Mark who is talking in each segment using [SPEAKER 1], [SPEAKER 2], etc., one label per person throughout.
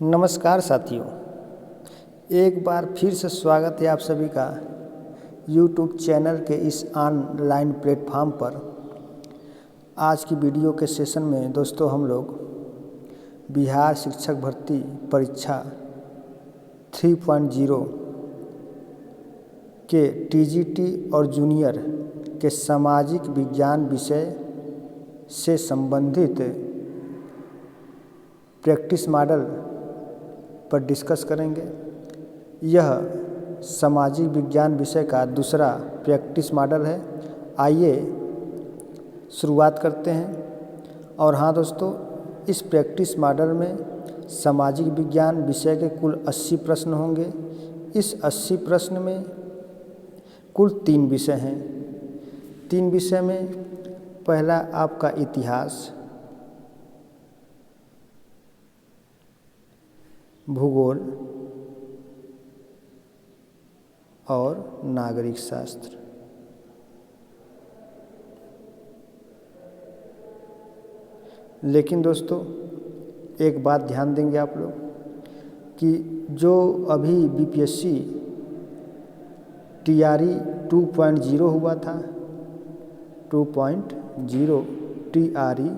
[SPEAKER 1] नमस्कार साथियों, एक बार फिर से स्वागत है आप सभी का YouTube चैनल के इस ऑनलाइन प्लेटफॉर्म पर। आज की वीडियो के सेशन में दोस्तों हम लोग बिहार शिक्षक भर्ती परीक्षा 3.0 के TGT और जूनियर के सामाजिक विज्ञान विषय से संबंधित प्रैक्टिस मॉडल पर डिस्कस करेंगे। यह सामाजिक विज्ञान विषय का दूसरा प्रैक्टिस मॉडल है। आइए शुरुआत करते हैं। और हाँ दोस्तों, इस प्रैक्टिस मॉडल में सामाजिक विज्ञान विषय के कुल 80 प्रश्न होंगे। इस 80 प्रश्न में कुल 3 विषय हैं। 3 विषय में पहला आपका इतिहास, भूगोल और नागरिक शास्त्र। लेकिन दोस्तों एक बात ध्यान देंगे आप लोग कि जो अभी BPSC TRE 2.0 हुआ था, 2.0 TRE,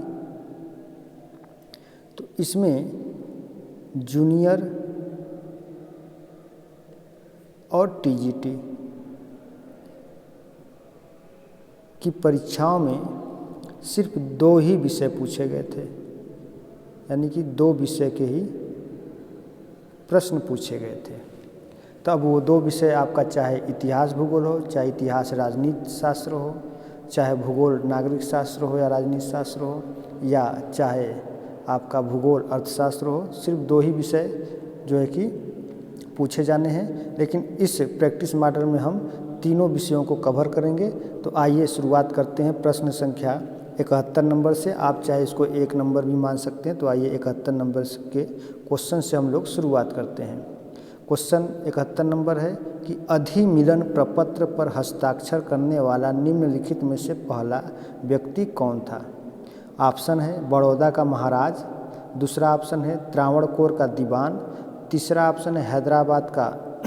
[SPEAKER 1] तो इसमें जूनियर और TGT की परीक्षाओं में सिर्फ 2 ही विषय पूछे गए थे, यानी कि 2 विषय के ही प्रश्न पूछे गए थे। तो अब वो 2 विषय आपका चाहे इतिहास भूगोल हो, चाहे इतिहास राजनीति शास्त्र हो, चाहे भूगोल नागरिक शास्त्र हो या राजनीति शास्त्र हो, या चाहे आपका भूगोल अर्थशास्त्र हो, सिर्फ 2 ही विषय जो है कि पूछे जाने हैं। लेकिन इस प्रैक्टिस मॉडल में हम तीनों विषयों को कवर करेंगे। तो आइए शुरुआत करते हैं प्रश्न संख्या 71 नंबर से। आप चाहे इसको 1 नंबर भी मान सकते हैं। तो आइए 71 नंबर के क्वेश्चन से हम लोग शुरुआत करते हैं। क्वेश्चन 71 नंबर है कि अधिमिलन प्रपत्र पर हस्ताक्षर करने वाला निम्नलिखित में से पहला व्यक्ति कौन था। ऑप्शन है बड़ौदा का महाराज, दूसरा ऑप्शन है त्रावणकोर का दीवान, तीसरा ऑप्शन है हैदराबाद का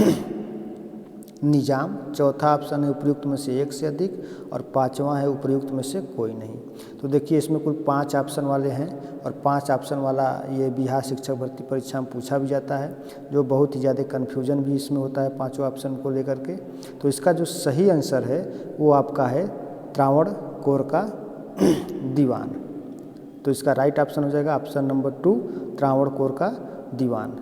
[SPEAKER 1] निजाम, चौथा ऑप्शन है उपयुक्त में से एक से अधिक, और पांचवा है उपयुक्त में से कोई नहीं। तो देखिए इसमें कुल 5 ऑप्शन वाले हैं, और 5 ऑप्शन वाला ये बिहार शिक्षक भर्ती परीक्षा में पूछा भी जाता है, जो बहुत ही ज़्यादा कन्फ्यूजन भी इसमें होता है 5 ऑप्शन को लेकर के। तो इसका जो सही आंसर है वो आपका है त्रावणकोर का दीवान। तो इसका राइट ऑप्शन हो जाएगा ऑप्शन नंबर 2, त्रावणकोर का दीवान।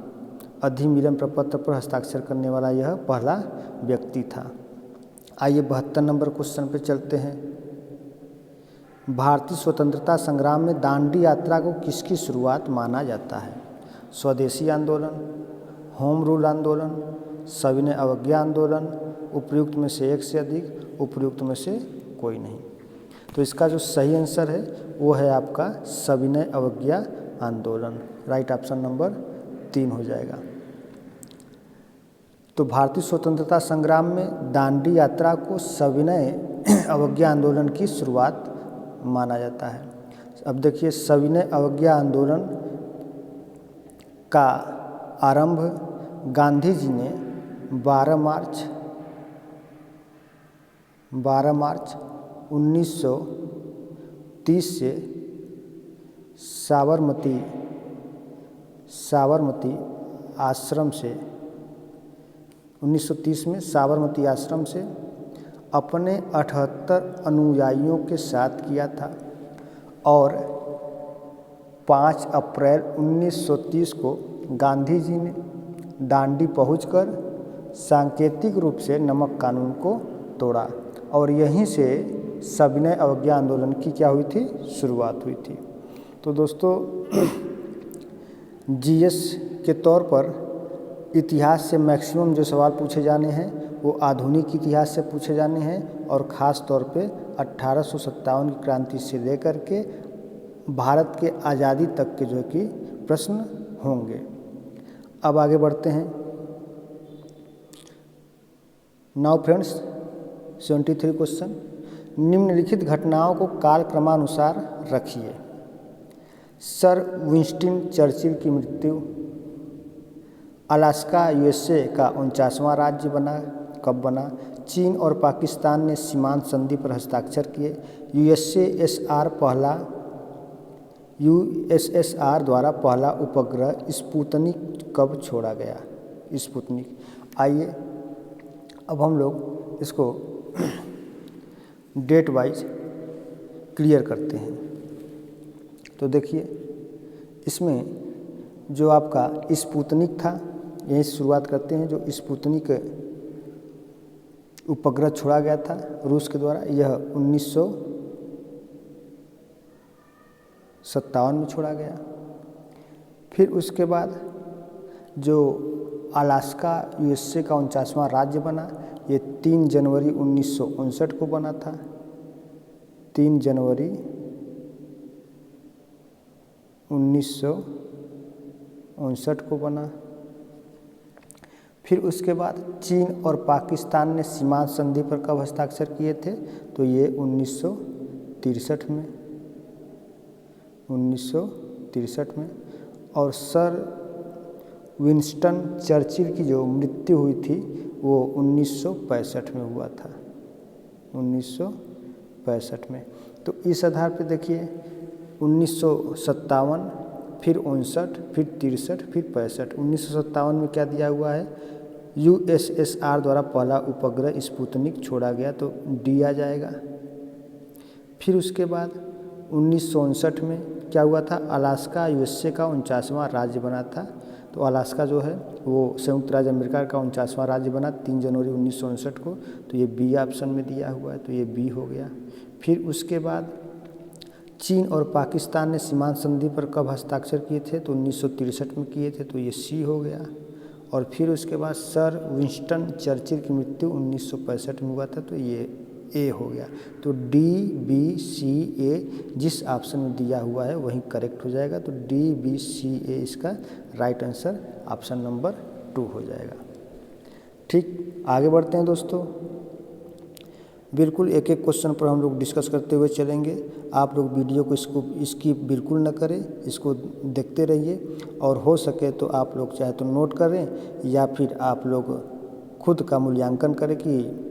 [SPEAKER 1] अधिमिलन प्रपत्र पर हस्ताक्षर करने वाला यह पहला व्यक्ति था। आइए 72 नंबर क्वेश्चन पे चलते हैं। भारतीय स्वतंत्रता संग्राम में दांडी यात्रा को किसकी शुरुआत माना जाता है। स्वदेशी आंदोलन, होम रूल आंदोलन, सविनय अवज्ञा आंदोलन, उपयुक्त में से एक से अधिक, उपयुक्त में से कोई नहीं। तो इसका जो सही आंसर है वो है आपका सविनय अवज्ञा आंदोलन। राइट ऑप्शन नंबर 3 हो जाएगा। तो भारतीय स्वतंत्रता संग्राम में दांडी यात्रा को सविनय अवज्ञा आंदोलन की शुरुआत माना जाता है। अब देखिए सविनय अवज्ञा आंदोलन का आरंभ गांधी जी ने 12 मार्च 1930 से साबरमती आश्रम से 1930 में साबरमती आश्रम से अपने 78 अनुयायियों के साथ किया था, और 5 अप्रैल 1930 को गांधी जी ने दांडी पहुंचकर सांकेतिक रूप से नमक कानून को तोड़ा, और यहीं से सविनय अवज्ञा आंदोलन की क्या हुई थी, शुरुआत हुई थी। तो दोस्तों GS के तौर पर इतिहास से मैक्सिमम जो सवाल पूछे जाने हैं वो आधुनिक इतिहास से पूछे जाने हैं, और ख़ास तौर पे 1857 की क्रांति से लेकर के भारत के आज़ादी तक के जो कि प्रश्न होंगे। अब आगे बढ़ते हैं। नाउ फ्रेंड्स 73 क्वेश्चन, निम्नलिखित घटनाओं को काल क्रमानुसार रखिए। सर विंस्टन चर्चिल की मृत्यु, अलास्का यूएसए का 49वां राज्य बना, कब बना? चीन और पाकिस्तान ने सीमांत संधि पर हस्ताक्षर किए। यूएसएसआर द्वारा पहला उपग्रह स्पुतनिक कब छोड़ा गया? स्पुतनिक। आइए अब हम लोग इसको डेट वाइज क्लियर करते हैं। तो देखिए, इसमें जो आपका स्पुतनिक था, यहीं से शुरुआत करते हैं। जो स्पुतनिक उपग्रह छोड़ा गया था रूस के द्वारा, यह 1957 में छोड़ा गया। फिर उसके बाद जो अलास्का यूएसए का 49वां राज्य बना, ये 3 जनवरी 1959 को बना था। 3 जनवरी 1959 को बना। फिर उसके बाद चीन और पाकिस्तान ने सीमांत संधि पर कब हस्ताक्षर किए थे? तो ये 1963 में। 1963 में। और सर विंस्टन चर्चिल की जो मृत्यु हुई थी वो 1965 में हुआ था। 1965 में। तो इस आधार पे देखिए, 1957, फिर 59, फिर 63, फिर 65। 1957 में क्या दिया हुआ है? यूएसएसआर द्वारा पहला उपग्रह स्पुतनिक छोड़ा गया, तो डी आ जाएगा। फिर उसके बाद 1959 में क्या हुआ था? अलास्का यूएसए का 49वां राज्य बना था। तो अलास्का जो है वो संयुक्त राज्य अमेरिका का 49वां राज्य बना 3 जनवरी 1959 को। तो ये बी ऑप्शन में दिया हुआ है, तो ये बी हो गया। फिर उसके बाद चीन और पाकिस्तान ने सीमांत संधि पर कब हस्ताक्षर किए थे? तो 1963 में किए थे, तो ये सी हो गया। और फिर उसके बाद सर विंस्टन चर्चिल की मृत्यु 1965 में हुआ था, तो ये ए हो गया। तो डी, बी, सी, ए जिस ऑप्शन में दिया हुआ है वही करेक्ट हो जाएगा। तो डी, बी, सी, ए इसका राइट आंसर ऑप्शन नंबर 2 हो जाएगा। ठीक, आगे बढ़ते हैं दोस्तों। बिल्कुल एक एक क्वेश्चन पर हम लोग डिस्कस करते हुए चलेंगे। आप लोग वीडियो को स्किप बिल्कुल न करें, इसको देखते रहिए। और हो सके तो आप लोग चाहे तो नोट करें या फिर आप लोग खुद का मूल्यांकन करें कि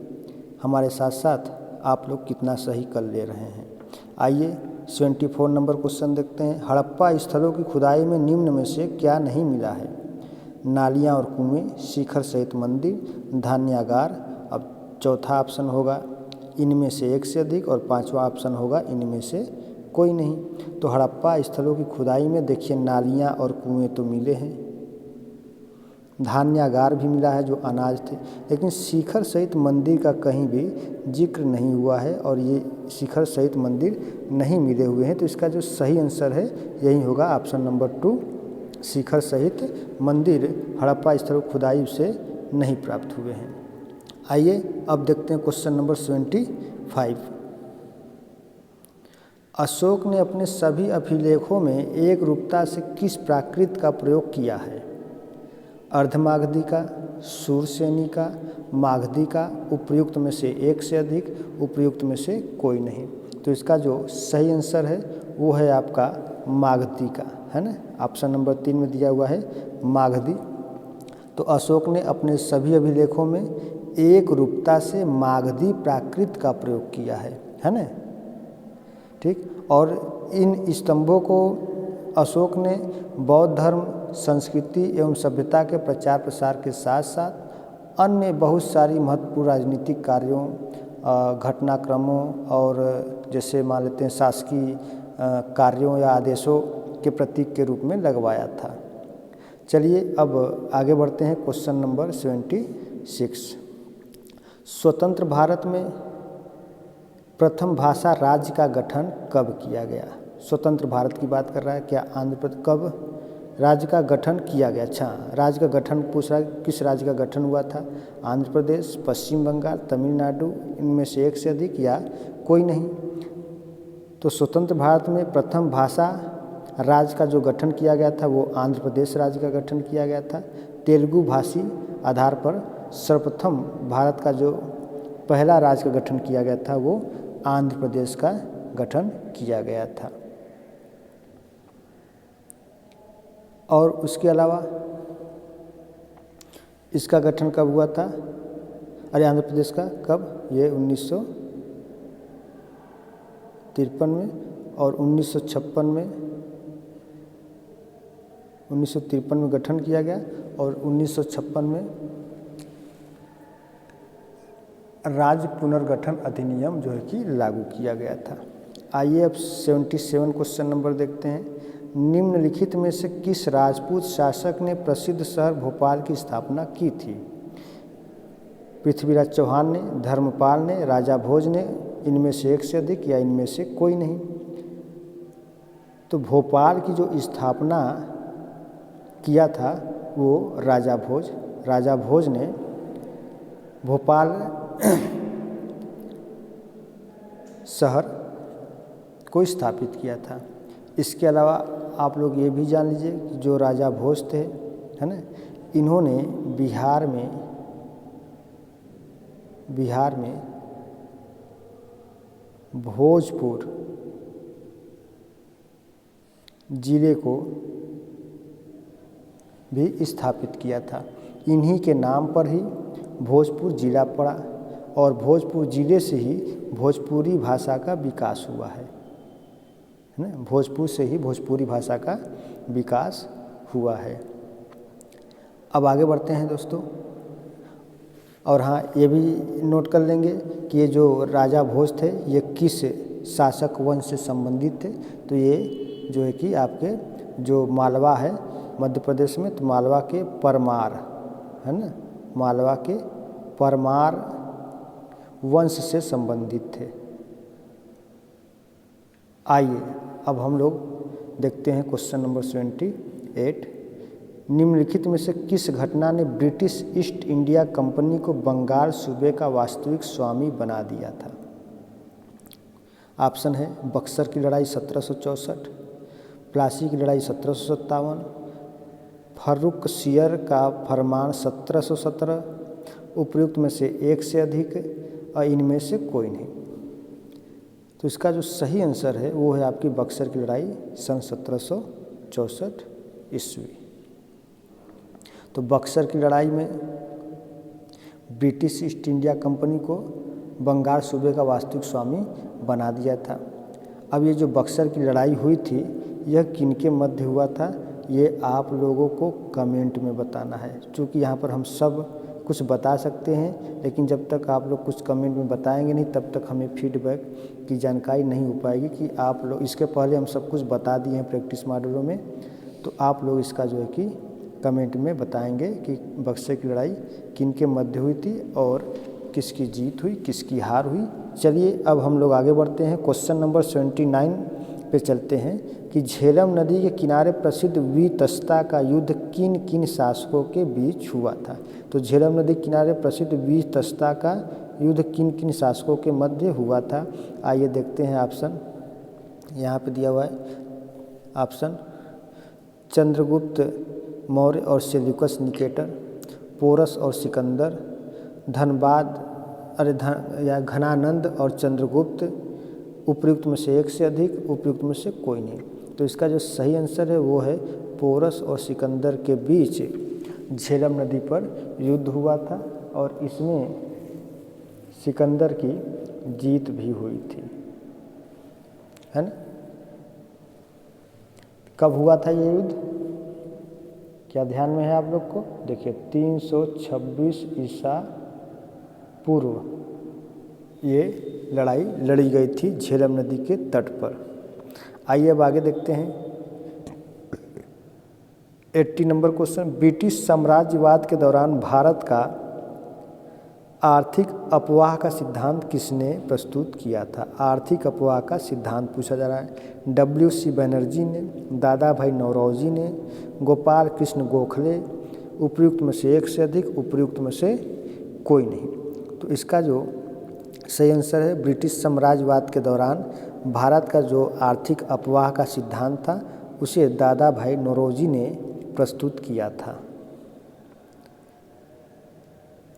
[SPEAKER 1] हमारे साथ साथ आप लोग कितना सही कर ले रहे हैं। आइए 74 नंबर क्वेश्चन देखते हैं। हड़प्पा स्थलों की खुदाई में निम्न में से क्या नहीं मिला है? नालियाँ और कुएँ, शिखर सहित मंदिर, धान्यागार। अब चौथा ऑप्शन होगा इनमें से एक से अधिक, और 5वां ऑप्शन होगा इनमें से कोई नहीं। तो हड़प्पा स्थलों की खुदाई में देखिए नालियाँ और कुएँ तो मिले हैं, धान्यागार भी मिला है जो अनाज थे, लेकिन शिखर सहित मंदिर का कहीं भी जिक्र नहीं हुआ है और ये शिखर सहित मंदिर नहीं मिले हुए हैं। तो इसका जो सही आंसर है यही होगा ऑप्शन नंबर 2, शिखर सहित मंदिर हड़प्पा स्थलों की खुदाई से नहीं प्राप्त हुए हैं। आइए अब देखते हैं क्वेश्चन नंबर 75। अशोक ने अपने सभी अभिलेखों में एक रूपता से किस प्राकृत का प्रयोग किया है? अर्धमागधी का, शूरसेनी का, मागधी का, उपयुक्त में से एक से अधिक, उपयुक्त में से कोई नहीं। तो इसका जो सही आंसर है वो है आपका मागधी का, है ना। ऑप्शन नंबर 3 में दिया हुआ है मागधी। तो अशोक ने अपने सभी अभिलेखों में एक रूपता से मागधी प्राकृत का प्रयोग किया है ना। ठीक, और इन स्तंभों को अशोक ने बौद्ध धर्म, संस्कृति एवं सभ्यता के प्रचार प्रसार के साथ साथ अन्य बहुत सारी महत्वपूर्ण राजनीतिक कार्यों, घटनाक्रमों और जैसे मान लेते हैं शासकीय कार्यों या आदेशों के प्रतीक के रूप में लगवाया था। चलिए अब आगे बढ़ते हैं क्वेश्चन नंबर 76। स्वतंत्र भारत में प्रथम भाषा राज्य का गठन कब किया गया? स्वतंत्र भारत की बात कर रहा है, क्या आंध्र प्रदेश कब राज्य का गठन किया गया? अच्छा, राज्य का गठन पूछ रहा है, किस राज्य का गठन हुआ था? आंध्र प्रदेश, पश्चिम बंगाल, तमिलनाडु, इनमें से एक से अधिक या कोई नहीं। तो स्वतंत्र भारत में प्रथम भाषा राज्य का जो गठन किया गया था वो आंध्र प्रदेश राज्य का गठन किया गया था। तेलुगु भाषी आधार पर सर्वप्रथम भारत का जो पहला राज्य का गठन किया गया था वो आंध्र प्रदेश का गठन किया गया था। और उसके अलावा इसका गठन कब हुआ था? अरे आंध्र प्रदेश का कब? ये 1953 में और 1953 में गठन किया गया और 1956 में राज्य पुनर्गठन अधिनियम जो है कि लागू किया गया था। आइए अब 77 क्वेश्चन नंबर देखते हैं। निम्नलिखित में से किस राजपूत शासक ने प्रसिद्ध शहर भोपाल की स्थापना की थी? पृथ्वीराज चौहान ने, धर्मपाल ने, राजा भोज ने, इनमें से एक से अधिक या इनमें से कोई नहीं? तो भोपाल की जो स्थापना किया था वो राजा भोज ने भोपाल शहर को स्थापित किया था। इसके अलावा आप लोग ये भी जान लीजिए कि जो राजा भोज थे, है ना, इन्होंने बिहार में भोजपुर जिले को भी स्थापित किया था। इन्हीं के नाम पर ही भोजपुर जिला पड़ा और भोजपुर जिले से ही भोजपुरी भाषा का विकास हुआ है ना। भोजपुर से ही भोजपुरी भाषा का विकास हुआ है। अब आगे बढ़ते हैं दोस्तों। और हाँ, ये भी नोट कर लेंगे कि ये जो राजा भोज थे ये किस शासक वंश से संबंधित थे। तो ये जो है कि आपके जो मालवा है मध्य प्रदेश में, तो मालवा के परमार, है ना, मालवा के परमार वंश से संबंधित थे। आइए अब हम लोग देखते हैं क्वेश्चन नंबर 78। निम्नलिखित में से किस घटना ने ब्रिटिश ईस्ट इंडिया कंपनी को बंगाल सूबे का वास्तविक स्वामी बना दिया था? ऑप्शन है बक्सर की लड़ाई 1764, प्लासी की लड़ाई 1757, फर्रुखसियर का फरमान 1717, उपयुक्त में से एक से अधिक और इनमें से कोई नहीं। तो इसका जो सही आंसर है वो है आपकी बक्सर की लड़ाई सन 1764 ईस्वी। तो बक्सर की लड़ाई में ब्रिटिश ईस्ट इंडिया कंपनी को बंगाल सूबे का वास्तविक स्वामी बना दिया था। अब ये जो बक्सर की लड़ाई हुई थी यह किनके मध्य हुआ था, ये आप लोगों को कमेंट में बताना है। क्योंकि यहाँ पर हम सब कुछ बता सकते हैं, लेकिन जब तक आप लोग कुछ कमेंट में बताएंगे नहीं तब तक हमें फीडबैक की जानकारी नहीं हो पाएगी कि आप लोग, इसके पहले हम सब कुछ बता दिए हैं प्रैक्टिस मॉड्यूलों में। तो आप लोग इसका जो है कि कमेंट में बताएंगे कि बक्सर की लड़ाई किनके मध्य हुई थी और किसकी जीत हुई, किसकी हार हुई। चलिए अब हम लोग आगे बढ़ते हैं। क्वेश्चन नंबर 79 पे चलते हैं कि झेलम नदी के किनारे प्रसिद्ध वीतस्ता का युद्ध किन किन शासकों के बीच हुआ था? तो झेलम नदी के किनारे प्रसिद्ध वीतस्ता का युद्ध किन किन शासकों के मध्य हुआ था? आइए देखते हैं ऑप्शन यहाँ पे दिया हुआ है। ऑप्शन चंद्रगुप्त मौर्य और सेल्यूकस निकेटर, पोरस और सिकंदर, घनानंद और चंद्रगुप्त, उपयुक्त में से एक से अधिक, उपयुक्त में से कोई नहीं। तो इसका जो सही आंसर है वो है पोरस और सिकंदर के बीच झेलम नदी पर युद्ध हुआ था और इसमें सिकंदर की जीत भी हुई थी, है ना। कब हुआ था ये युद्ध, क्या ध्यान में है आप लोग को? देखिए 326 ईसा पूर्व ये लड़ाई लड़ी गई थी झेलम नदी के तट पर। आइए अब आगे देखते हैं 80 नंबर क्वेश्चन। ब्रिटिश साम्राज्यवाद के दौरान भारत का आर्थिक अपवाह का सिद्धांत किसने प्रस्तुत किया था? आर्थिक अपवाह का सिद्धांत पूछा जा रहा है। W.C. बनर्जी ने, दादा भाई नौरोजी ने, गोपाल कृष्ण गोखले, उपयुक्त में से एक से अधिक, उपयुक्त में से कोई नहीं। तो इसका जो सही आंसर है ब्रिटिश साम्राज्यवाद के दौरान भारत का जो आर्थिक अपवाह का सिद्धांत था उसे दादा भाई नौरोजी ने प्रस्तुत किया था।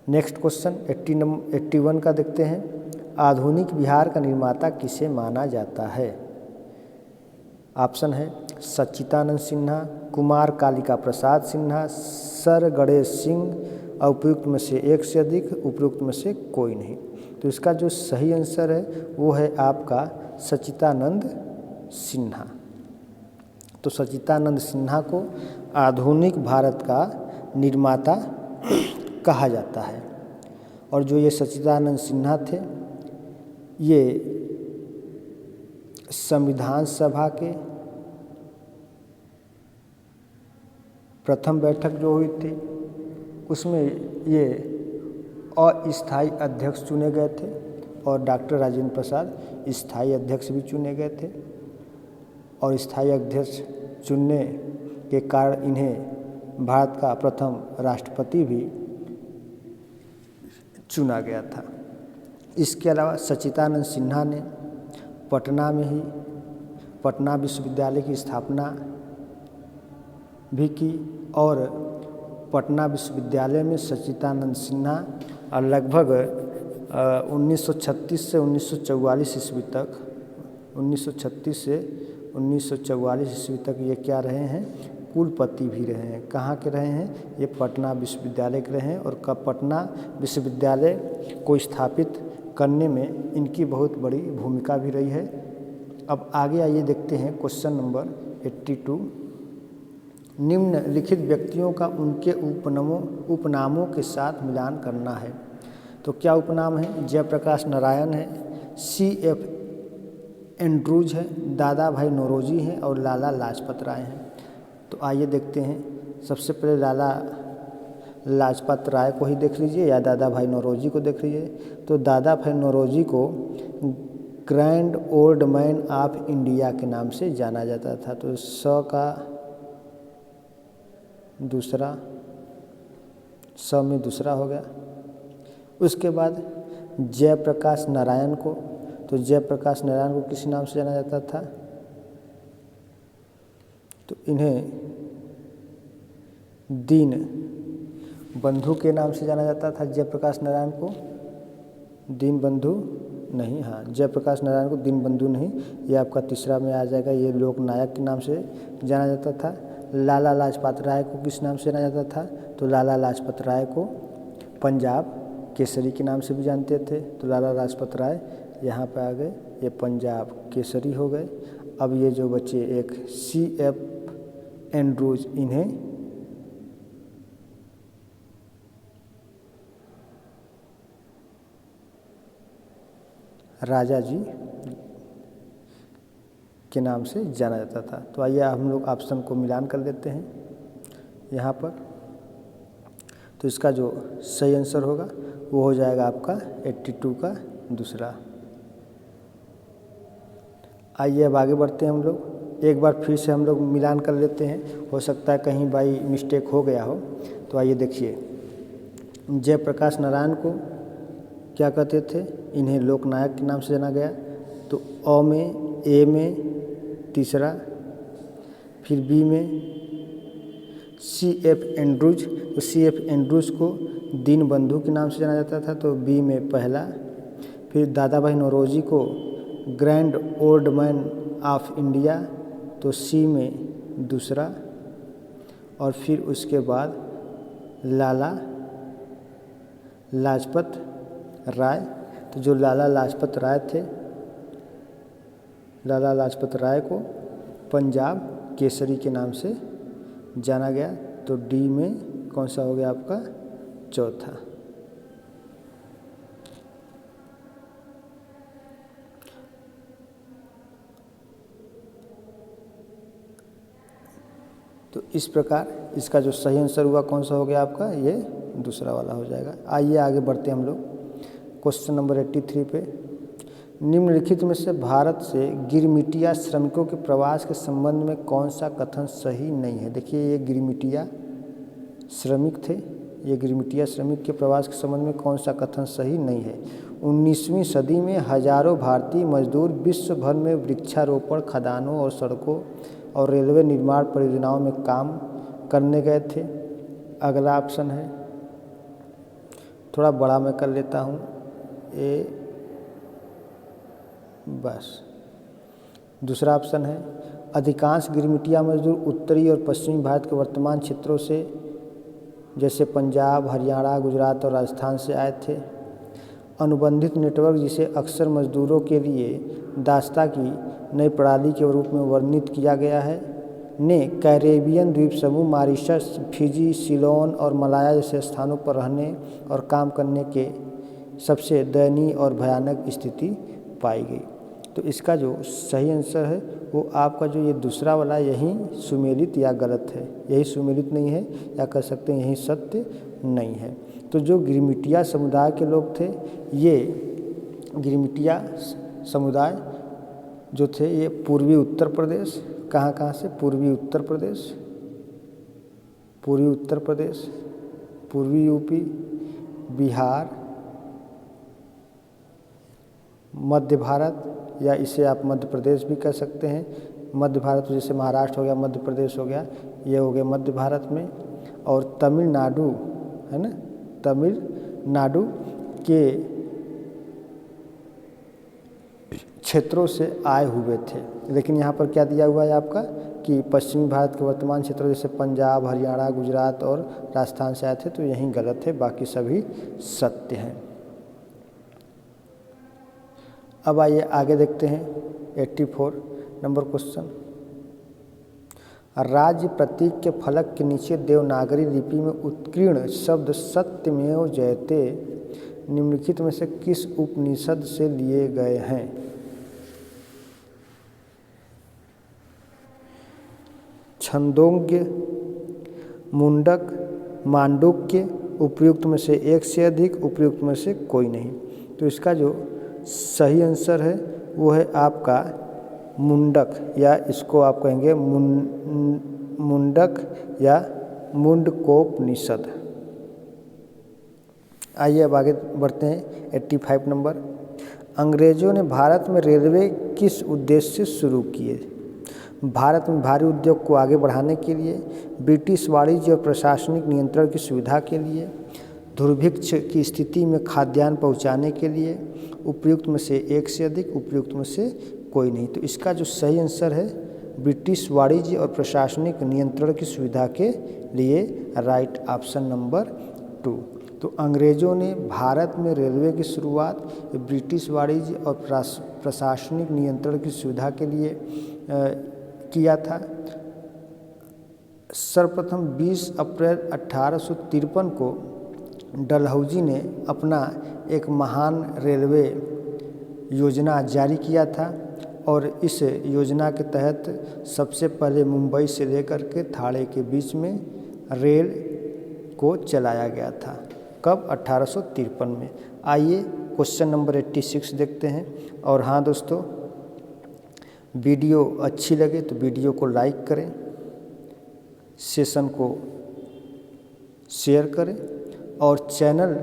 [SPEAKER 1] नेक्स्ट क्वेश्चन 81 का देखते हैं। आधुनिक बिहार का निर्माता किसे माना जाता है? ऑप्शन है सच्चिदानंद सिन्हा, कुमार कालिका प्रसाद सिन्हा, सर गणेश सिंह, उपयुक्त में से एक से अधिक, उपयुक्त में से कोई नहीं। तो इसका जो सही आंसर है वो है आपका सच्चिदानंद सिन्हा। तो सच्चिदानंद सिन्हा को आधुनिक भारत का निर्माता कहा जाता है। और जो ये सच्चिदानंद सिन्हा थे, ये संविधान सभा के प्रथम बैठक जो हुई थी उसमें ये अस्थायी अध्यक्ष चुने गए थे और डॉक्टर राजेंद्र प्रसाद स्थायी अध्यक्ष भी चुने गए थे। और स्थायी अध्यक्ष चुनने के कारण इन्हें भारत का प्रथम राष्ट्रपति भी चुना गया था। इसके अलावा सच्चिदानंद सिन्हा ने पटना में ही पटना विश्वविद्यालय की स्थापना भी की और पटना विश्वविद्यालय में सच्चिदानंद सिन्हा लगभग 1936 से 1944 ईस्वी तक 1936 से 1944 ईस्वी तक ये क्या रहे हैं, कुलपति भी रहे हैं। कहाँ के रहे हैं, ये पटना विश्वविद्यालय के रहे हैं। और पटना विश्वविद्यालय को स्थापित करने में इनकी बहुत बड़ी भूमिका भी रही है। अब आगे आइए देखते हैं क्वेश्चन नंबर 82। निम्नलिखित व्यक्तियों का उनके उपनामों के साथ मिलान करना है। तो क्या उपनाम है, जयप्रकाश नारायण है, C.F. एंड्रूज है, दादा भाई नौरोजी हैं और लाला लाजपत राय हैं। तो आइए देखते हैं। सबसे पहले लाला लाजपत राय को ही देख लीजिए या दादा भाई नौरोजी को देख लीजिए। तो दादा भाई नौरोजी को grand old man of India के नाम से जाना जाता था। तो स का दूसरा, स में दूसरा हो गया। उसके बाद जयप्रकाश नारायण को, तो जयप्रकाश नारायण को किस नाम से जाना जाता था, तो इन्हें दीन बंधु के नाम से जाना जाता था। जयप्रकाश नारायण को दीन बंधु नहीं, हाँ जयप्रकाश नारायण को दीन बंधु नहीं, ये आपका तीसरा में आ जाएगा। ये लोकनायक के नाम से जाना जाता था। लाला लाजपत राय को किस नाम से जाना जाता था, तो लाला लाजपत राय को पंजाब केसरी के नाम से भी जानते थे। तो लाला लाजपत राय यहाँ पे आ गए, ये पंजाब केसरी हो गए। अब ये जो बच्चे एक C.F. एंड्रूज, इन्हें राजा जी के नाम से जाना जाता था। तो आइए हम लोग ऑप्शन को मिलान कर देते हैं यहाँ पर। तो इसका जो सही आंसर होगा वो हो जाएगा आपका 82 का दूसरा। आइए अब आगे बढ़ते हैं हम लोग। एक बार फिर से हम लोग मिलान कर लेते हैं, हो सकता है कहीं भाई मिस्टेक हो गया हो। तो आइए देखिए, जयप्रकाश नारायण को क्या कहते थे, इन्हें लोकनायक के नाम से जाना गया। तो अ में, ए में तीसरा, फिर बी में C.F. एंड्रूज, तो C.F. एंड्रूज को दीन बंधु के नाम से जाना जाता था। तो बी में पहला। फिर दादा भाई नौरोजी को grand old man of India, तो C में दूसरा। और फिर उसके बाद लाला लाजपत राय, तो जो लाला लाजपत राय थे, लाला लाजपत राय को पंजाब केसरी के नाम से जाना गया। तो डी में कौन सा हो गया आपका चौथा। तो इस प्रकार इसका जो सही आंसर हुआ कौन सा हो गया आपका, ये दूसरा वाला हो जाएगा। आइए आगे बढ़ते हैं हम लोग क्वेश्चन नंबर 83 पे। निम्नलिखित में से भारत से गिरमिटिया श्रमिकों के प्रवास के संबंध में कौन सा कथन सही नहीं है। देखिए, ये गिरमिटिया श्रमिक थे, ये गिरमिटिया श्रमिक के प्रवास के संबंध में कौन सा कथन सही नहीं है। 19वीं सदी में हजारों भारतीय मजदूर विश्व भर में वृक्षारोपण, खदानों और सड़कों और रेलवे निर्माण परियोजनाओं में काम करने गए थे। अगला ऑप्शन है, थोड़ा बड़ा मैं कर लेता हूँ, ए बस। दूसरा ऑप्शन है, अधिकांश गिरमिटिया मजदूर उत्तरी और पश्चिमी भारत के वर्तमान क्षेत्रों से जैसे पंजाब, हरियाणा, गुजरात और राजस्थान से आए थे। अनुबंधित नेटवर्क, जिसे अक्सर मजदूरों के लिए दास्ता की नई प्रणाली के रूप में वर्णित किया गया है, ने कैरेबियन द्वीप समूह, मॉरिशस, फिजी, सिलोन और मलाया जैसे स्थानों पर रहने और काम करने के सबसे दयनीय और भयानक स्थिति पाई गई। तो इसका जो सही आंसर है वो आपका जो ये दूसरा वाला यही सुमेलित या गलत है, यही सुमेलित नहीं है, या कह सकते हैं यही सत्य नहीं है। तो जो गिरमिटिया समुदाय के लोग थे, ये गिरमिटिया समुदाय जो थे ये पूर्वी उत्तर प्रदेश, कहाँ से, पूर्वी उत्तर प्रदेश, पूर्वी यूपी, बिहार, मध्य भारत, या इसे आप मध्य प्रदेश भी कह सकते हैं। मध्य भारत जैसे महाराष्ट्र हो गया, मध्य प्रदेश हो गया, ये हो गया मध्य भारत में। और तमिलनाडु है ना, तमिलनाडु के क्षेत्रों से आए हुए थे। लेकिन यहाँ पर क्या दिया हुआ है आपका कि पश्चिमी भारत के वर्तमान क्षेत्रों जैसे पंजाब, हरियाणा, गुजरात और राजस्थान से आए थे, तो यही गलत है, बाकी सभी सत्य हैं। अब आइए आगे देखते हैं 84 नंबर क्वेश्चन। राज्य प्रतीक के फलक के नीचे देवनागरी लिपि में उत्कीर्ण शब्द सत्यमेव जयते निम्नलिखित में से किस उपनिषद से लिए गए हैं? छंदोग्य, मुंडक, मांडुक्य, उपयुक्त में से एक से अधिक, उपयुक्त में से कोई नहीं। तो इसका जो सही आंसर है वो है आपका मुंडक, या इसको आप कहेंगे मुंडक या मुंडकोपनिषद। आइए अब आगे बढ़ते हैं 85 नंबर। अंग्रेजों ने भारत में रेलवे किस उद्देश्य से शुरू किए? भारत में भारी उद्योग को आगे बढ़ाने के लिए, ब्रिटिश वाणिज्य और प्रशासनिक नियंत्रण की सुविधा के लिए, दुर्भिक्ष की स्थिति में खाद्यान्न पहुंचाने के लिए, उपयुक्त में से एक से अधिक, उपयुक्त में से कोई नहीं। तो इसका जो सही आंसर है ब्रिटिश वाणिज्य और प्रशासनिक नियंत्रण की सुविधा के लिए, राइट ऑप्शन नंबर 2। तो अंग्रेजों ने भारत में रेलवे की शुरुआत ब्रिटिश वाणिज्य और प्रशासनिक नियंत्रण की सुविधा के लिए किया था। सर्वप्रथम 20 अप्रैल 1853 को डलहौजी ने अपना एक महान रेलवे योजना जारी किया था, और इस योजना के तहत सबसे पहले मुंबई से लेकर के थाने के बीच में रेल को चलाया गया था। कब? 1853 में। आइए क्वेश्चन नंबर 86 देखते हैं। और हाँ दोस्तों, वीडियो अच्छी लगे तो वीडियो को लाइक करें, सेशन को शेयर करें, और चैनल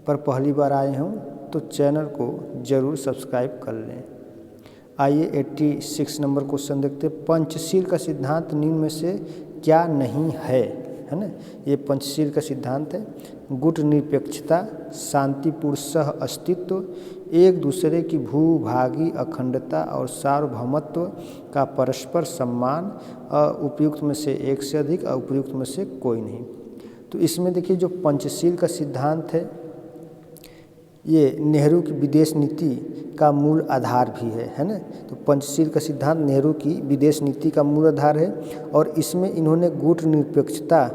[SPEAKER 1] पर पहली बार आए हों तो चैनल को ज़रूर सब्सक्राइब कर लें। आइए 86 नंबर क्वेश्चन देखते हैं। पंचशील का सिद्धांत निम्न में से क्या नहीं है ना? ये पंचशील का सिद्धांत है। गुट निरपेक्षता, शांतिपूर्ण सह अस्तित्व, एक दूसरे की भूभागी अखंडता और सार्वभौमत्व का परस्पर सम्मान, उपयुक्त में से एक से अधिक, उपयुक्त में से कोई नहीं। तो इसमें देखिए जो पंचशील का सिद्धांत है ये नेहरू की विदेश नीति का मूल आधार भी है ना? तो पंचशील का सिद्धांत नेहरू की विदेश नीति का मूल आधार है, और इसमें इन्होंने गुट निरपेक्षता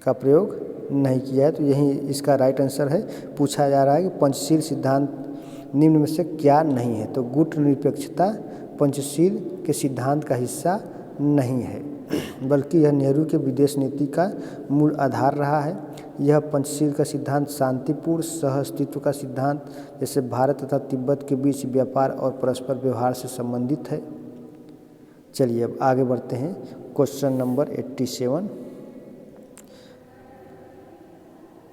[SPEAKER 1] का प्रयोग नहीं किया है। तो यही इसका राइट आंसर है। पूछा जा रहा है कि पंचशील सिद्धांत निम्न में से क्या नहीं है? तो गुट निरपेक्षता पंचशील के सिद्धांत का हिस्सा नहीं है, बल्कि यह नेहरू के विदेश नीति का मूल आधार रहा है। यह पंचशील का सिद्धांत शांतिपूर्ण सहअस्तित्व का सिद्धांत, जैसे भारत तथा तिब्बत के बीच व्यापार और परस्पर व्यवहार से संबंधित है। चलिए अब आगे बढ़ते हैं। Question number 87।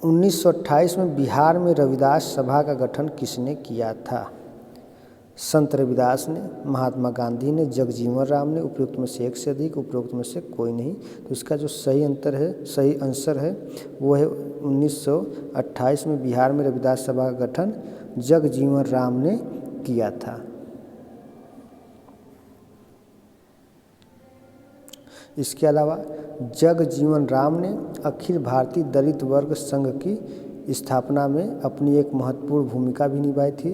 [SPEAKER 1] 1928 में बिहार में रविदास सभा का गठन किसने किया था? संत रविदास ने, महात्मा गांधी ने, जगजीवन राम ने, उपयुक्त में से एक से अधिक, उपयुक्त में से कोई नहीं। तो इसका जो सही आंसर है वो है 1928 में बिहार में रविदास सभा का गठन जगजीवन राम ने किया था। इसके अलावा जगजीवन राम ने अखिल भारतीय दलित वर्ग संघ की स्थापना में अपनी एक महत्वपूर्ण भूमिका भी निभाई थी,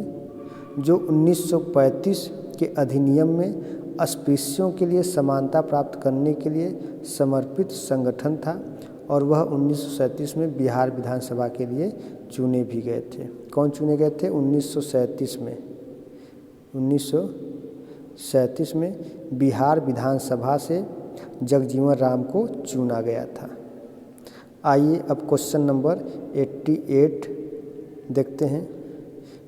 [SPEAKER 1] जो 1935 के अधिनियम में अस्पृश्यों के लिए समानता प्राप्त करने के लिए समर्पित संगठन था और वह 1937 में बिहार विधानसभा के लिए चुने भी गए थे। कौन चुने गए थे? 1937 में 1937 में बिहार विधानसभा से जगजीवन राम को चुना गया था। आइए अब क्वेश्चन नंबर 88 देखते हैं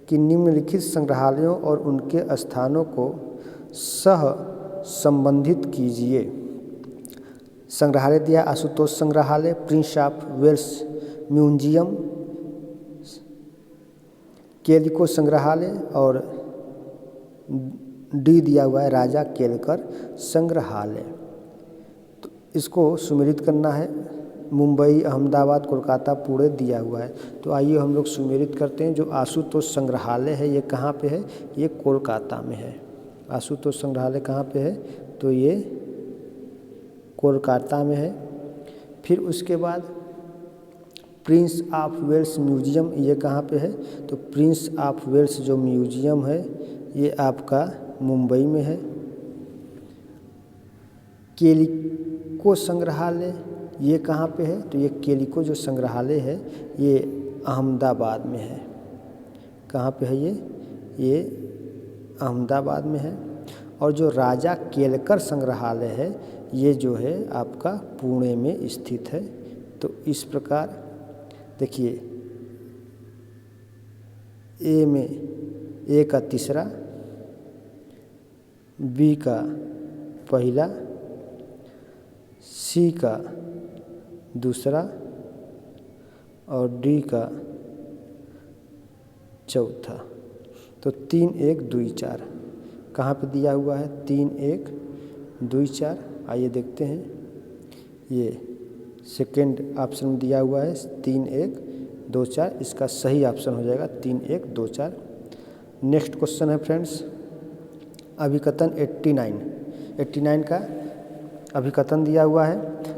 [SPEAKER 1] कि निम्नलिखित संग्रहालयों और उनके स्थानों को सह संबंधित कीजिए। संग्रहालय दिया आशुतोष संग्रहालय, Prince of Wales Museum, Calico संग्रहालय और डी दिया हुआ है राजा केलकर संग्रहालय। तो इसको सुमेलित करना है। मुंबई, अहमदाबाद, कोलकाता, पुणे दिया हुआ है। तो आइए हम लोग सुमेलित करते हैं। जो आशुतोष संग्रहालय है ये कहाँ पे है? ये कोलकाता में है। आशुतोष संग्रहालय कहाँ पे है? तो ये कोलकाता में है। फिर उसके बाद प्रिंस ऑफ वेल्स म्यूजियम ये कहाँ पे है? तो प्रिंस ऑफ वेल्स जो म्यूजियम है ये आपका मुंबई में है। केलिको संग्रहालय ये कहाँ पे है? तो ये केलिको जो संग्रहालय है ये अहमदाबाद में है। कहाँ पे है ये अहमदाबाद में है। और जो राजा केलकर संग्रहालय है ये जो है आपका पुणे में स्थित है। तो इस प्रकार देखिए, ए में ए का तीसरा, बी का पहला, सी का दूसरा और डी का चौथा। तो 3 1 2 4 कहाँ पे दिया हुआ है? 3 1 2 4। आइए देखते हैं। ये सेकेंड ऑप्शन में दिया हुआ है 3 1 2 4। इसका सही ऑप्शन हो जाएगा 3 1 2 4। नेक्स्ट क्वेश्चन है फ्रेंड्स अभिकथन 89 का अभिकथन दिया हुआ है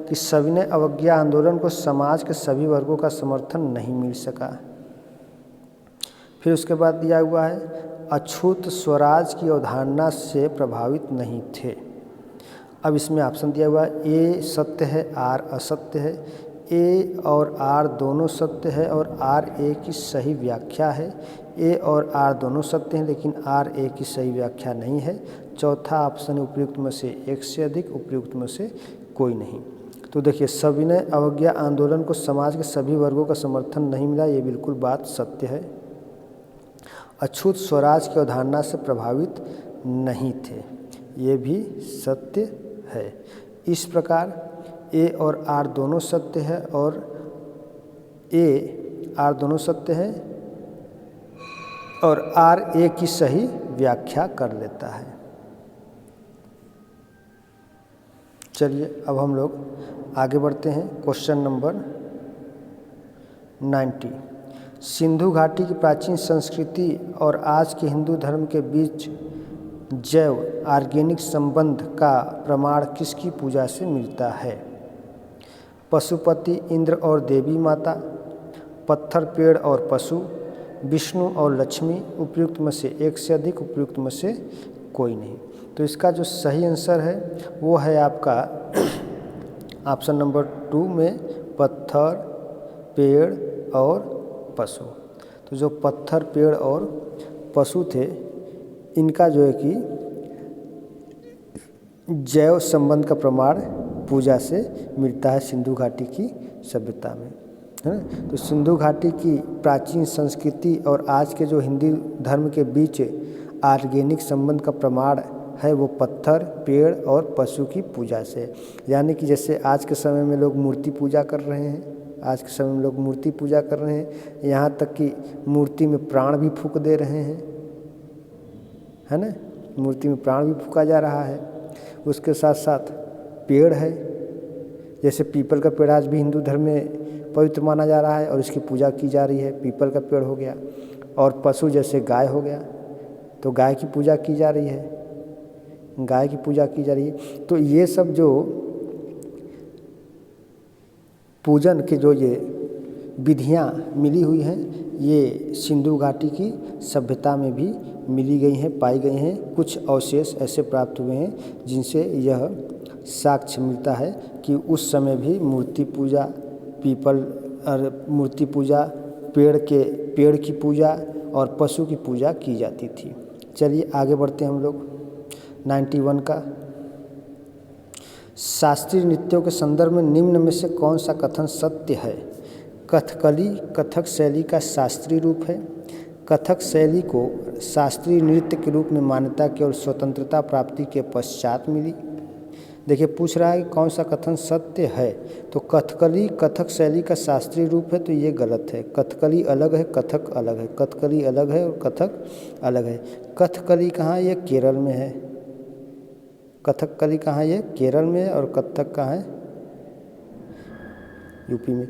[SPEAKER 1] कि सविनय अवज्ञा आंदोलन को समाज के सभी वर्गों का समर्थन नहीं मिल सका। फिर उसके बाद दिया हुआ है अछूत स्वराज की अवधारणा से प्रभावित नहीं थे। अब इसमें ऑप्शन दिया हुआ है ए सत्य है, आर असत्य है, ए और आर दोनों सत्य है और आर ए की सही व्याख्या है। ए और आर दोनों सत्य हैं लेकिन आर ए की सही व्याख्या नहीं है। चौथा ऑप्शन उपयुक्त में से एक से अधिक, उपयुक्त में से कोई नहीं। तो देखिए, सविनय अवज्ञा आंदोलन को समाज के सभी वर्गों का समर्थन नहीं मिला, ये बिल्कुल बात सत्य है। अछूत स्वराज की अवधारणा से प्रभावित नहीं थे, ये भी सत्य है। इस प्रकार ए और आर दोनों सत्य है और ए आर दोनों सत्य है और आर ए की सही व्याख्या कर लेता है। चलिए अब हम लोग आगे बढ़ते हैं। Question number 90। सिंधु घाटी की प्राचीन संस्कृति और आज के हिंदू धर्म के बीच जैव ऑर्गेनिक संबंध का प्रमाण किसकी पूजा से मिलता है? पशुपति, इंद्र और देवी माता, पत्थर, पेड़ और पशु, विष्णु और लक्ष्मी, उपयुक्त में से एक से अधिक, उपयुक्त में से कोई नहीं। तो इसका जो सही आंसर है वो है आपका ऑप्शन नंबर 2 में पत्थर, पेड़ और पशु। तो जो पत्थर, पेड़ और पशु थे इनका जो है कि जैव संबंध का प्रमाण पूजा से मिलता है सिंधु घाटी की सभ्यता में, है ना। तो सिंधु घाटी की प्राचीन संस्कृति और आज के जो हिंदू धर्म के बीच ऑर्गेनिक संबंध का प्रमाण है वो पत्थर, पेड़ और पशु की पूजा से। यानी कि जैसे आज के समय में लोग मूर्ति पूजा कर रहे हैं, आज के समय में लोग मूर्ति पूजा कर रहे हैं, यहाँ तक कि मूर्ति में प्राण भी फूंक दे रहे हैं, है ना। मूर्ति में प्राण भी फूंका जा रहा है। उसके साथ साथ पेड़ है, जैसे पीपल का पेड़ आज भी हिंदू धर्म में पवित्र माना जा रहा है और इसकी पूजा की जा रही है, पीपल का पेड़ हो गया। और पशु जैसे गाय हो गया तो गाय की पूजा की जा रही है, गाय की पूजा की जा रही है। तो ये सब जो पूजन के जो ये विधियाँ मिली हुई हैं ये सिंधु घाटी की सभ्यता में भी मिली गई हैं, पाई गई हैं। कुछ अवशेष ऐसे प्राप्त हुए हैं जिनसे यह साक्ष्य मिलता है कि उस समय भी मूर्ति पूजा, पीपल और मूर्ति पूजा, पेड़ की पूजा और पशु की पूजा की जाती थी। चलिए आगे बढ़ते हैं हम लोग 91 का। शास्त्रीय नृत्यों के संदर्भ में निम्न में से कौन सा कथन सत्य है? कथकली कथक शैली का शास्त्रीय रूप है। कथक शैली को शास्त्रीय नृत्य के रूप में मान्यता केवल स्वतंत्रता प्राप्ति के पश्चात मिली। देखिए पूछ रहा है कि कौन सा कथन सत्य है, तो कथकली कथक शैली का शास्त्रीय रूप है, तो ये गलत है। कथकली अलग है, कथक अलग है। कथकली अलग है और कथक अलग है। कथकली कहाँ? ये केरल में है। कथकली कहाँ? ये केरल में है। और कथक कहाँ है? यूपी में।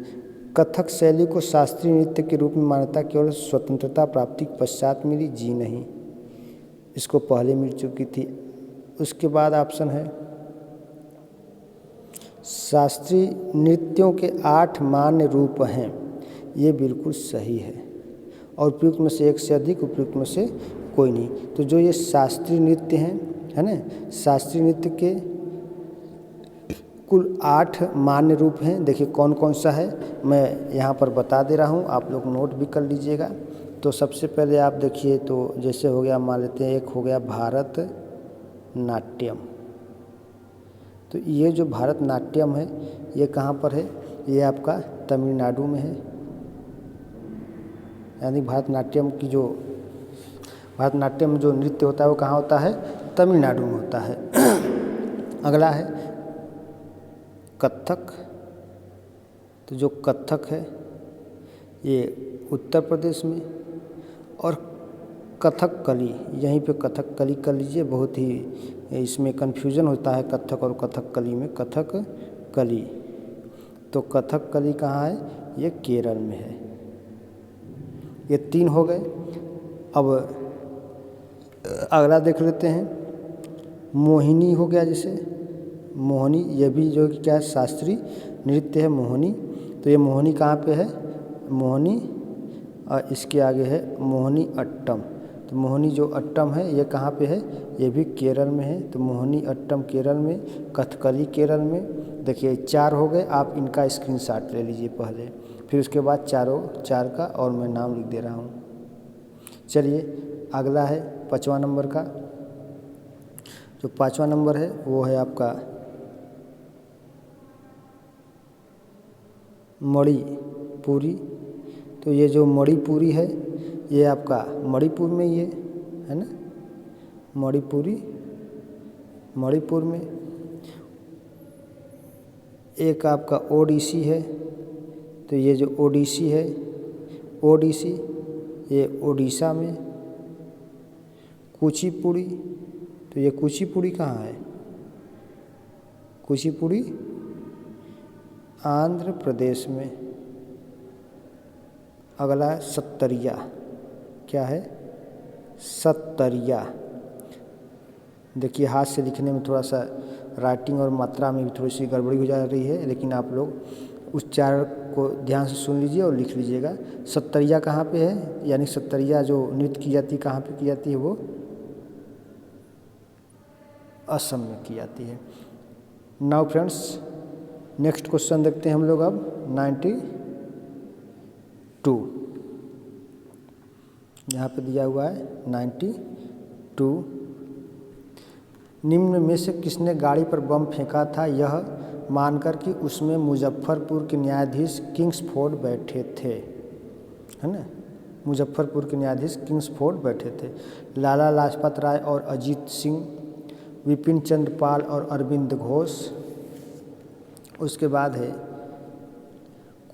[SPEAKER 1] कथक शैली को शास्त्रीय नृत्य के रूप में मान्यता केवल स्वतंत्रता प्राप्ति के पश्चात मिली। जी नहीं, इसको पहले मिल चुकी थी। उसके बाद ऑप्शन है शास्त्रीय नृत्यों के 8 मान्य रूप हैं। ये बिल्कुल सही है और उपयुक्त में से एक से अधिक, उपयुक्त में से कोई नहीं। तो जो ये शास्त्रीय नृत्य हैं, है ना, शास्त्रीय नृत्य के कुल 8 मान्य रूप हैं। देखिए कौन कौन सा है मैं यहाँ पर बता दे रहा हूँ, आप लोग नोट भी कर लीजिएगा। तो सबसे पहले आप देखिए, तो जैसे हो गया, मान लेते हैं एक हो गया भारत नाट्यम। तो ये जो भारत नाट्यम है ये कहाँ पर है? ये आपका तमिलनाडु में है। यानी भारतनाट्यम में जो नृत्य होता है वो कहाँ होता है? तमिलनाडु में होता है। अगला है कथक। तो जो कथक है ये उत्तर प्रदेश में। और कथकली, यहीं पे कथकली कर लीजिए, बहुत ही इसमें कन्फ्यूजन होता है कथक और कथकली में। कथकली, तो कथकली कहाँ है? ये केरल में है। ये 3 हो गए। अब अगला देख लेते हैं, मोहिनी हो गया। जैसे मोहिनी, ये भी जो कि क्या है? शास्त्रीय नृत्य है मोहिनी। तो ये मोहिनी कहाँ पे है? मोहिनी, और इसके आगे है मोहिनी अट्टम। तो मोहिनी जो अट्टम है ये कहाँ पे है? ये भी केरल में है। तो मोहिनी अट्टम केरल में, कथकली केरल में। देखिए 4 हो गए। आप इनका स्क्रीनशॉट ले लीजिए पहले, फिर उसके बाद 4 का और मैं नाम लिख दे रहा हूँ। चलिए अगला है 5वां नंबर का। जो 5वां नंबर है वो है आपका मणिपुरी। तो ये जो मणिपुरी है ये आपका मणिपुर में ये है ना, मणिपुर में। एक आपका ओडिसी है। तो ये जो ओडिसी है, ओडिसी ये उड़ीसा में। कुचिपुड़ी, तो ये कुचिपुड़ी कहाँ है? कुचिपुड़ी आंध्र प्रदेश में। अगला है सत्तरिया। क्या है? सत्तरिया। देखिए हाथ से लिखने में थोड़ा सा राइटिंग और मात्रा में भी थोड़ी सी गड़बड़ी हो जा रही है, लेकिन आप लोग उच्चारण को ध्यान से सुन लीजिए और लिख लीजिएगा। सत्तरिया कहाँ पे है? यानी सत्तरिया जो नृत्य की जाती है कहाँ पे की जाती है? वो असम में की जाती है। नाउ फ्रेंड्स, नेक्स्ट क्वेश्चन देखते हैं हम लोग अब 92। यहाँ पे दिया हुआ है 92। निम्न में से किसने गाड़ी पर बम फेंका था, यह मानकर कि उसमें मुजफ्फरपुर के न्यायाधीश किंग्सफोर्ड बैठे थे? है ना, मुजफ्फरपुर के न्यायाधीश किंग्सफोर्ड बैठे थे। लाला लाजपत राय और अजीत सिंह, विपिन चंद्र पाल और अरविंद घोष। उसके बाद है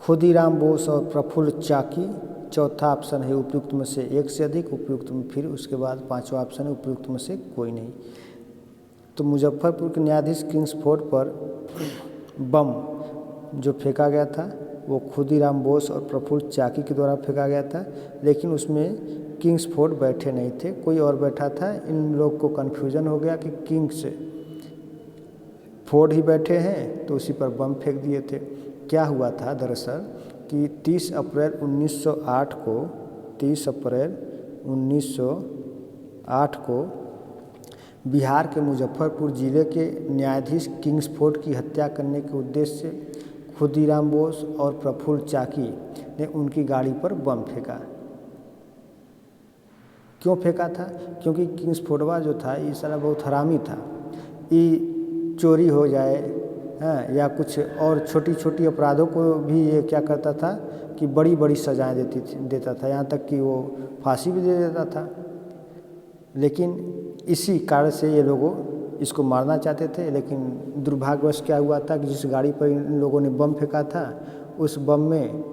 [SPEAKER 1] खुदीराम बोस और प्रफुल्ल चाकी। चौथा ऑप्शन है उपयुक्त में से एक से अधिक, उपयुक्त में, फिर उसके बाद 5वां ऑप्शन है उपयुक्त में से कोई नहीं। तो मुजफ्फरपुर के न्यायाधीश किंग्सफोर्ड पर बम जो फेंका गया था वो खुदीराम बोस और प्रफुल्ल चाकी के द्वारा फेंका गया था, लेकिन उसमें किंग्सफोर्ड बैठे नहीं थे, कोई और बैठा था। इन लोग को कन्फ्यूजन हो गया कि किंग्सफोर्ड ही बैठे हैं, तो उसी पर बम फेंक दिए थे। क्या हुआ था दरअसल कि 30 अप्रैल 1908 को बिहार के मुजफ्फरपुर जिले के न्यायाधीश किंग्सफोर्ड की हत्या करने के उद्देश्य से खुदीराम बोस और प्रफुल्ल चाकी ने उनकी गाड़ी पर बम फेंका। क्यों फेंका था? क्योंकि किंग्सफोर्डवा जो था ये साला बहुत हरामी था। ये चोरी हो जाए या कुछ और छोटी छोटी अपराधों को भी ये क्या करता था कि बड़ी बड़ी सजाएं देता था, यहाँ तक कि वो फांसी भी दे देता था। लेकिन इसी कारण से ये लोगों इसको मारना चाहते थे, लेकिन दुर्भाग्यवश क्या हुआ था कि जिस गाड़ी पर इन लोगों ने बम फेंका था उस बम में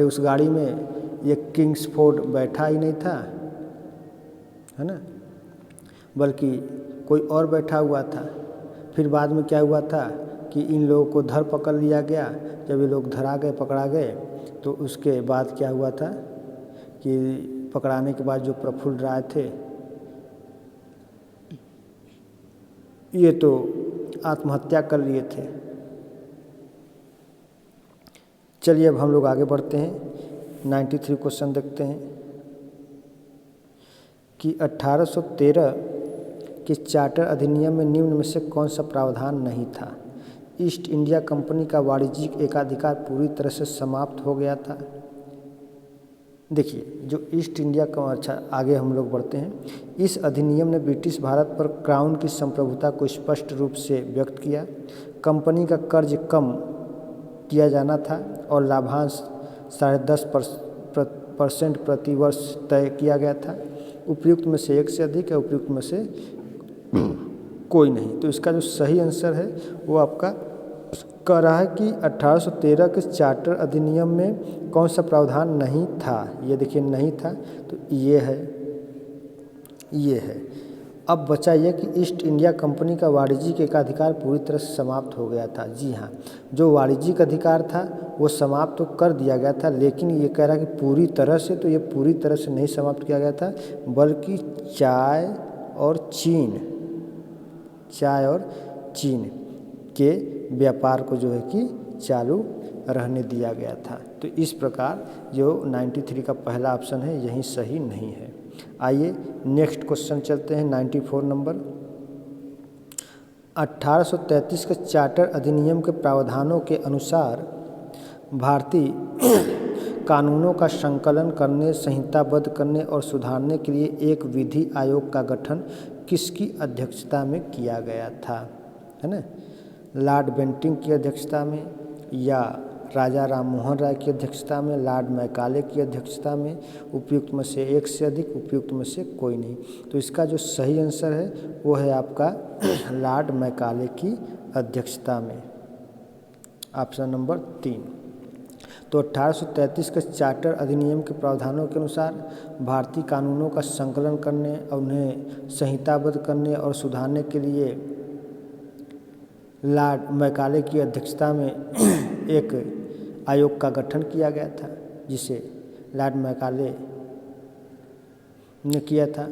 [SPEAKER 1] उस गाड़ी में ये किंग्सफोर्ड बैठा ही नहीं था, है ना, बल्कि कोई और बैठा हुआ था। फिर बाद में क्या हुआ था कि इन लोगों को धर पकड़ लिया गया। जब ये लोग धरा गए, पकड़ा गए, तो उसके बाद क्या हुआ था कि पकड़ाने के बाद जो प्रफुल्ल राय थे ये तो आत्महत्या कर लिए थे। चलिए अब हम लोग आगे बढ़ते हैं। 93 क्वेश्चन देखते हैं कि 1813 के चार्टर अधिनियम में निम्न में से कौन सा प्रावधान नहीं था? ईस्ट इंडिया कंपनी का वाणिज्यिक एकाधिकार पूरी तरह से समाप्त हो गया था। देखिए जो ईस्ट इंडिया का, अच्छा आगे हम लोग बढ़ते हैं। इस अधिनियम ने ब्रिटिश भारत पर क्राउन की संप्रभुता को स्पष्ट रूप से व्यक्त किया। कंपनी का कर्ज कम किया जाना था और लाभांश 10.5% प्रति वर्ष तय किया गया था। उपयुक्त में से एक से अधिक है, उपयुक्त में से कोई नहीं। तो इसका जो सही आंसर है वो आपका कह रहा है कि 1813 के चार्टर अधिनियम में कौन सा प्रावधान नहीं था। ये देखिए नहीं था, तो ये है। अब बचा ये कि ईस्ट इंडिया कंपनी का वाणिज्यिक एकाधिकार पूरी तरह से समाप्त हो गया था। जी हाँ, जो वाणिज्यिक अधिकार था वो समाप्त तो कर दिया गया था, लेकिन ये कह रहा है कि पूरी तरह से, तो ये पूरी तरह से नहीं समाप्त किया गया था, बल्कि चाय और चीन के व्यापार को जो है कि चालू रहने दिया गया था। तो इस प्रकार जो 93 का पहला ऑप्शन है यही सही नहीं है। आइए नेक्स्ट क्वेश्चन चलते हैं। 94 नंबर। 1833 के चार्टर अधिनियम के प्रावधानों के अनुसार भारतीय कानूनों का संकलन करने, संहिताबद्ध करने और सुधारने के लिए एक विधि आयोग का गठन किसकी अध्यक्षता में किया गया था? है ना, लॉर्ड बेंटिंक की अध्यक्षता में, या राजा राम मोहन राय की अध्यक्षता में, लॉर्ड मैकाले की अध्यक्षता में, उपयुक्त में से एक से अधिक, उपयुक्त में से कोई नहीं। तो इसका जो सही आंसर है वो है आपका लॉर्ड मैकाले की अध्यक्षता में, ऑप्शन नंबर 3। तो 1833 के चार्टर अधिनियम के प्रावधानों के अनुसार भारतीय कानूनों का संकलन करने और उन्हें संहिताबद्ध करने और सुधारने के लिए लॉर्ड मैकाले की अध्यक्षता में एक आयोग का गठन किया गया था, जिसे लॉर्ड मैकाले ने किया था।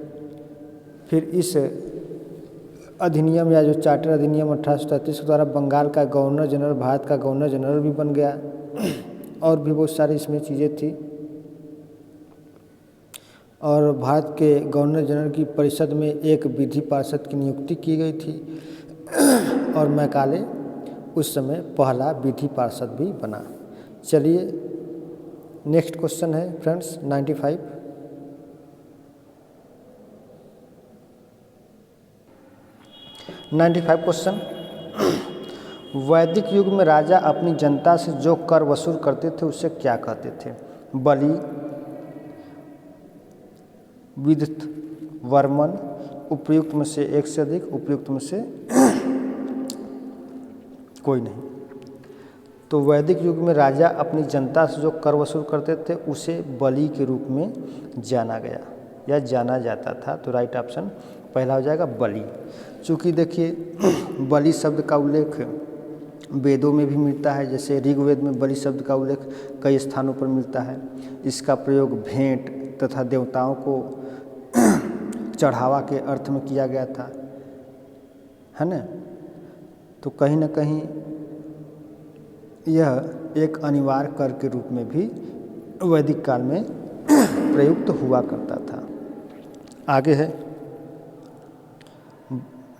[SPEAKER 1] फिर इस अधिनियम या जो चार्टर अधिनियम 1833 के द्वारा बंगाल का गवर्नर जनरल भारत का गवर्नर जनरल भी बन गया, और भी बहुत सारी इसमें चीज़ें थी। और भारत के गवर्नर जनरल की परिषद में एक विधि पार्षद की नियुक्ति की गई थी, और मैकाले उस समय पहला विधि पार्षद भी बना। चलिए नेक्स्ट क्वेश्चन है फ्रेंड्स 95। क्वेश्चन। वैदिक युग में राजा अपनी जनता से जो कर वसूल करते थे उसे क्या कहते थे? बलि, विदथ, वर्मन, उपयुक्त में से एक से अधिक, उपयुक्त में से कोई नहीं। तो वैदिक युग में राजा अपनी जनता से जो कर वसूल करते थे उसे बलि के रूप में जाना गया या जाना जाता था। तो राइट ऑप्शन पहला हो जाएगा बलि। चूँकि देखिए बलि शब्द का उल्लेख वेदों में भी मिलता है, जैसे ऋग्वेद में बलि शब्द का उल्लेख कई स्थानों पर मिलता है। इसका प्रयोग भेंट तथा देवताओं को चढ़ावा के अर्थ में किया गया था, है ना। तो कहीं ना कहीं यह एक अनिवार्य कर के रूप में भी वैदिक काल में प्रयुक्त हुआ करता था। आगे है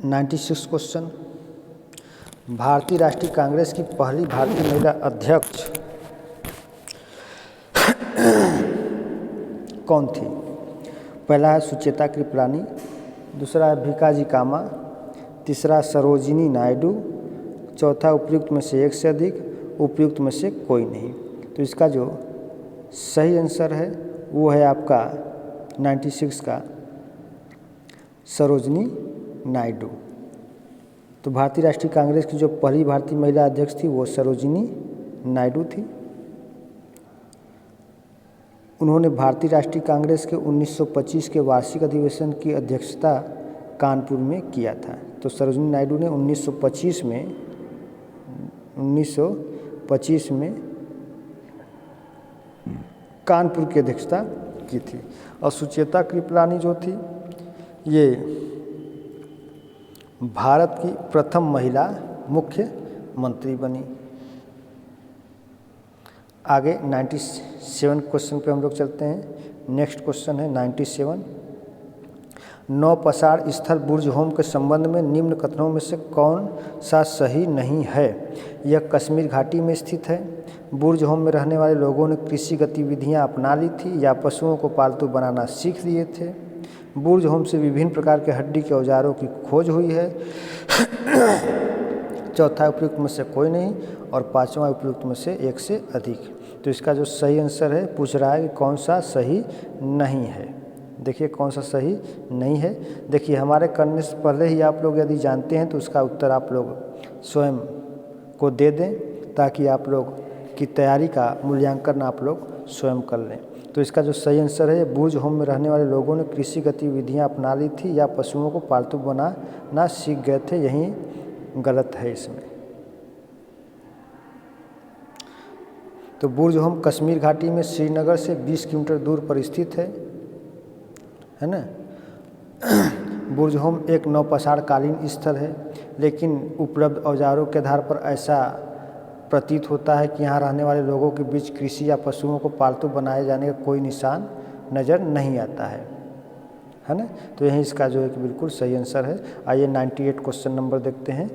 [SPEAKER 1] 96 क्वेश्चन। भारतीय राष्ट्रीय कांग्रेस की पहली भारतीय महिला अध्यक्ष कौन थी? पहला है सुचेता कृपलानी, दूसरा है भीकाजी कामा, तीसरा सरोजिनी नायडू, चौथा उपयुक्त में से एक से अधिक, उपयुक्त में से कोई नहीं। तो इसका जो सही आंसर है वो है आपका 96 का सरोजिनी नायडू। तो भारतीय राष्ट्रीय कांग्रेस की जो पहली भारतीय महिला अध्यक्ष थी वो सरोजिनी नायडू थी। उन्होंने भारतीय राष्ट्रीय कांग्रेस के 1925 के वार्षिक अधिवेशन की अध्यक्षता कानपुर में किया था। तो सरोजिनी नायडू ने 1925 में कानपुर की अध्यक्षता की थी। और सुचेता कृपलानी जो थी ये भारत की प्रथम महिला मुख्यमंत्री बनी। आगे 97 क्वेश्चन पे हम लोग चलते हैं। नेक्स्ट क्वेश्चन है 97। नौपसार स्थल बुर्ज होम के संबंध में निम्न कथनों में से कौन सा सही नहीं है? यह कश्मीर घाटी में स्थित है, बुर्ज होम में रहने वाले लोगों ने कृषि गतिविधियां अपना ली थी या पशुओं को पालतू बनाना सीख लिए थे, बुर्ज होम से विभिन्न प्रकार के हड्डी के औजारों की खोज हुई है, चौथा उपयुक्त में से कोई नहीं और पांचवा उपयुक्त में से एक से अधिक। तो इसका जो सही आंसर है पूछ रहा है कि कौन सा सही नहीं है। देखिए कौन सा सही नहीं है। देखिए हमारे करने से पहले ही आप लोग यदि जानते हैं तो उसका उत्तर आप लोग स्वयं को दे दें ताकि आप लोग की तैयारी का मूल्यांकन आप लोग स्वयं कर लें। तो इसका जो सही आंसर है बुर्ज होम में रहने वाले लोगों ने कृषि गतिविधियां अपना ली थी या पशुओं को पालतू बनाना सीख गए थे, यही गलत है इसमें। तो बुर्ज होम कश्मीर घाटी में श्रीनगर से 20 किलोमीटर दूर पर स्थित है ना। बुर्ज होम एक नौपसारकालीन स्थल है, लेकिन उपलब्ध औजारों के आधार पर ऐसा प्रतीत होता है कि यहाँ रहने वाले लोगों के बीच कृषि या पशुओं को पालतू बनाए जाने का कोई निशान नज़र नहीं आता है ना। तो यही इसका जो एक बिल्कुल सही आंसर है। आइए 98 क्वेश्चन नंबर देखते हैं।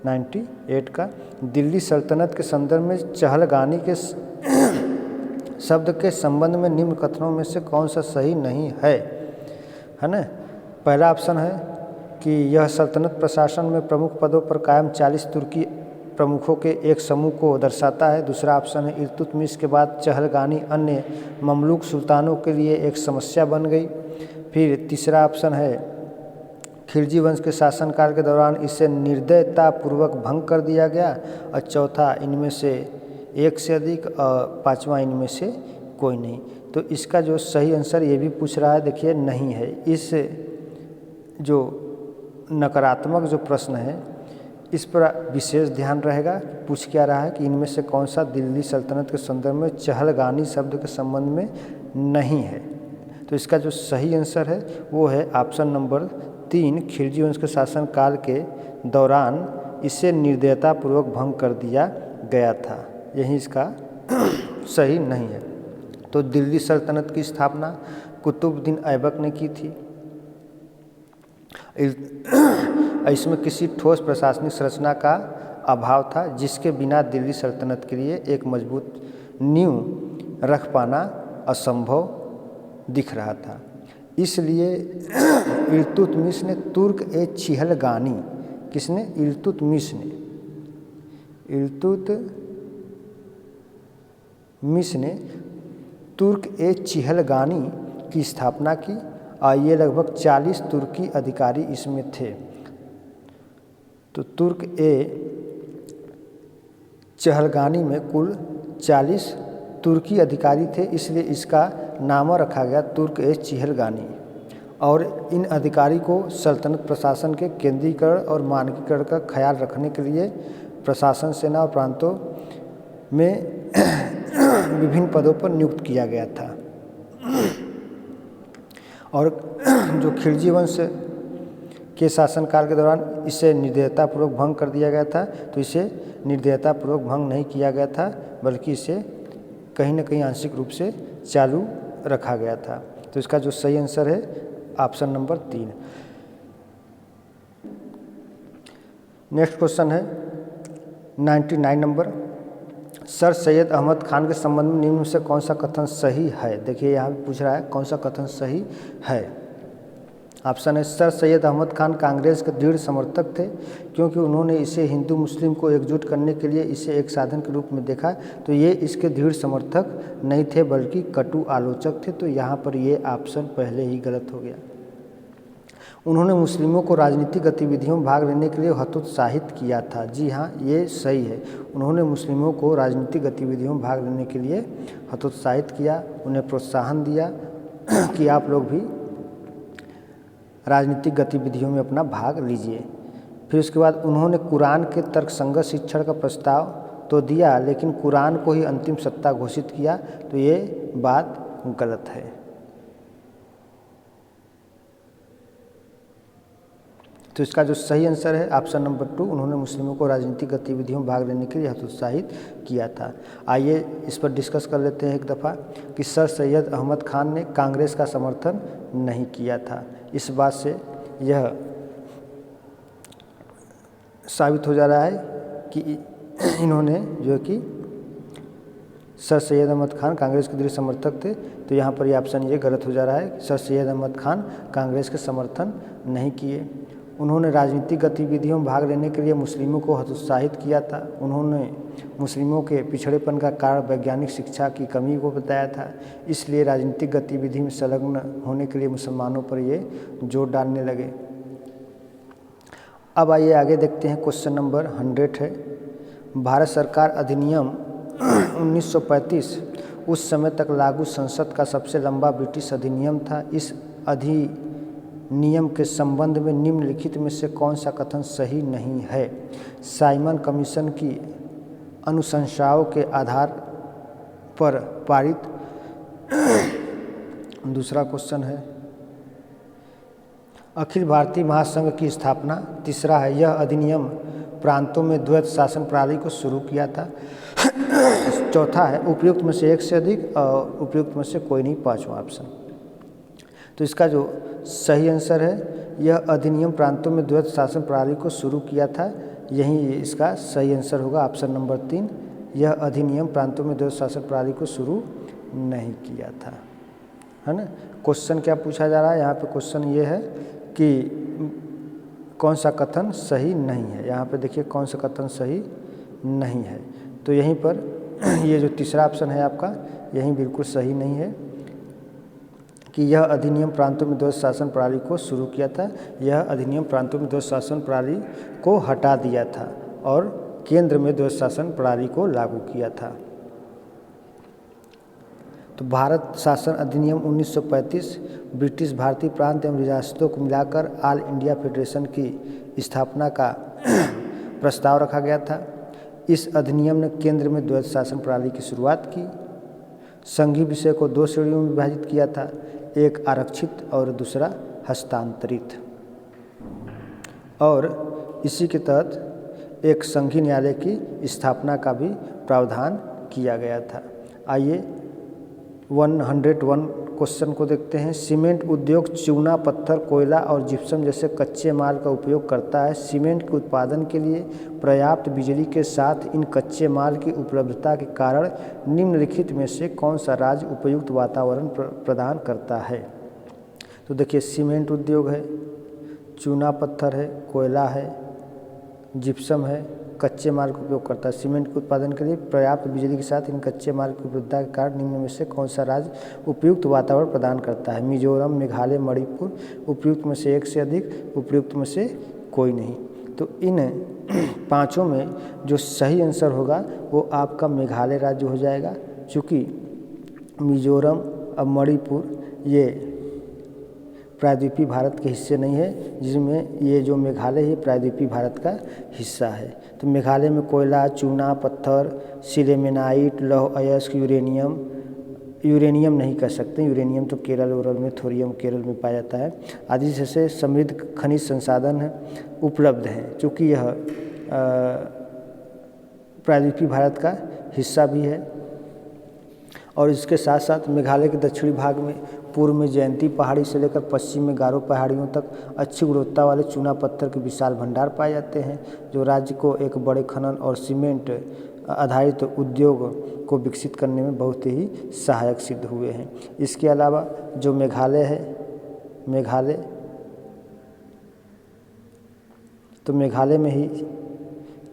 [SPEAKER 1] 98 का दिल्ली सल्तनत के संदर्भ में चहलगानी के शब्द के संबंध में निम्न कथनों में से कौन सा सही नहीं है ना। पहला ऑप्शन है कि यह सल्तनत प्रशासन में प्रमुख पदों पर कायम 40 तुर्की प्रमुखों के एक समूह को दर्शाता है। दूसरा ऑप्शन है इल्तुतमिश के बाद चहलगानी अन्य ममलूक सुल्तानों के लिए एक समस्या बन गई। फिर तीसरा ऑप्शन है खिलजी वंश के शासनकाल के दौरान इसे निर्दयतापूर्वक भंग कर दिया गया। और चौथा इनमें से एक से अधिक और पांचवा इनमें से कोई नहीं। तो इसका जो सही आंसर ये भी पूछ रहा है, देखिए नहीं है। इस जो नकारात्मक जो प्रश्न है इस पर विशेष ध्यान रहेगा। पूछ क्या रहा है कि इनमें से कौन सा दिल्ली सल्तनत के संदर्भ में चहलगानी शब्द के संबंध में नहीं है। तो इसका जो सही आंसर है वो है ऑप्शन नंबर 3, खिलजी वंश के शासनकाल के दौरान इसे निर्दयतापूर्वक भंग कर दिया गया था, यही इसका सही नहीं है। तो दिल्ली सल्तनत की स्थापना कुतुबुद्दीन ऐबक ने की थी। इसमें किसी ठोस प्रशासनिक संरचना का अभाव था, जिसके बिना दिल्ली सल्तनत के लिए एक मजबूत नींव रख पाना असंभव दिख रहा था। इसलिए इल्तुतमिश ने तुर्क-ए-चहलगानी, किसने? इल्तुतमिश ने तुर्क-ए-चहलगानी की स्थापना की और ये लगभग 40 तुर्की अधिकारी इसमें थे। तो तुर्क-ए-चहलगानी में कुल 40 तुर्की अधिकारी थे, इसलिए इसका नाम रखा गया तुर्क-ए-चहलगानी। और इन अधिकारी को सल्तनत प्रशासन के केंद्रीकरण और मानकीकरण का ख्याल रखने के लिए प्रशासन, सेना और प्रांतों में विभिन्न पदों पर नियुक्त किया गया था। और जो खिलजी वंश के शासनकाल के दौरान इसे निर्दयतापूर्वक भंग कर दिया गया था, तो इसे निर्दयतापूर्वक भंग नहीं किया गया था, बल्कि इसे कहीं न कहीं आंशिक रूप से चालू रखा गया था। तो इसका जो सही आंसर है ऑप्शन नंबर 3। नेक्स्ट क्वेश्चन है 99 नंबर। सर सैयद अहमद खान के संबंध में निम्न में से कौन सा कथन सही है? देखिए यहाँ पूछ रहा है कौन सा कथन सही है। ऑप्शन है सर सैयद अहमद खान कांग्रेस के दृढ़ समर्थक थे, क्योंकि उन्होंने इसे हिंदू मुस्लिम को एकजुट करने के लिए इसे एक साधन के रूप में देखा। तो ये इसके दृढ़ समर्थक नहीं थे, बल्कि कटु आलोचक थे। तो यहाँ पर ये ऑप्शन पहले ही गलत हो गया। उन्होंने मुस्लिमों को राजनीतिक गतिविधियों में भाग लेने के लिए हतोत्साहित किया था। जी हाँ, ये सही है। उन्होंने मुस्लिमों को राजनीतिक गतिविधियों में भाग लेने के लिए हतोत्साहित किया, उन्हें प्रोत्साहन दिया कि आप लोग भी राजनीतिक गतिविधियों में अपना भाग लीजिए। फिर उसके बाद उन्होंने कुरान के तर्कसंगत शिक्षण का प्रस्ताव तो दिया, लेकिन कुरान को ही अंतिम सत्ता घोषित किया। तो ये बात गलत है। तो इसका जो सही आंसर है ऑप्शन नंबर 2, उन्होंने मुस्लिमों को राजनीतिक गतिविधियों में भाग लेने के लिए हतोत्साहित किया था। आइए इस पर डिस्कस कर लेते हैं एक दफ़ा कि सर सैयद अहमद खान ने कांग्रेस का समर्थन नहीं किया था। इस बात से यह साबित हो जा रहा है कि इन्होंने जो कि सर सैयद अहमद खान कांग्रेस के दृढ़ समर्थक थे। तो यहाँ पर यह ऑप्शन ये गलत हो जा रहा है। सर सैयद अहमद खान कांग्रेस के समर्थन नहीं किए। उन्होंने राजनीतिक गतिविधियों में भाग लेने के लिए मुस्लिमों को हतोत्साहित किया था। उन्होंने मुस्लिमों के पिछड़ेपन का कारण वैज्ञानिक शिक्षा की कमी को बताया था, इसलिए राजनीतिक गतिविधि में संलग्न होने के लिए मुसलमानों पर ये जोर डालने लगे। अब आइए आगे देखते हैं। क्वेश्चन नंबर 100 है। भारत सरकार अधिनियम 1935 उस समय तक लागू संसद का सबसे लंबा ब्रिटिश अधिनियम था। इस अधिनियम के संबंध में निम्नलिखित में से कौन सा कथन सही नहीं है? साइमन कमीशन की अनुशंसाओं के आधार पर पारित। दूसरा क्वेश्चन है अखिल भारतीय महासंघ की स्थापना। तीसरा है यह अधिनियम प्रांतों में द्वैत शासन प्रणाली को शुरू किया था। चौथा है उपयुक्त में से एक से अधिक और उपयुक्त में से कोई नहीं, पांचवा ऑप्शन। तो इसका जो सही आंसर है यह अधिनियम प्रांतों में द्वैत शासन प्रणाली को शुरू किया था। यही इसका सही आंसर होगा ऑप्शन नंबर 3। यह अधिनियम प्रांतों में द्वैत शासन प्रणाली को शुरू नहीं किया था, है ना। क्वेश्चन क्या पूछा जा रहा है यहाँ पे? क्वेश्चन ये है कि कौन सा कथन सही नहीं है। यहाँ पे देखिए कौन सा कथन सही नहीं है। तो यहीं पर ये जो तीसरा ऑप्शन है आपका, यही बिल्कुल सही नहीं है कि यह अधिनियम प्रांतों में द्वैत शासन प्रणाली को शुरू किया था। यह अधिनियम प्रांतों में द्वैत शासन प्रणाली को हटा दिया था और केंद्र में द्वैत शासन प्रणाली को लागू किया था। तो भारत शासन अधिनियम 1935 ब्रिटिश भारतीय प्रांत एवं रियासतों को मिलाकर ऑल इंडिया फेडरेशन की स्थापना का प्रस्ताव रखा गया था। इस अधिनियम ने केंद्र में द्वैत शासन प्रणाली की शुरुआत की। संघीय विषय को 2 श्रेणियों में विभाजित किया था, एक आरक्षित और दूसरा हस्तांतरित, और इसी के तहत एक संघीय न्यायालय की स्थापना का भी प्रावधान किया गया था। आइए 101 क्वेश्चन को देखते हैं। सीमेंट उद्योग चूना, पत्थर, कोयला और जिप्सम जैसे कच्चे माल का उपयोग करता है। सीमेंट के उत्पादन के लिए पर्याप्त बिजली के साथ इन कच्चे माल की उपलब्धता के कारण निम्नलिखित में से कौन सा राज्य उपयुक्त वातावरण प्रदान करता है? तो देखिए सीमेंट उद्योग है, चूना पत्थर है, कोयला है, जिप्सम है, कच्चे माल का उपयोग करता है। सीमेंट के उत्पादन के लिए पर्याप्त बिजली के साथ इन कच्चे माल की उपलब्धता के कारण निम्न में से कौन सा राज्य उपयुक्त वातावरण प्रदान करता है? मिजोरम, मेघालय, मणिपुर। उपयुक्त में से एक से अधिक, उपयुक्त में से कोई नहीं। तो इन पांचों में जो सही आंसर होगा वो आपका मेघालय राज्य हो जाएगा, क्योंकि मिजोरम और मणिपुर ये प्रायद्वीपीय भारत के हिस्से नहीं है, जिसमें ये जो मेघालय है प्रायद्वीपीय भारत का हिस्सा है। तो मेघालय में कोयला, चूना, पत्थर, सिलेमेनाइट, लौह अयस्क, यूरेनियम यूरेनियम नहीं कह सकते, यूरेनियम तो केरल वेरल में, थोरियम केरल में पाया जाता है। आदि जैसे समृद्ध खनिज संसाधन है उपलब्ध हैं, चूँकि यह प्रायद्वीपीय भारत का हिस्सा भी है। और इसके साथ साथ मेघालय के दक्षिणी भाग में पूर्व में जयंती पहाड़ी से लेकर पश्चिम में गारो पहाड़ियों तक अच्छी गुणवत्ता वाले चूना पत्थर के विशाल भंडार पाए जाते हैं, जो राज्य को एक बड़े खनन और सीमेंट आधारित उद्योग को विकसित करने में बहुत ही सहायक सिद्ध हुए हैं। इसके अलावा जो मेघालय है, मेघालय में ही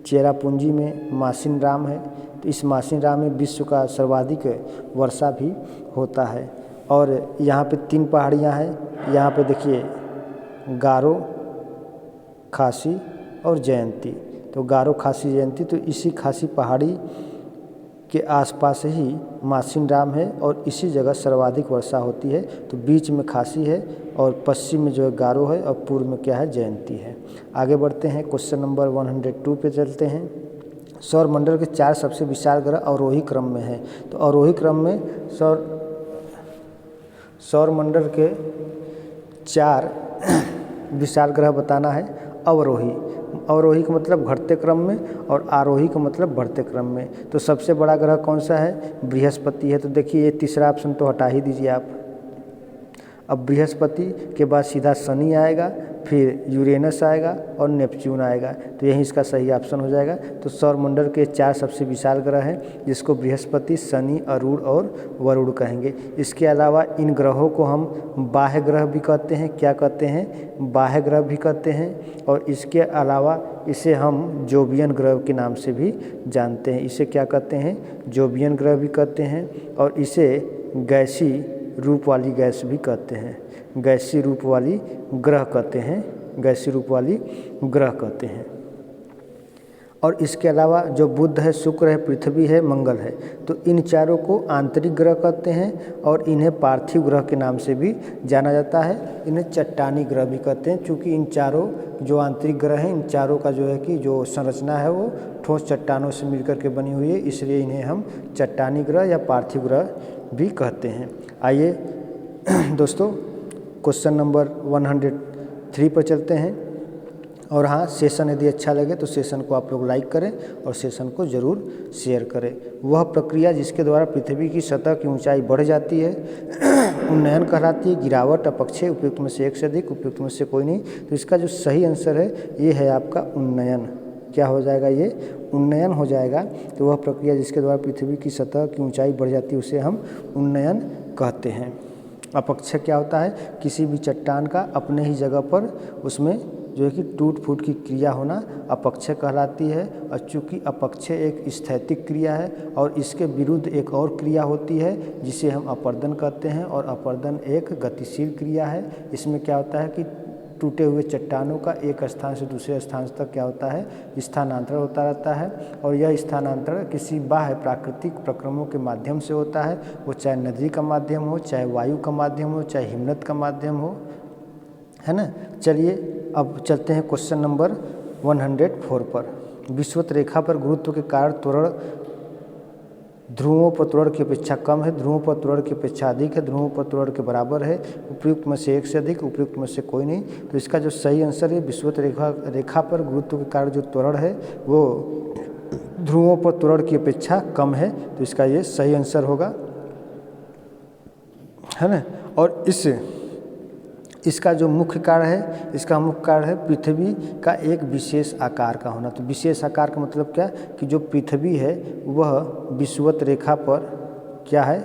[SPEAKER 1] चेरापूंजी में मासिनराम है। तो इस मासिनराम में विश्व का सर्वाधिक वर्षा भी होता है। और यहाँ पे 3 पहाड़ियाँ हैं। यहाँ पे देखिए गारो, खासी और जयंती। तो गारो, खासी, जयंती, तो इसी खासी पहाड़ी के आसपास ही मासिनराम है और इसी जगह सर्वाधिक वर्षा होती है। तो बीच में खासी है और पश्चिम में जो है गारो है और पूर्व में क्या है, जयंती है। आगे बढ़ते हैं, क्वेश्चन नंबर 102 पे चलते हैं। सौरमंडल के 4 सबसे विशाल ग्रह अवरोही क्रम में हैं। तो अवरोही क्रम में सौरमंडल के 4 विशाल ग्रह बताना है। अवरोही का मतलब घटते क्रम में और आरोही का मतलब बढ़ते क्रम में। तो सबसे बड़ा ग्रह कौन सा है, बृहस्पति है। तो देखिए ये तीसरा ऑप्शन तो हटा ही दीजिए आप। अब बृहस्पति के बाद सीधा शनि आएगा, फिर यूरेनस आएगा और नेपच्यून आएगा। तो यही इसका सही ऑप्शन हो जाएगा। तो सौरमंडल के 4 सबसे विशाल ग्रह हैं, जिसको बृहस्पति, शनि, अरुण और वरुण कहेंगे। इसके अलावा इन ग्रहों को हम बाह्य ग्रह भी कहते हैं। क्या कहते हैं, बाह्य ग्रह भी कहते हैं। और इसके अलावा इसे हम जोवियन ग्रह के नाम से भी जानते हैं। इसे क्या कहते हैं, जोवियन ग्रह भी कहते हैं। और इसे गैसी रूप वाली गैस भी कहते हैं, गैसीय रूप वाली ग्रह कहते हैं, गैसीय रूप वाली ग्रह कहते हैं। और इसके अलावा जो बुध है, शुक्र है, पृथ्वी है, मंगल है, तो इन चारों को आंतरिक ग्रह कहते हैं और इन्हें पार्थिव ग्रह के नाम से भी जाना जाता है। इन्हें चट्टानी ग्रह भी कहते हैं, क्योंकि इन चारों जो आंतरिक ग्रह हैं, इन चारों का जो है कि जो संरचना है वो ठोस चट्टानों से मिलकर के बनी हुई है, इसलिए इन्हें हम चट्टानी ग्रह या पार्थिव ग्रह भी कहते हैं। आइए दोस्तों क्वेश्चन नंबर 103 पर चलते हैं। और हाँ, सेशन यदि अच्छा लगे तो सेशन को आप लोग लाइक करें और सेशन को ज़रूर शेयर करें। वह प्रक्रिया जिसके द्वारा पृथ्वी की सतह की ऊंचाई बढ़ जाती है उन्नयन कहलाती है। गिरावट, अपक्षय, उपयुक्त में से एक से अधिक, उपयुक्त में से कोई नहीं। तो इसका जो सही आंसर है ये है आपका उन्नयन। क्या हो जाएगा, ये उन्नयन हो जाएगा। तो वह प्रक्रिया जिसके द्वारा पृथ्वी की सतह की ऊंचाई बढ़ जाती है उसे हम उन्नयन कहते हैं। अपक्षय क्या होता है, किसी भी चट्टान का अपने ही जगह पर उसमें जो है कि टूट फूट की क्रिया होना अपक्षय कहलाती है। और चूँकि अपक्षय एक स्थैतिक क्रिया है और इसके विरुद्ध एक और क्रिया होती है जिसे हम अपर्दन कहते हैं। और अपर्दन एक गतिशील क्रिया है। इसमें क्या होता है कि टूटे हुए चट्टानों का एक स्थान से दूसरे स्थान तक क्या होता है, स्थानांतरण होता रहता है। और यह स्थानांतरण किसी बाह्य प्राकृतिक प्रक्रमों के माध्यम से होता है, वो चाहे नदी का माध्यम हो, चाहे वायु का माध्यम हो, चाहे हिमनद का माध्यम हो, है ना। चलिए अब चलते हैं क्वेश्चन नंबर 104 पर। विषुवत रेखा पर गुरुत्व के कारण त्वरण ध्रुवों पर त्वरण की अपेक्षा कम है, ध्रुवों पर त्वरण की अपेक्षा अधिक है, ध्रुवों पर त्वरण के बराबर है, उपयुक्त में से एक से अधिक, उपयुक्त में से कोई नहीं। तो इसका जो सही आंसर है, विषुवत रेखा पर गुरुत्व के कारण जो त्वरण है वो ध्रुवों पर त्वरण की अपेक्षा कम है। तो इसका ये सही आंसर होगा, है ना। और इसका जो मुख्य कारण है, इसका मुख्य कारण है पृथ्वी का एक विशेष आकार का होना। तो विशेष आकार का मतलब क्या, कि जो पृथ्वी है वह विषुवत रेखा पर क्या है,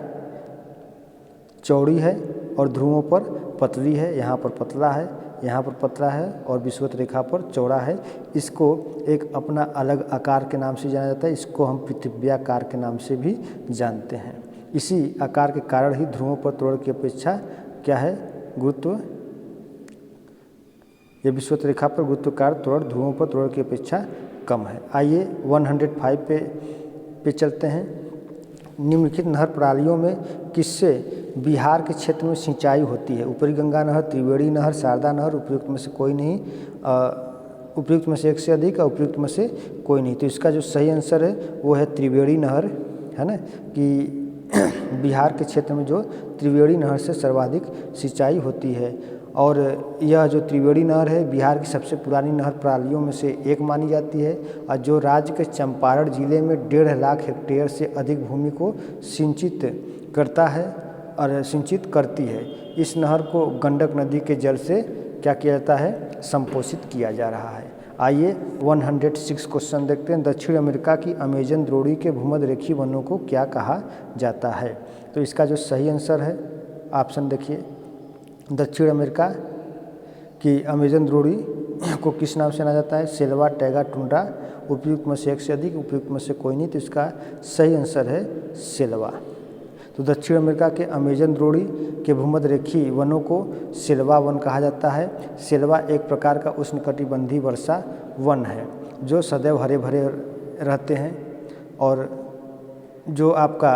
[SPEAKER 1] चौड़ी है और ध्रुवों पर पतली है। यहाँ पर पतला है, यहाँ पर पतला है और विषुवत रेखा पर चौड़ा है। इसको एक अपना अलग आकार के नाम से जाना जाता है। इसको हम पृथ्व्याकार के नाम से भी जानते हैं। इसी आकार के कारण ही ध्रुवों पर त्वरण की अपेक्षा क्या है, गुरुत्व, ये विषुवत रेखा पर गुरुत्वाकार त्वरण ध्रुवों पर त्वरण की अपेक्षा कम है। आइए 105 पे चलते हैं। निम्नलिखित नहर प्रणालियों में किससे बिहार के क्षेत्र में सिंचाई होती है, ऊपरी गंगा नहर, त्रिवेणी नहर, शारदा नहर, उपयुक्त में से कोई नहीं, उपयुक्त में से एक से अधिक और उपयुक्त में से कोई नहीं। तो इसका जो सही आंसर है वो है त्रिवेणी नहर, है ना। कि बिहार के क्षेत्र में जो त्रिवेणी नहर से सर्वाधिक सिंचाई होती है। और यह जो त्रिवेणी नहर है बिहार की सबसे पुरानी नहर प्रणालियों में से एक मानी जाती है और जो राज्य के चंपारण जिले में 1.5 लाख हेक्टेयर से अधिक भूमि को सिंचित करता है और सिंचित करती है। इस नहर को गंडक नदी के जल से क्या किया जाता है, संपोषित किया जा रहा है। आइए 106 क्वेश्चन देखते हैं। दक्षिण अमेरिका की अमेजन द्रोणी के भूमध्यरेखीय वनों को क्या कहा जाता है? तो इसका जो सही आंसर है ऑप्शन देखिए, दक्षिण अमेरिका की अमेजन द्रोणी को किस नाम से जाना जाता है? Selva, taiga, tundra. उपयुक्त में से एक से अधिक, उपयुक्त में से कोई नहीं, तो इसका सही आंसर है सेल्वा। तो दक्षिण अमेरिका के अमेजन द्रोणी के भूमध्यरेखीय वनों को सेल्वा वन कहा जाता है। सेल्वा एक प्रकार का उष्णकटिबंधीय वर्षा वन है जो सदैव हरे भरे रहते हैं। और जो आपका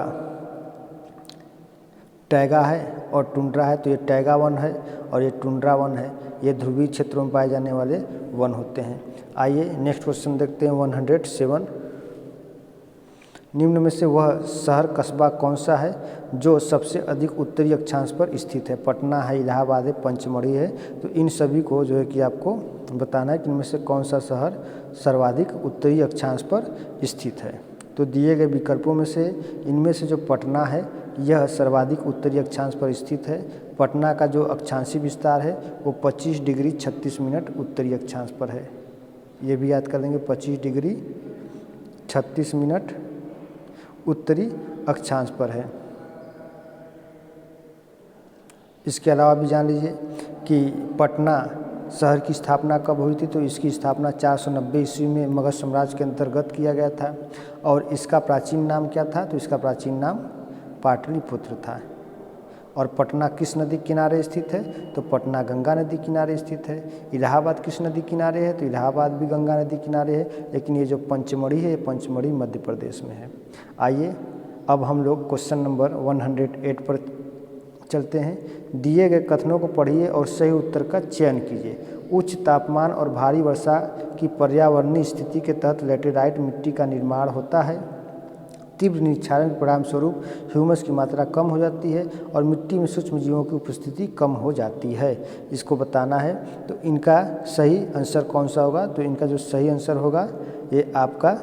[SPEAKER 1] टैगा है और टुंड्रा है, तो ये टैगा वन है और ये टुंड्रा वन है। ये ध्रुवीय क्षेत्रों में पाए जाने वाले वन होते हैं। आइए नेक्स्ट क्वेश्चन देखते हैं 107। निम्न में से वह शहर कस्बा कौन सा है जो सबसे अधिक उत्तरी अक्षांश पर स्थित है? पटना है, इलाहाबाद है, पंचमढ़ी है। तो इन सभी को जो है कि आपको बताना है कि इनमें से कौन सा शहर सर्वाधिक उत्तरी अक्षांश पर स्थित है। तो दिए गए विकल्पों में से इनमें से जो पटना है यह सर्वाधिक उत्तरी अक्षांश पर स्थित है। पटना का जो अक्षांशीय विस्तार है वो 25 डिग्री 36 मिनट उत्तरी अक्षांश पर है। ये भी याद कर लेंगे, 25 डिग्री 36 मिनट उत्तरी अक्षांश पर है। इसके अलावा भी जान लीजिए कि पटना शहर की स्थापना कब हुई थी? तो इसकी स्थापना 490 ईस्वी में मगध साम्राज्य के अंतर्गत किया गया था। और इसका प्राचीन नाम क्या था? तो इसका प्राचीन नाम पाटलिपुत्र था। और पटना किस नदी किनारे स्थित है? तो पटना गंगा नदी किनारे स्थित है। इलाहाबाद किस नदी किनारे है? तो इलाहाबाद भी गंगा नदी किनारे है। लेकिन ये जो पंचमढ़ी है, ये पंचमढ़ी मध्य प्रदेश में है। आइए अब हम लोग क्वेश्चन नंबर 108 पर चलते हैं। दिए गए कथनों को पढ़िए और सही उत्तर का चयन कीजिए। उच्च तापमान और भारी वर्षा की पर्यावरणीय स्थिति के तहत लैटेराइट मिट्टी का निर्माण होता है। तीव्र निक्षारण के परिणाम स्वरूप ह्यूमस की मात्रा कम हो जाती है और मिट्टी में सूक्ष्म जीवों की उपस्थिति कम हो जाती है। इसको बताना है। तो इनका सही आंसर कौन सा होगा? तो इनका जो सही आंसर होगा ये आपका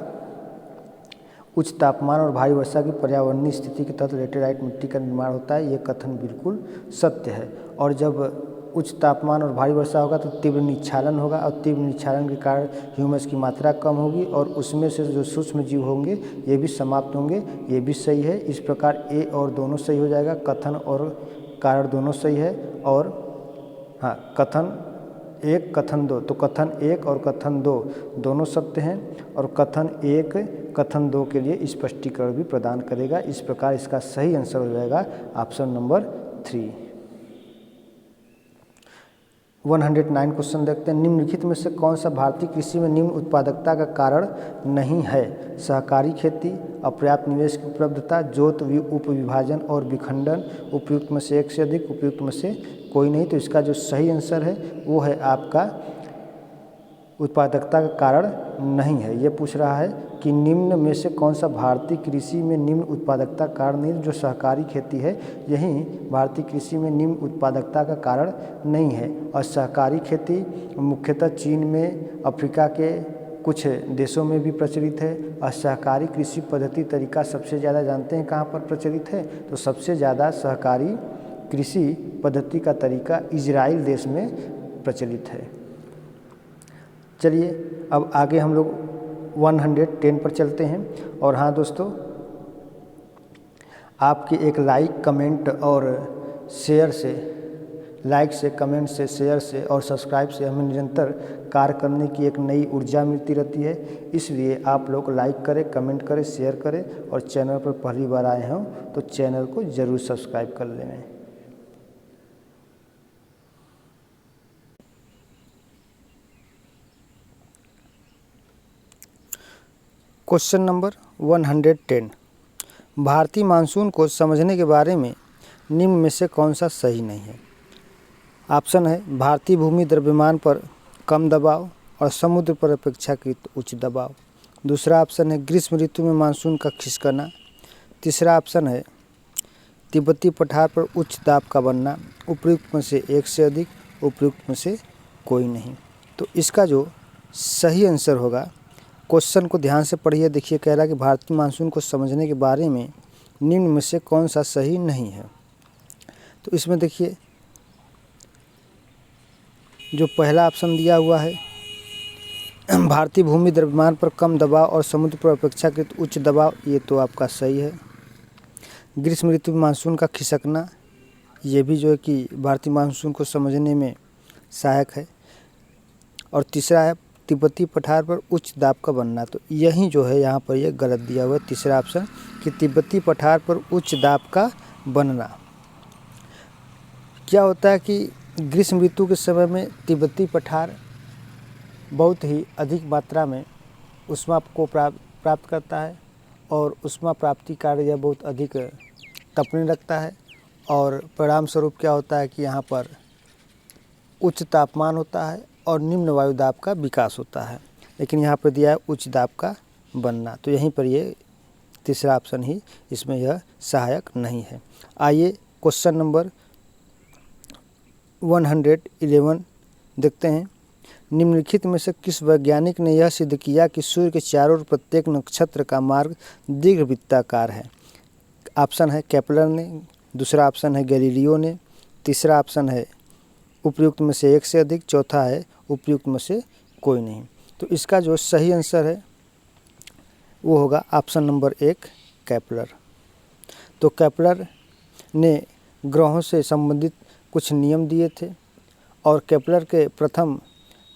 [SPEAKER 1] उच्च तापमान और भारी वर्षा की पर्यावरणीय स्थिति के तहत लैटेराइट मिट्टी का निर्माण होता है। ये कथन बिल्कुल सत्य है। और जब उच्च तापमान और भारी वर्षा होगा तो तीव्र निक्षालन होगा और तीव्र निक्षालन के कारण ह्यूमस की मात्रा कम होगी और उसमें से जो सूक्ष्म जीव होंगे ये भी समाप्त होंगे। ये भी सही है। इस प्रकार ए और दोनों सही हो जाएगा। कथन और कारण दोनों सही है। और हाँ, कथन 1 कथन 2, तो कथन 1 और कथन 2 दोनों सत्य हैं। और कथन 1 कथन 2 के लिए स्पष्टीकरण भी प्रदान करेगा। इस प्रकार इसका सही आंसर हो जाएगा ऑप्शन नंबर 3। 109 क्वेश्चन देखते हैं। निम्नलिखित में से कौन सा भारतीय कृषि में निम्न उत्पादकता का कारण नहीं है? सहकारी खेती, अपर्याप्त निवेश की उपलब्धता, जोत उपविभाजन और विखंडन। उपयुक्त में से एक से अधिक, उपयुक्त में से कोई नहीं। तो इसका जो सही आंसर है वो है आपका उत्पादकता का कारण नहीं है। ये पूछ रहा है कि निम्न में से कौन सा भारतीय कृषि में निम्न उत्पादकता कारण नहीं? जो सहकारी खेती है यही भारतीय कृषि में निम्न उत्पादकता का कारण नहीं है। और सहकारी खेती मुख्यतः चीन में, अफ्रीका के कुछ देशों में भी प्रचलित है। और सहकारी कृषि पद्धति तरीका सबसे ज़्यादा जानते हैं कहाँ पर प्रचलित है? तो सबसे ज़्यादा सहकारी कृषि पद्धति का तरीका इजराइल देश में प्रचलित है। चलिए अब आगे हम लोग 110 पर चलते हैं। और हाँ दोस्तों, आपके एक लाइक, कमेंट और शेयर से, लाइक से, कमेंट से, शेयर से और सब्सक्राइब से हमें निरंतर कार्य करने की एक नई ऊर्जा मिलती रहती है। इसलिए आप लोग लाइक करें, कमेंट करें, शेयर करें और चैनल पर पहली बार आए हों तो चैनल को ज़रूर सब्सक्राइब कर लें। Question number 110। भारतीय मानसून को समझने के बारे में निम्न में से कौन सा सही नहीं है? ऑप्शन है भारतीय भूमि द्रव्यमान पर कम दबाव और समुद्र पर अपेक्षाकृत उच्च दबाव। दूसरा ऑप्शन है ग्रीष्म ऋतु में मानसून का खिसकना। तीसरा ऑप्शन है तिब्बती पठार पर उच्च दाब का बनना, उपयुक्त में से एक से अधिक, उपयुक्त में से कोई नहीं। तो इसका जो सही आंसर होगा, क्वेश्चन को ध्यान से पढ़िए। देखिए कह रहा है कि भारतीय मानसून को समझने के बारे में निम्न में से कौन सा सही नहीं है। तो इसमें देखिए जो पहला ऑप्शन दिया हुआ है, भारतीय भूमि द्रव्यमान पर कम दबाव और समुद्र पर अपेक्षाकृत उच्च दबाव, ये तो आपका सही है। ग्रीष्म ऋतु में मानसून का खिसकना, ये भी जो है कि भारतीय मानसून को समझने में सहायक है। और तीसरा है तिब्बती पठार पर उच्च दाब का बनना, तो यही जो है यहाँ पर ये गलत दिया हुआ है तीसरा ऑप्शन कि तिब्बती पठार पर उच्च दाब का बनना। क्या होता है कि ग्रीष्म ऋतु के समय में तिब्बती पठार बहुत ही अधिक मात्रा में ऊष्मा को प्राप्त करता है और ऊष्मा प्राप्ति कार्य यह बहुत अधिक तपने लगता है और परिणाम स्वरूप क्या होता है कि यहाँ पर उच्च तापमान होता है और निम्न वायु दाब का विकास होता है। लेकिन यहाँ पर दिया है उच्च दाब का बनना, तो यहीं पर ये तीसरा ऑप्शन ही इसमें यह सहायक नहीं है। आइए क्वेश्चन नंबर 111 देखते हैं। निम्नलिखित में से किस वैज्ञानिक ने यह सिद्ध किया कि सूर्य के चारों ओर प्रत्येक नक्षत्र का मार्ग दीर्घवृत्ताकार है? ऑप्शन है केपलर ने, दूसरा ऑप्शन है गैलीलियो ने, तीसरा ऑप्शन है उपयुक्त में से एक से अधिक, चौथा है उपयुक्त में से कोई नहीं। तो इसका जो सही आंसर है वो होगा ऑप्शन नंबर 1 केपलर। तो केपलर ने ग्रहों से संबंधित कुछ नियम दिए थे और केपलर के प्रथम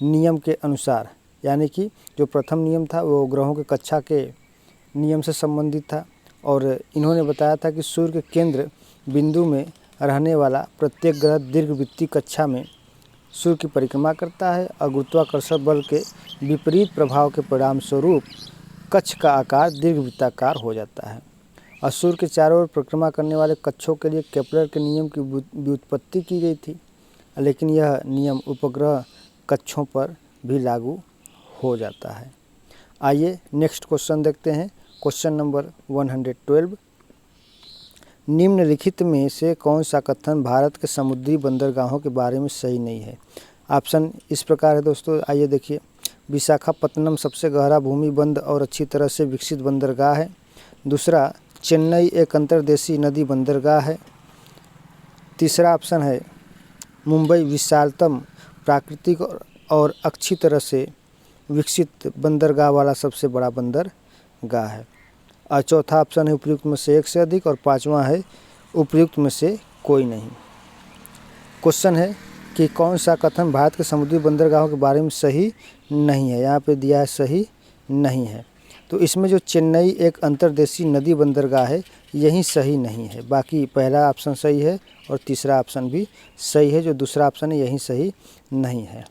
[SPEAKER 1] नियम के अनुसार, यानी कि जो प्रथम नियम था वो ग्रहों के कक्षा के नियम से संबंधित था और इन्होंने बताया था कि सूर्य के केंद्र बिंदु में रहने वाला प्रत्येक ग्रह दीर्घवृत्तीय कक्षा में सूर्य की परिक्रमा करता है और गुरुत्वाकर्षण बल के विपरीत प्रभाव के परिणाम स्वरूप कक्ष का आकार दीर्घवृत्ताकार हो जाता है। और सूर्य के चारों ओर परिक्रमा करने वाले कक्षों के लिए केपलर के नियम की व्युत्पत्ति की गई थी, लेकिन यह नियम उपग्रह कक्षों पर भी लागू हो जाता है। आइए नेक्स्ट क्वेश्चन देखते हैं। क्वेश्चन नंबर 112, निम्नलिखित में से कौन सा कथन भारत के समुद्री बंदरगाहों के बारे में सही नहीं है? ऑप्शन इस प्रकार है दोस्तों, आइए देखिए। विशाखापत्तनम सबसे गहरा भूमि बंद और अच्छी तरह से विकसित बंदरगाह है। दूसरा, चेन्नई एक अंतर्देशीय नदी बंदरगाह है। तीसरा ऑप्शन है मुंबई विशालतम प्राकृतिक और अच्छी तरह से विकसित बंदरगाह वाला सबसे बड़ा बंदरगाह है। और चौथा ऑप्शन है उपयुक्त में से एक से अधिक और पांचवा है उपयुक्त में से कोई नहीं। क्वेश्चन है कि कौन सा कथन भारत के समुद्री बंदरगाहों के बारे में सही नहीं है? यहाँ पे दिया है सही नहीं है। तो इसमें जो चेन्नई एक अंतर्देशीय नदी बंदरगाह है यही सही नहीं है। बाकी पहला ऑप्शन सही है और तीसरा ऑप्शन भी सही है, जो दूसरा ऑप्शन है यही सही नहीं है।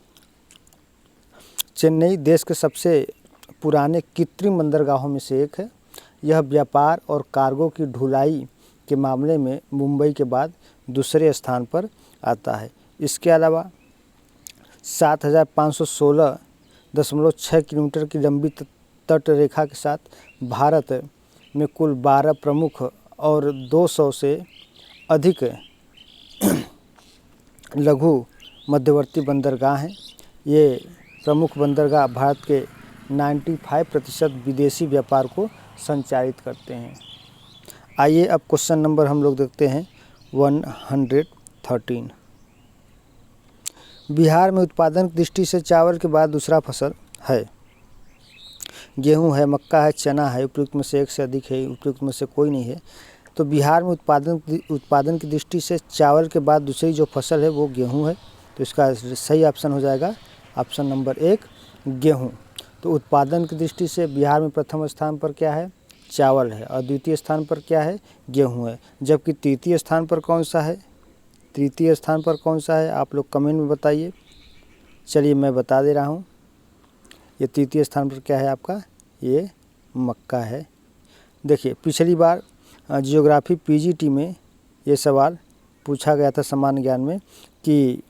[SPEAKER 1] चेन्नई देश के सबसे पुराने कृत्रिम बंदरगाहों में से एक है। यह व्यापार और कार्गो की ढुलाई के मामले में मुंबई के बाद दूसरे स्थान पर आता है। इसके अलावा 7516.6 किलोमीटर की लंबी तट रेखा के साथ भारत में कुल 12 प्रमुख और 200 से अधिक लघु मध्यवर्ती बंदरगाह हैं। ये प्रमुख बंदरगाह भारत के 95% विदेशी व्यापार को संचालित करते हैं। आइए अब क्वेश्चन नंबर हम लोग देखते हैं 113। बिहार में उत्पादन की दृष्टि से चावल के बाद दूसरा फसल है। गेहूं है, मक्का है, चना है, उपयुक्त में से एक से अधिक है, उपयुक्त में से कोई नहीं है। तो बिहार में उत्पादन की दृष्टि से चावल के बाद दूसरी जो फसल है वो गेहूं है। तो इसका सही ऑप्शन हो जाएगा ऑप्शन नंबर 1 गेहूं। तो उत्पादन की दृष्टि से बिहार में प्रथम स्थान पर क्या है? चावल है और द्वितीय स्थान पर क्या है? गेहूं है। जबकि तृतीय स्थान पर कौन सा है? तृतीय स्थान पर कौन सा है आप लोग कमेंट में बताइए। चलिए मैं बता दे रहा हूँ। ये तृतीय स्थान पर क्या है आपका? ये मक्का है। देखिए पिछली बार जियोग्राफी पीजीटी में ये सवाल पूछा गया था सामान्य ज्ञान में कि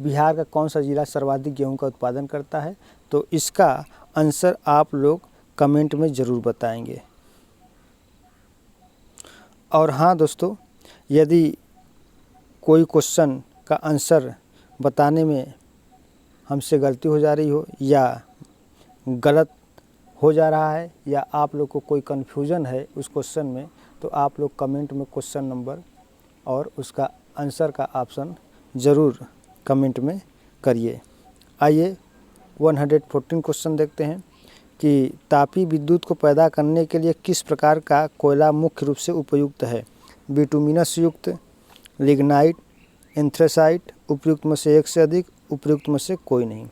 [SPEAKER 1] बिहार का कौन सा जिला सर्वाधिक गेहूं का उत्पादन करता है। तो इसका आंसर आप लोग कमेंट में ज़रूर बताएंगे। और हाँ दोस्तों, यदि कोई क्वेश्चन का आंसर बताने में हमसे गलती हो जा रही हो या गलत हो जा रहा है या आप लोग को कोई कन्फ्यूज़न है उस क्वेश्चन में, तो आप लोग कमेंट में क्वेश्चन नंबर और उसका आंसर का ऑप्शन ज़रूर कमेंट में करिए। आइए 114 क्वेश्चन देखते हैं कि तापीय विद्युत को पैदा करने के लिए किस प्रकार का कोयला मुख्य रूप से उपयुक्त है। बिटुमिनस युक्त, लिग्नाइट, एंथ्रेसाइट, उपयुक्त में से एक से अधिक, उपयुक्त में से कोई नहीं।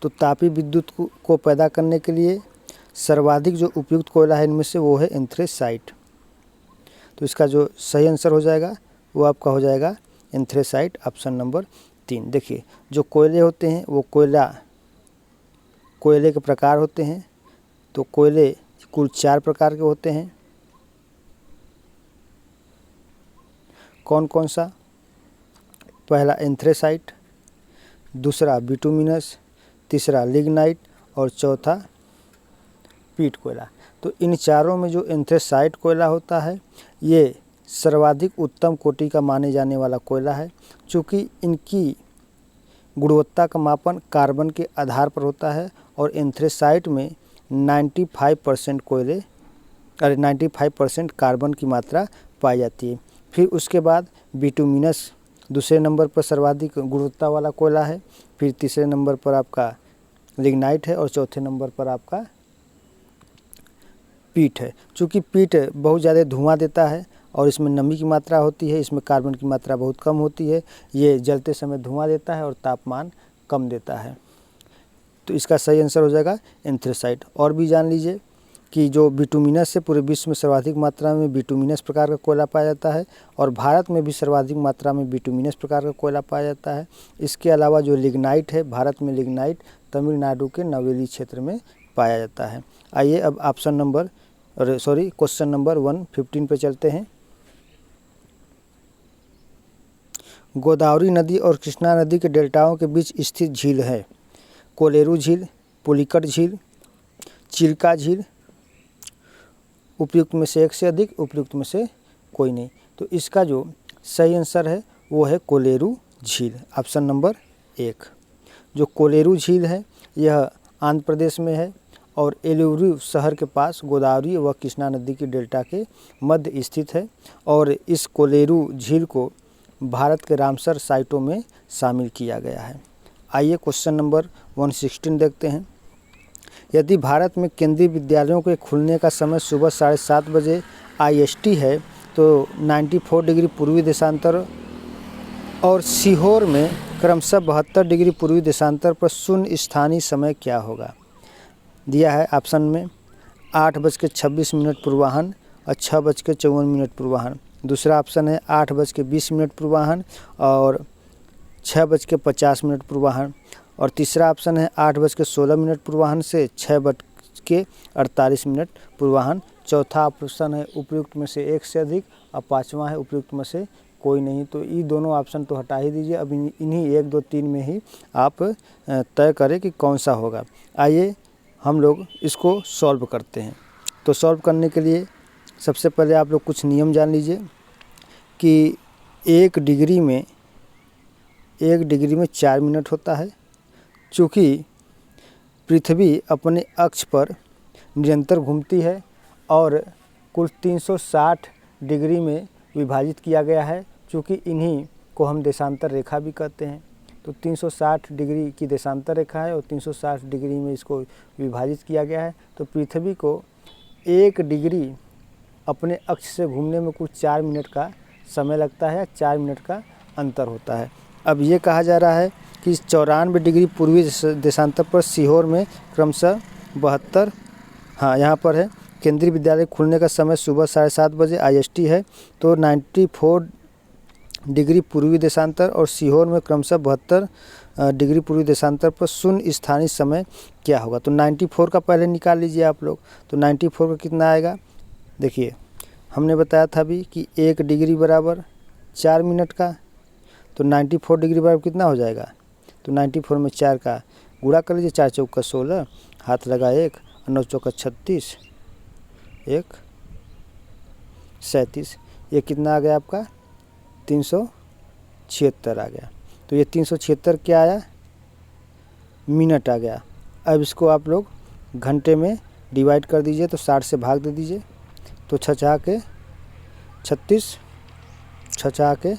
[SPEAKER 1] तो तापीय विद्युत को पैदा करने के लिए सर्वाधिक जो उपयुक्त कोयला है इनमें से वो है एंथ्रेसाइट। तो इसका जो सही आंसर हो जाएगा वो आपका हो जाएगा एंथ्रेसाइट, ऑप्शन नंबर 3। देखिए, जो कोयले होते हैं वो कोयले के प्रकार होते हैं। तो कोयले कुल 4 प्रकार के होते हैं। कौन कौन सा? पहला एंथ्रेसाइट, दूसरा बिटुमिनस, तीसरा लिग्नाइट और चौथा पीट कोयला। तो इन चारों में जो एंथ्रेसाइट कोयला होता है ये सर्वाधिक उत्तम कोटि का माने जाने वाला कोयला है, क्योंकि इनकी गुणवत्ता का मापन कार्बन के आधार पर होता है और एंथ्रेसाइट में 95% कार्बन की मात्रा पाई जाती है। फिर उसके बाद बिटुमिनस दूसरे नंबर पर सर्वाधिक गुणवत्ता वाला कोयला है। फिर तीसरे नंबर पर आपका लिग्नाइट है और चौथे नंबर पर आपका पीट है। चूँकि पीट बहुत ज़्यादा धुआं देता है और इसमें नमी की मात्रा होती है, इसमें कार्बन की मात्रा बहुत कम होती है। ये जलते समय धुआं देता है और तापमान कम देता है। तो इसका सही आंसर हो जाएगा एंथ्रेसाइट। और भी जान लीजिए कि जो बिटुमिनस से पूरे विश्व में सर्वाधिक मात्रा में बिटुमिनस प्रकार का कोयला पाया जाता है और भारत में भी सर्वाधिक मात्रा में बिटुमिनस प्रकार का कोयला पाया जाता है। इसके अलावा जो लिग्नाइट है, भारत में लिग्नाइट तमिलनाडु के नवेली क्षेत्र में पाया जाता है। आइए अब क्वेश्चन नंबर 115 पे चलते हैं। गोदावरी नदी और कृष्णा नदी के डेल्टाओं के बीच स्थित झील है। कोलेरू झील, पुलिकट झील, चिल्का झील, उपयुक्त में से एक से अधिक, उपयुक्त में से कोई नहीं। तो इसका जो सही आंसर है वो है कोलेरू झील, ऑप्शन नंबर 1। जो कोलेरू झील है यह आंध्र प्रदेश में है और एलुरु शहर के पास गोदावरी व कृष्णा नदी की डेल्टा के मध्य स्थित है और इस कोलेरू झील को भारत के रामसर साइटों में शामिल किया गया है। आइए क्वेश्चन नंबर 116 देखते हैं। यदि भारत में केंद्रीय विद्यालयों के खुलने का समय सुबह 7:30 बजे IST है तो 94 डिग्री पूर्वी देशांतर और सीहोर में क्रमशः 72 डिग्री पूर्वी देशांतर पर शून्य स्थानीय समय क्या होगा? दिया है ऑप्शन में 8:26 पूर्वाह्न और 6:54 पूर्वाह्न। दूसरा ऑप्शन है 8:20 पूर्वाह्न और 6:50 पूर्वाह्न। और तीसरा ऑप्शन है 8:16 पूर्वाह्न से 6:48 पूर्वाह्न। चौथा ऑप्शन है उपयुक्त में से एक से अधिक और पांचवा है उपयुक्त में से कोई नहीं। तो ये दोनों ऑप्शन तो हटा ही दीजिए, अब इन्हीं 1, 2, 3 में ही आप तय करें कि कौन सा होगा। आइए हम लोग इसको सॉल्व करते हैं। तो सॉल्व करने के लिए सबसे पहले आप लोग कुछ नियम जान लीजिए कि 1 डिग्री में 4 मिनट होता है। चूँकि पृथ्वी अपने अक्ष पर निरंतर घूमती है और कुल 360 डिग्री में विभाजित किया गया है। चूँकि इन्हीं को हम देशांतर रेखा भी कहते हैं। तो 360 डिग्री की देशांतर रेखा है और 360 डिग्री में इसको विभाजित किया गया है। तो पृथ्वी को 1 डिग्री अपने अक्ष से घूमने में कुछ 4 मिनट का समय लगता है, 4 मिनट का अंतर होता है। अब ये कहा जा रहा है कि 94 डिग्री पूर्वी देशांतर पर सीहोर में क्रमशः 72, हाँ यहाँ पर है, केंद्रीय विद्यालय खुलने का समय सुबह 7:30 बजे IST है। तो 94 डिग्री पूर्वी देशांतर और सीहोर में क्रमशः 72 डिग्री पूर्वी देशांतर पर शून्य स्थानीय समय क्या होगा? तो 94 का पहले निकाल लीजिए आप लोग। तो 94 का कितना आएगा? देखिए हमने बताया था अभी कि 1 डिग्री बराबर 4 मिनट का। तो 94 डिग्री बराबर कितना हो जाएगा? तो 94 में 4 का गुणा कर लीजिए, 4 चौका 16, हाथ लगा 1 और 9 चौका 36, 1 37, ये कितना आ गया आपका 376 आ गया। तो ये 376 क्या आया, मिनट आ गया। अब इसको आप लोग घंटे में डिवाइड कर दीजिए, तो 60 से भाग दे दीजिए, तो 6 के 36, 6 के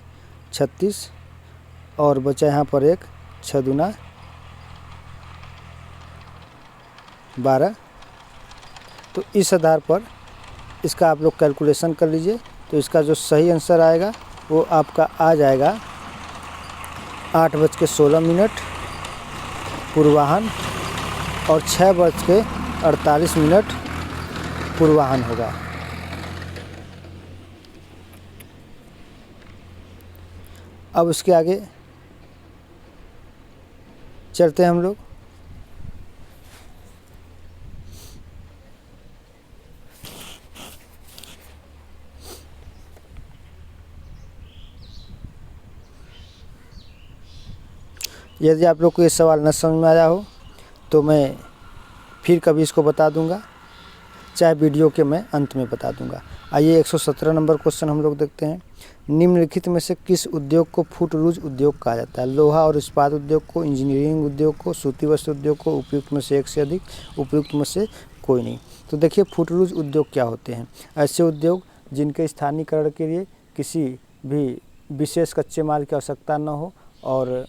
[SPEAKER 1] 36 और बचा यहाँ पर एक 6 दूना 12। तो इस आधार पर इसका आप लोग कैलकुलेशन कर लीजिए। तो इसका जो सही आंसर आएगा वो आपका आ जाएगा 8:16 पूर्वाह्न और 6:48 पूर्वाह्न होगा। अब उसके आगे चलते हैं हम लोग। यदि आप लोग को ये सवाल न समझ में आया हो तो मैं फिर कभी इसको बता दूंगा, चाहे वीडियो के मैं अंत में बता दूंगा। आइए 117 नंबर क्वेश्चन हम लोग देखते हैं। निम्नलिखित में से किस उद्योग को फुटरूज उद्योग कहा जाता है? लोहा और इस्पात उद्योग को, इंजीनियरिंग उद्योग को, सूती वस्त्र उद्योग को, उपयुक्त में से एक से अधिक, उपयुक्त में से कोई नहीं। तो देखिए फुटरूज उद्योग क्या होते हैं? ऐसे उद्योग जिनके स्थानीयकरण के लिए किसी भी विशेष कच्चे माल की आवश्यकता न हो, और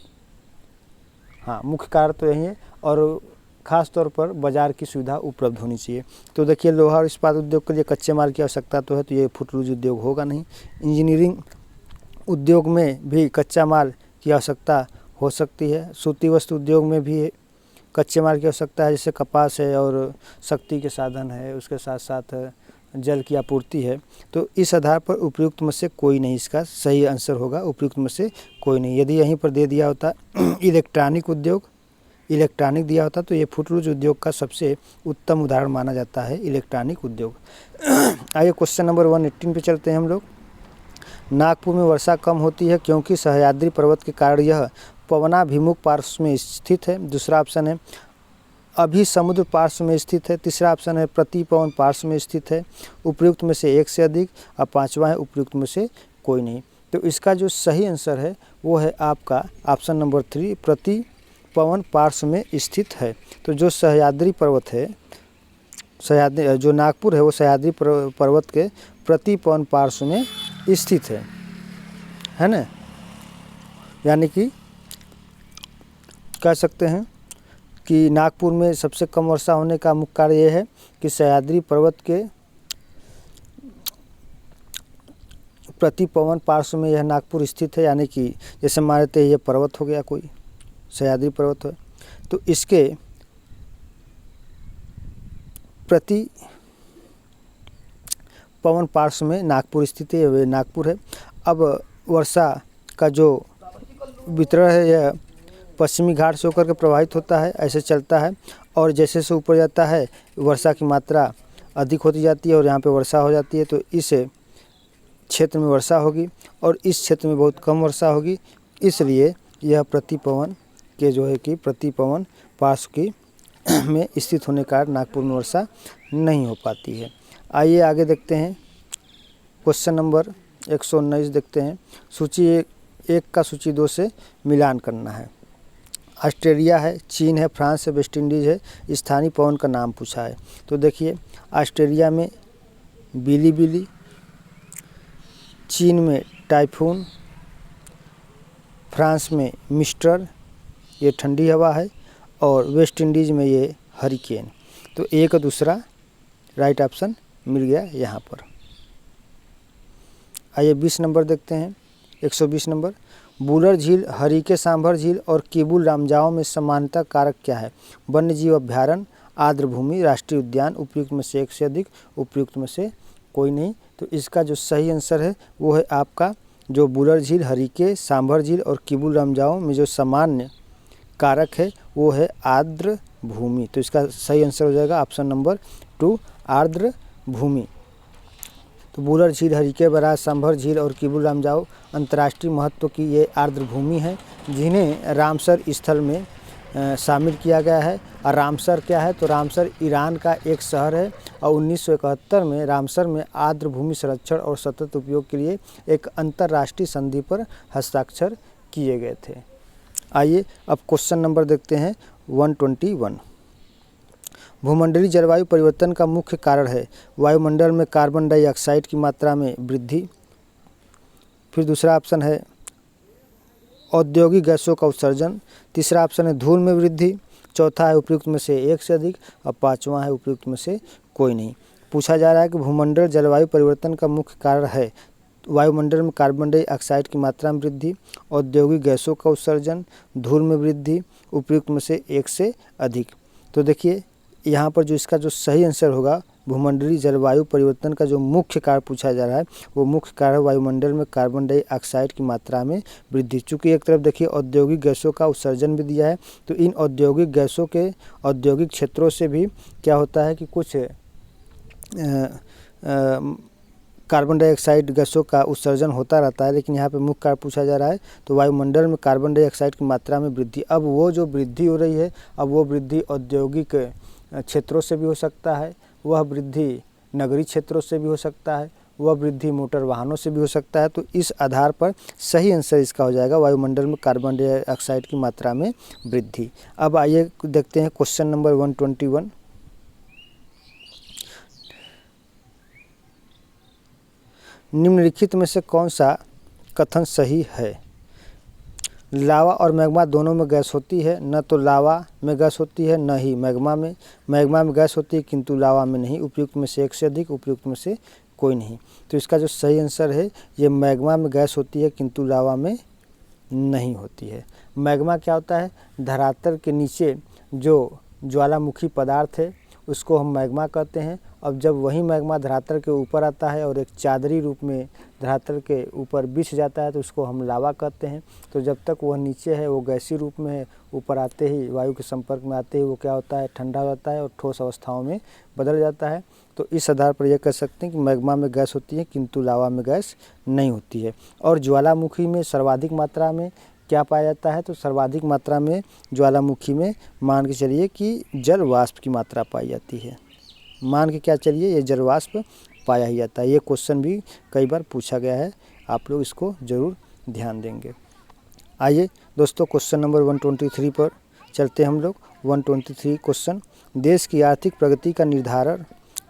[SPEAKER 1] हाँ मुख्य कारण तो यही है, और ख़ास तौर पर बाज़ार की सुविधा उपलब्ध होनी चाहिए। तो देखिए लोहा और इस्पात उद्योग के लिए कच्चे माल की आवश्यकता तो है, तो ये फुटरूज उद्योग होगा नहीं। इंजीनियरिंग उद्योग में भी कच्चा माल की आवश्यकता हो सकती है। सूती वस्त्र उद्योग में भी कच्चे माल की आवश्यकता है, जैसे कपास है और शक्ति के साधन है, उसके साथ साथ जल की आपूर्ति है। तो इस आधार पर उपयुक्त में से कोई नहीं इसका सही आंसर होगा, उपयुक्त में से कोई नहीं। यदि यहीं पर दे दिया होता इलेक्ट्रॉनिक उद्योग, इलेक्ट्रॉनिक दिया होता तो ये फुटरूज उद्योग का सबसे उत्तम उदाहरण माना जाता है इलेक्ट्रॉनिक उद्योग। आइए क्वेश्चन नंबर 118 पे चलते हैं हम लोग। नागपुर में वर्षा कम होती है क्योंकि सह्याद्री पर्वत के कारण यह पवनाभिमुख पार्श्व में स्थित है। दूसरा ऑप्शन है अभी समुद्र पार्श्व में स्थित है। तीसरा ऑप्शन है प्रति पवन पार्श्व में स्थित है। उपयुक्त में से एक से अधिक, और पांचवा है उपयुक्त में से कोई नहीं। तो इसका जो सही आंसर है वो है आपका ऑप्शन नंबर 3, प्रति पवन पार्श्व में स्थित है। तो जो सह्याद्री पर्वत है, सह्याद्री जो नागपुर है वो सह्याद्री पर्वत के प्रति पवन पार्श्व में स्थित है ना। यानी कि कह सकते हैं कि नागपुर में सबसे कम वर्षा होने का मुख्य कारण ये है कि सह्याद्री पर्वत के प्रति पवन पार्श्व में यह नागपुर स्थित है। यानी कि जैसे मान लेते हैं ये पर्वत हो गया, कोई सह्याद्री पर्वत है, तो इसके प्रति पवन पार्श्व में नागपुर स्थित है, वे नागपुर है। अब वर्षा का जो वितरण है यह पश्चिमी घाट से होकर के प्रवाहित होता है, ऐसे चलता है, और जैसे से ऊपर जाता है वर्षा की मात्रा अधिक होती जाती है और यहाँ पे वर्षा हो जाती है। तो इस क्षेत्र में वर्षा होगी और इस क्षेत्र में बहुत कम वर्षा होगी, इसलिए यह प्रति पवन के जो है कि प्रति पवन पार्श्व की में स्थित होने के कारण नागपुर में वर्षा नहीं हो पाती है। आइए आगे देखते हैं क्वेश्चन नंबर 119 देखते हैं। सूची 1 का सूची 2 से मिलान करना है। ऑस्ट्रेलिया है, चीन है, फ्रांस है, वेस्ट इंडीज़ है। स्थानीय पवन का नाम पूछा है। तो देखिए ऑस्ट्रेलिया में बिली, चीन में टाइफून, फ्रांस में मिस्टर, ये ठंडी हवा है, और वेस्ट इंडीज़ में ये हरिकेन। तो एक दूसरा राइट ऑप्शन मिल गया यहाँ पर। आइए 20 नंबर देखते हैं। 120 नंबर, बुलर झील, हरिके सांभर झील और केबुल रामजाओ में समानता कारक क्या है? वन्य जीव अभ्यारण्य, आर्द्र भूमि, राष्ट्रीय उद्यान, उपयुक्त में से एक से अधिक, उपयुक्त में से कोई नहीं। तो इसका जो सही आंसर है वो है आपका जो बुलर झील, हरिके सांभर झील और केबुल रामजाओ में जो सामान्य कारक है वो है आर्द्र भूमि। तो इसका सही आंसर हो जाएगा ऑप्शन नंबर 2, आर्द्र भूमि। तो बुलर झील, हरिके बराज, सांभर झील और केबुल रामजाओ अंतर्राष्ट्रीय महत्व की ये आर्द्र भूमि है, जिन्हें रामसर स्थल में शामिल किया गया है। और रामसर क्या है, तो रामसर ईरान का एक शहर है और 1971 में रामसर में आर्द्र भूमि संरक्षण और सतत उपयोग के लिए एक अंतर्राष्ट्रीय संधि पर हस्ताक्षर किए गए थे। आइए अब क्वेश्चन नंबर देखते हैं 121। भूमंडलीय जलवायु परिवर्तन का मुख्य कारण है वायुमंडल में कार्बन डाइऑक्साइड की मात्रा में वृद्धि। फिर दूसरा ऑप्शन है औद्योगिक गैसों का उत्सर्जन। तीसरा ऑप्शन है धूल में वृद्धि। चौथा है उपयुक्त में से एक से अधिक और पांचवा है उपयुक्त में से कोई नहीं। पूछा जा रहा है कि भूमंडल जलवायु परिवर्तन का मुख्य कारण है वायुमंडल में कार्बन डाइऑक्साइड की मात्रा में वृद्धि, औद्योगिक गैसों का उत्सर्जन, धूल में वृद्धि, उपयुक्त में से एक से अधिक। तो देखिए यहाँ पर जो इसका जो सही आंसर होगा, भूमंडलीय जलवायु परिवर्तन का जो मुख्य कारण पूछा जा रहा है वो मुख्य कारण वायुमंडल में कार्बन डाइऑक्साइड की मात्रा में वृद्धि। चूँकि एक तरफ देखिए औद्योगिक गैसों का उत्सर्जन भी दिया है, तो इन औद्योगिक गैसों के औद्योगिक क्षेत्रों से भी क्या होता है कि कुछ कार्बन डाइऑक्साइड गैसों का उत्सर्जन होता रहता है, लेकिन यहाँ पे मुख्य कारण पूछा जा रहा है तो वायुमंडल में कार्बन डाइऑक्साइड की मात्रा में वृद्धि। अब वो जो वृद्धि हो रही है, अब वो वृद्धि औद्योगिक क्षेत्रों से भी हो सकता है, वह वृद्धि नगरीय क्षेत्रों से भी हो सकता है, वह वृद्धि मोटर वाहनों से भी हो सकता है। तो इस आधार पर सही आंसर इसका हो जाएगा वायुमंडल में कार्बन डाइऑक्साइड की मात्रा में वृद्धि। अब आइए देखते हैं क्वेश्चन नंबर 121। निम्नलिखित में से कौन सा कथन सही है? लावा और मैग्मा दोनों में गैस होती है, न तो लावा में गैस होती है न ही मैग्मा में। मैग्मा में गैस होती है किंतु लावा में नहीं। उपयुक्त में से एक से अधिक, उपयुक्त में से कोई नहीं। तो इसका जो सही आंसर है ये मैग्मा में गैस होती है किंतु लावा में नहीं होती है। मैग्मा क्या होता है? धरातल के नीचे जो ज्वालामुखी पदार्थ है उसको हम मैग्मा कहते हैं। अब जब वही मैग्मा धरातल के ऊपर आता है और एक चादरी रूप में धरातल के ऊपर बिछ जाता है तो उसको हम लावा कहते हैं। तो जब तक वह नीचे है वो गैसीय रूप में है, ऊपर आते ही वायु के संपर्क में आते ही वो क्या होता है, ठंडा हो जाता है और ठोस अवस्थाओं में बदल जाता है। तो इस आधार पर यह कह सकते हैं कि मैग्मा में गैस होती है किंतु लावा में गैस नहीं होती है। और ज्वालामुखी में सर्वाधिक मात्रा में क्या पाया जाता है? तो सर्वाधिक मात्रा में ज्वालामुखी में मान के चलिए कि जल वाष्प की मात्रा पाई जाती है। मान के क्या चलिए, ये जल वाष्प पाया ही जाता है। ये क्वेश्चन भी कई बार पूछा गया है, आप लोग इसको ज़रूर ध्यान देंगे। आइए दोस्तों क्वेश्चन नंबर 123 पर चलते हैं हम लोग। 123 क्वेश्चन, देश की आर्थिक प्रगति का निर्धारण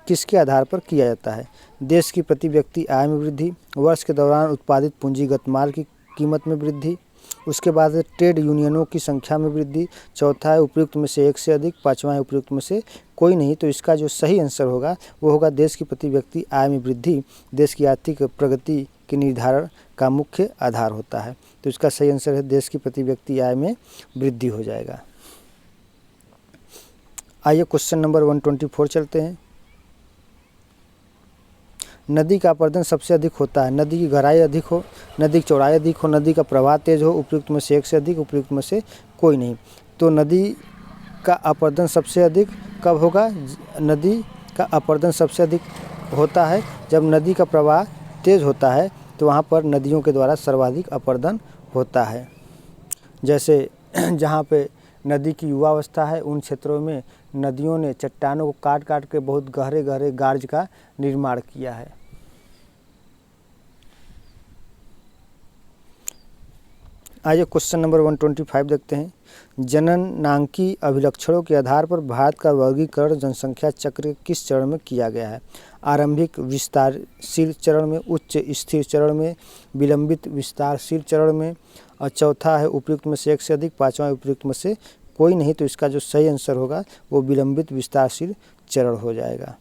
[SPEAKER 1] किसके आधार पर किया जाता है? देश की प्रति व्यक्ति आय में वृद्धि, वर्ष के दौरान उत्पादित पूंजीगत माल की कीमत में वृद्धि, उसके बाद ट्रेड यूनियनों की संख्या में वृद्धि, चौथा है उपयुक्त में से एक से अधिक, पांचवा है उपयुक्त में से कोई नहीं। तो इसका जो सही आंसर होगा वो होगा देश की प्रति व्यक्ति आय में वृद्धि देश की आर्थिक प्रगति के निर्धारण का मुख्य आधार होता है। तो इसका सही आंसर है देश की प्रति व्यक्ति आय में वृद्धि हो जाएगा। आइए क्वेश्चन नंबर 124 चलते हैं। नदी का अपरदन सबसे अधिक होता है, नदी की गहराई अधिक हो, नदी की चौड़ाई अधिक हो, नदी का प्रवाह तेज हो, उपयुक्त में से एक से अधिक, उपयुक्त में से कोई नहीं। तो नदी का अपरदन सबसे अधिक कब होगा? नदी का अपरदन सबसे अधिक होता है जब नदी का प्रवाह तेज होता है, तो वहाँ पर नदियों के द्वारा सर्वाधिक अपरदन होता है। जैसे जहाँ पे नदी की युवावस्था है उन क्षेत्रों में नदियों ने चट्टानों को काट काट के बहुत गहरे गहरे गार्ज का निर्माण किया है। आइए क्वेश्चन नंबर 125 देखते हैं। जननांकी अभिलक्षणों के आधार पर भारत का वर्गीकरण जनसंख्या चक्र के किस चरण में किया गया है? आरंभिक विस्तारशील चरण में, उच्च स्थिर चरण में, विलंबित विस्तारशील चरण में, और चौथा है उपयुक्त में से एक से अधिक, पांचवा उपयुक्त में से कोई नहीं। तो इसका जो सही आंसर होगा वो विलंबित विस्तारशील चरण हो जाएगा।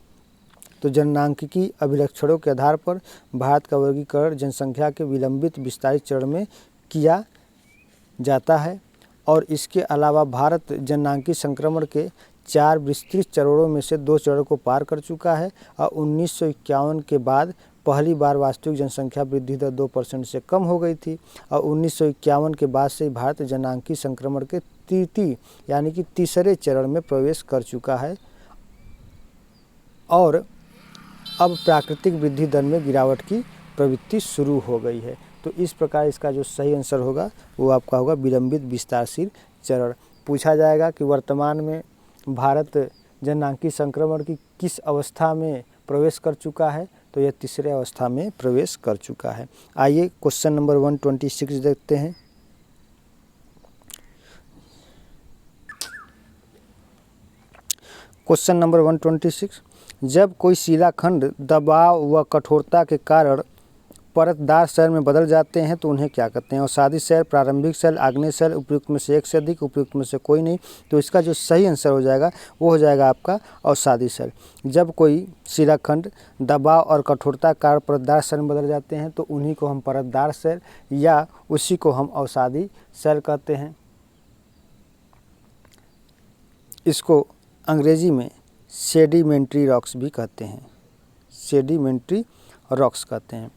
[SPEAKER 1] तो जननांकिकी अभिलक्षणों के आधार पर भारत का वर्गीकरण जनसंख्या के विलंबित विस्तारित चरण में किया जाता है। और इसके अलावा भारत जननांकी संक्रमण के 4 विस्तृत चरणों में से 2 चरणों को पार कर चुका है और 1951 के बाद पहली बार वास्तविक जनसंख्या वृद्धि दर 2% से कम हो गई थी और 1951 के बाद से भारत जननांकी संक्रमण के तृतीय यानी कि तीसरे चरण में प्रवेश कर चुका है और अब प्राकृतिक वृद्धि दर में गिरावट की प्रवृत्ति शुरू हो गई है। तो इस प्रकार इसका जो सही आंसर होगा वो आपका होगा विलंबित विस्तारशील चरण। पूछा जाएगा कि वर्तमान में भारत जननांगी संक्रमण की किस अवस्था में प्रवेश कर चुका है? तो यह तीसरे अवस्था में प्रवेश कर चुका है। आइए क्वेश्चन नंबर 126 देखते हैं। क्वेश्चन नंबर 126, जब कोई शिलाखंड दबाव व कठोरता के कारण परतदार शैल में बदल जाते हैं तो उन्हें क्या कहते हैं? अवसादी शैल, प्रारंभिक शैल, आग्नेय शैल, उपयुक्त में से एक से अधिक, उपयुक्त में से कोई नहीं। तो इसका जो सही आंसर हो जाएगा वो हो जाएगा आपका अवसादी शैल। जब कोई शिलाखंड दबाव और कठोरता के कारण परतदार शैल में बदल जाते हैं तो उन्हीं को हम परतदार शैल या उसी को हम अवसादी शैल कहते हैं। इसको अंग्रेजी में सेडिमेंट्री रॉक्स भी कहते हैं, सेडिमेंट्री रॉक्स कहते हैं।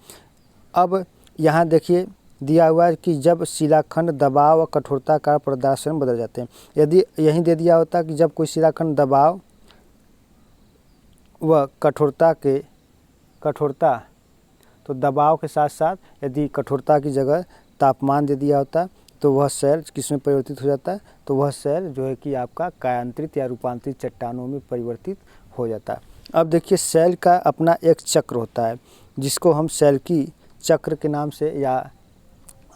[SPEAKER 1] अब यहाँ देखिए दिया हुआ है कि जब शिलाखंड दबाव व कठोरता का परतदार शैल में बदल जाते हैं। यदि यहीं दे दिया होता कि जब कोई शिलाखंड दबाव व कठोरता तो दबाव के साथ साथ यदि कठोरता की जगह तापमान दे दिया होता तो वह शैल किस में परिवर्तित हो जाता है? तो वह शैल जो है कि आपका कायांतरित या रूपांतरित चट्टानों में परिवर्तित हो जाता है। अब देखिए शैल का अपना एक चक्र होता है जिसको हम शैल की चक्र के नाम से या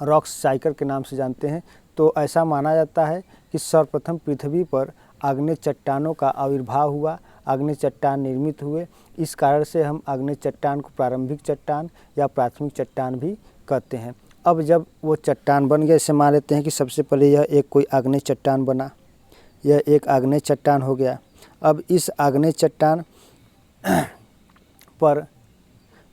[SPEAKER 1] रॉक्स साइकिल के नाम से जानते हैं। तो ऐसा माना जाता है कि सर्वप्रथम पृथ्वी पर आग्नेय चट्टानों का आविर्भाव हुआ, आग्नेय चट्टान निर्मित हुए। इस कारण से हम आग्नेय चट्टान को प्रारंभिक चट्टान या प्राथमिक चट्टान भी कहते हैं। अब जब वो चट्टान बन गए, इसे मान लेते हैं कि सबसे पहले यह एक कोई आग्नेय चट्टान बना, यह एक आग्नेय चट्टान हो गया। अब इस आग्नेय चट्टान पर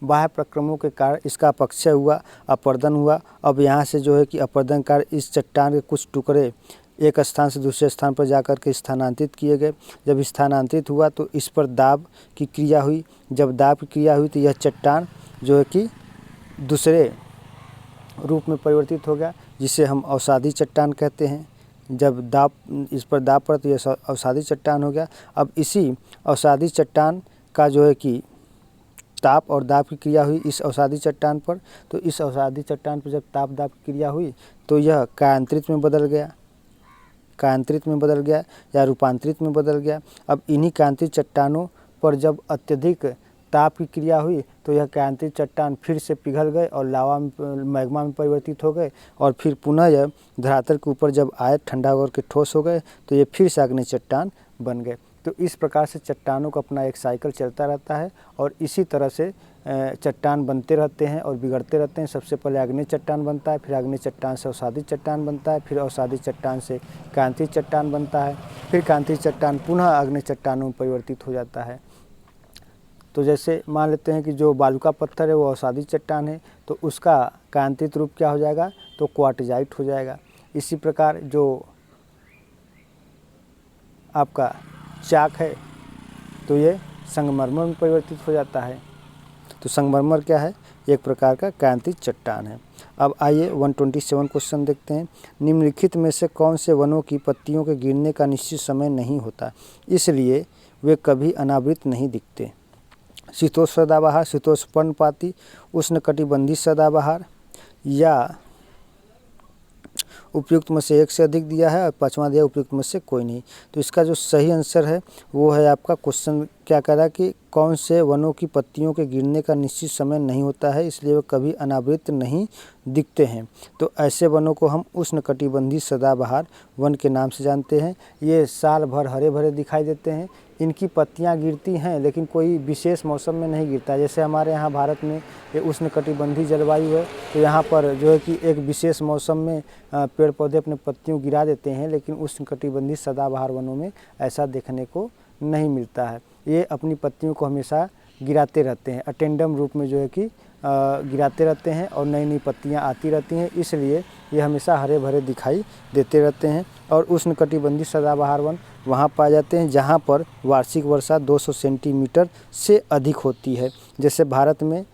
[SPEAKER 1] बाह्य प्रक्रमों के कारण इसका अपक्षय हुआ, अपर्दन हुआ। अब यहाँ से जो है कि अपर्दन कारण इस चट्टान के कुछ टुकड़े एक स्थान से दूसरे स्थान पर जाकर के स्थानांतरित किए गए। जब स्थानांतरित हुआ तो इस पर दाब की क्रिया हुई। जब दाब की क्रिया हुई तो यह चट्टान जो है कि दूसरे रूप में परिवर्तित हो गया, जिसे हम अवसादी चट्टान कहते हैं। जब दाब इस पर दाब पड़ा तो यह अवसादी चट्टान हो गया। अब इसी अवसादी चट्टान का जो है कि ताप और दाब की क्रिया हुई इस अवसादी चट्टान पर, तो इस अवसादी चट्टान पर जब ताप दाब की क्रिया हुई तो यह कायांतरित में बदल गया, कायांतरित में बदल गया या रूपांतरित में बदल गया। अब इन्हीं कायांतरित चट्टानों पर जब अत्यधिक ताप की क्रिया हुई तो यह कायांतरित चट्टान फिर से पिघल गए और लावा में मैग्मा में परिवर्तित हो गए और फिर पुनः यह धरातल के ऊपर जब आए ठंडा होकर के ठोस हो गए तो ये फिर से आग्नेय चट्टान बन गए। तो इस प्रकार से चट्टानों का अपना एक साइकिल चलता रहता है और इसी तरह से चट्टान बनते रहते हैं और बिगड़ते रहते हैं। सबसे पहले आग्नेय चट्टान बनता है, फिर आग्नेय चट्टान से अवसादी चट्टान बनता है, फिर अवसादी चट्टान से कायांतरित चट्टान बनता है, फिर कायांतरित चट्टान पुनः आग्नेय चट्टानों में परिवर्तित हो जाता है। तो जैसे मान लेते हैं कि जो बालू का पत्थर है वो अवसादी चट्टान है तो उसका कायांतरित रूप क्या हो जाएगा? तो क्वार्टजाइट हो जाएगा। इसी प्रकार जो आपका चाक है तो ये संगमरमर में परिवर्तित हो जाता है। तो संगमरमर क्या है? एक प्रकार का कायांतरित चट्टान है। अब आइए 127 क्वेश्चन देखते हैं। निम्नलिखित में से कौन से वनों की पत्तियों के गिरने का निश्चित समय नहीं होता, इसलिए वे कभी अनावृत नहीं दिखते? शीतोष्ण सदाबहार, शीतोष्ण पर्णपाती, उष्णकटिबंधीय सदाबहार या उपयुक्त में से एक से अधिक दिया है और पांचवा दिया उपयुक्त में से कोई नहीं। तो इसका जो सही आंसर है वो है आपका क्वेश्चन क्या कह रहा है कि कौन से वनों की पत्तियों के गिरने का निश्चित समय नहीं होता है इसलिए वे कभी अनावृत नहीं दिखते हैं। तो ऐसे वनों को हम उष्णकटिबंधीय सदाबहार वन के नाम से जानते हैं। ये साल भर हरे भरे दिखाई देते हैं। इनकी पत्तियां गिरती हैं लेकिन कोई विशेष मौसम में नहीं गिरता। जैसे हमारे यहाँ भारत में ये उष्णकटिबंधीय जलवायु है तो यहाँ पर जो है कि एक विशेष मौसम में पेड़ पौधे अपने पत्तियों गिरा देते हैं, लेकिन उष्णकटिबंधीय सदाबहार वनों में ऐसा देखने को नहीं मिलता है। ये अपनी पत्तियों को हमेशा गिराते रहते हैं, अटेंडम रूप में जो है कि गिराते रहते हैं और नई नई पत्तियां आती रहती हैं, इसलिए ये हमेशा हरे भरे दिखाई देते रहते हैं। और उष्णकटिबंधीय सदाबहार वन वहाँ पाए जाते हैं जहाँ पर वार्षिक वर्षा 200 सेंटीमीटर से अधिक होती है। जैसे भारत में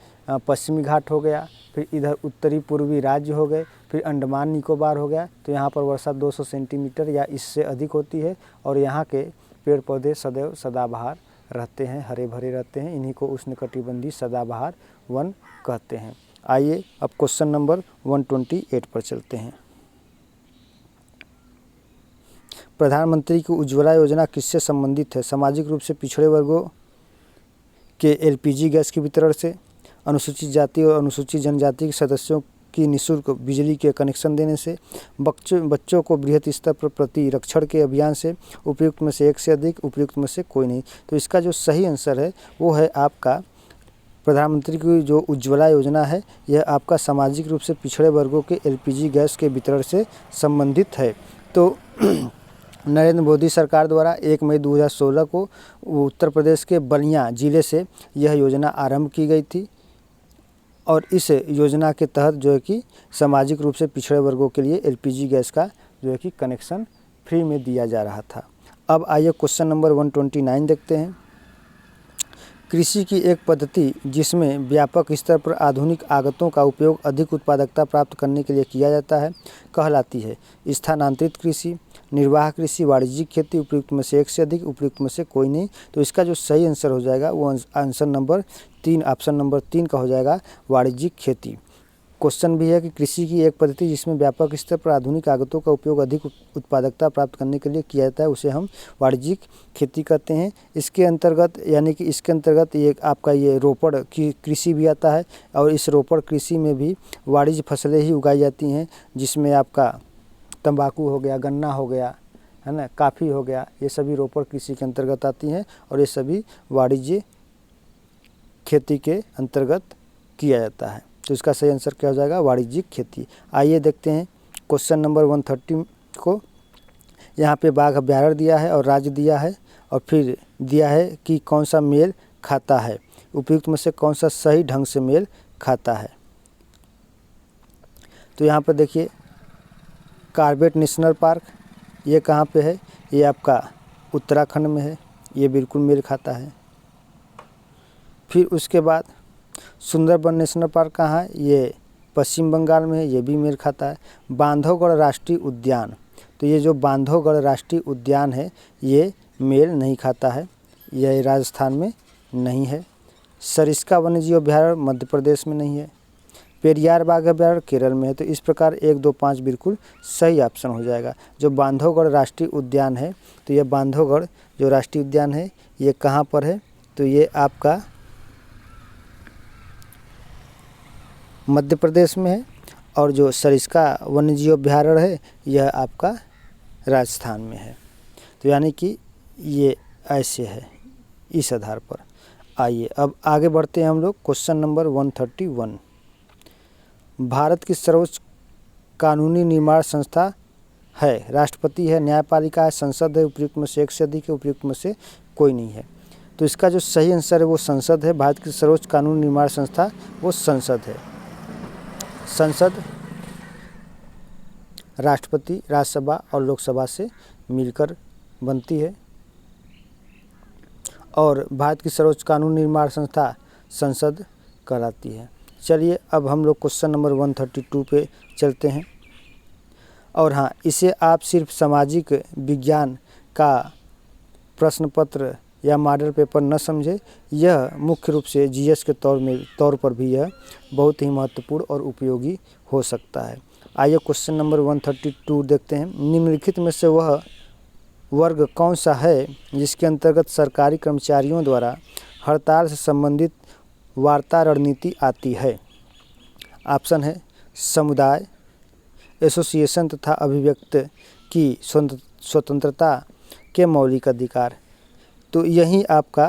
[SPEAKER 1] पश्चिमी घाट हो गया, फिर इधर उत्तरी पूर्वी राज्य हो गए, फिर अंडमान निकोबार हो गया, तो यहाँ पर वर्षा 200 सेंटीमीटर या इससे अधिक होती है और यहाँ के पेड़ पौधे सदैव सदाबहार रहते हैं, हरे भरे रहते हैं। इन्हीं को उष्णकटिबंधीय सदाबहार वन कहते हैं। आइए अब क्वेश्चन नंबर 128 पर चलते हैं। प्रधानमंत्री की उज्ज्वला योजना किससे संबंधित है? सामाजिक रूप से पिछड़े वर्गों के एलपीजी गैस के वितरण से, अनुसूचित जाति और अनुसूचित जनजाति के सदस्यों की निःशुल्क बिजली के कनेक्शन देने से, बच्चों को बृहत स्तर पर प्रतिरक्षण के अभियान से, उपयुक्त में से एक से अधिक, उपयुक्त में से कोई नहीं। तो इसका जो सही आंसर है वो है आपका प्रधानमंत्री की जो उज्ज्वला योजना है यह आपका सामाजिक रूप से पिछड़े वर्गों के एलपीजी गैस के वितरण से संबंधित है। तो नरेंद्र मोदी सरकार द्वारा 1 मई 2016 को उत्तर प्रदेश के बलिया जिले से यह योजना आरंभ की गई थी और इस योजना के तहत जो है कि सामाजिक रूप से पिछड़े वर्गों के लिए एलपीजी गैस का जो है कि कनेक्शन फ्री में दिया जा रहा था। अब आइए क्वेश्चन नंबर 129 देखते हैं। कृषि की एक पद्धति जिसमें व्यापक स्तर पर आधुनिक आगतों का उपयोग अधिक उत्पादकता प्राप्त करने के लिए किया जाता है कहलाती है स्थानांतरित कृषि, निर्वाह कृषि, वाणिज्यिक खेती, उपयुक्त में से एक से अधिक, उपयुक्त में से कोई नहीं। तो इसका जो सही आंसर हो जाएगा वो आंसर नंबर 3, ऑप्शन नंबर 3 का हो जाएगा वाणिज्यिक खेती। क्वेश्चन भी है कि कृषि की एक पद्धति जिसमें व्यापक स्तर पर आधुनिक आगतों का उपयोग अधिक उत्पादकता प्राप्त करने के लिए किया जाता है उसे हम वाणिज्यिक खेती कहते हैं। इसके अंतर्गत यानी कि इसके अंतर्गत ये आपका ये रोपड़ की कृषि भी आता है और इस रोपड़ कृषि में भी वाणिज्य फसलें ही उगाई जाती हैं जिसमें आपका तंबाकू हो गया, गन्ना हो गया, है ना, काफ़ी हो गया, ये सभी रोपड़ कृषि के अंतर्गत आती हैं और ये सभी वाणिज्य खेती के अंतर्गत किया जाता है। तो इसका सही आंसर क्या हो जाएगा? वाणिज्यिक खेती। आइए देखते हैं क्वेश्चन नंबर 130 को। यहाँ पे बाघ अभ्यारण्य दिया है और राज्य दिया है और फिर दिया है कि कौन सा मेल खाता है, उपयुक्त में से कौन सा सही ढंग से मेल खाता है। तो यहाँ पर देखिए कॉर्बेट नेशनल पार्क ये कहाँ पे है? ये आपका उत्तराखंड में है, ये बिल्कुल मेल खाता है। फिर उसके बाद सुंदरबन नेशनल पार्क कहाँ है? ये पश्चिम बंगाल में है, ये भी मेल खाता है। बांधवगढ़ राष्ट्रीय उद्यान, तो ये जो बांधवगढ़ राष्ट्रीय उद्यान है ये मेल नहीं खाता है, यह राजस्थान में नहीं है। सरिस्का वन्यजीव अभ्यारण्य मध्य प्रदेश में नहीं है। पेरियार बाघ अभ्यारण्य केरल में है। तो इस प्रकार 1, 2, 5 बिल्कुल सही ऑप्शन हो जाएगा। जो बांधवगढ़ राष्ट्रीय उद्यान है तो ये बांधवगढ़ जो राष्ट्रीय उद्यान है ये कहाँ पर है? तो ये आपका मध्य प्रदेश में है और जो सरिस्का वन्यजीव अभ्यारण्य है यह आपका राजस्थान में है। तो यानी कि ये ऐसे है इस आधार पर। आइए अब आगे बढ़ते हैं हम लोग क्वेश्चन नंबर 131। भारत की सर्वोच्च कानूनी निर्माण संस्था है? राष्ट्रपति है, न्यायपालिका है, संसद है, उपयुक्त में से एक से अधिक है, उपयुक्त में से कोई नहीं है। तो इसका जो सही आंसर है वो संसद है। भारत की सर्वोच्च कानूनी निर्माण संस्था वो संसद है। संसद राष्ट्रपति, राज्यसभा और लोकसभा से मिलकर बनती है और भारत की सर्वोच्च कानून निर्माण संस्था संसद कहलाती है। चलिए अब हम लोग क्वेश्चन नंबर 132 पे चलते हैं। और हाँ, इसे आप सिर्फ सामाजिक विज्ञान का प्रश्न पत्र या मॉडल पेपर न समझे, यह मुख्य रूप से जीएस के तौर पर भी यह बहुत ही महत्वपूर्ण और उपयोगी हो सकता है। आइए क्वेश्चन नंबर 132 देखते हैं। निम्नलिखित में से वह वर्ग कौन सा है जिसके अंतर्गत सरकारी कर्मचारियों द्वारा हड़ताल से संबंधित वार्ता रणनीति आती है? ऑप्शन है समुदाय, एसोसिएशन तथा अभिव्यक्ति की स्वतंत्रता के मौलिक अधिकार। तो यही आपका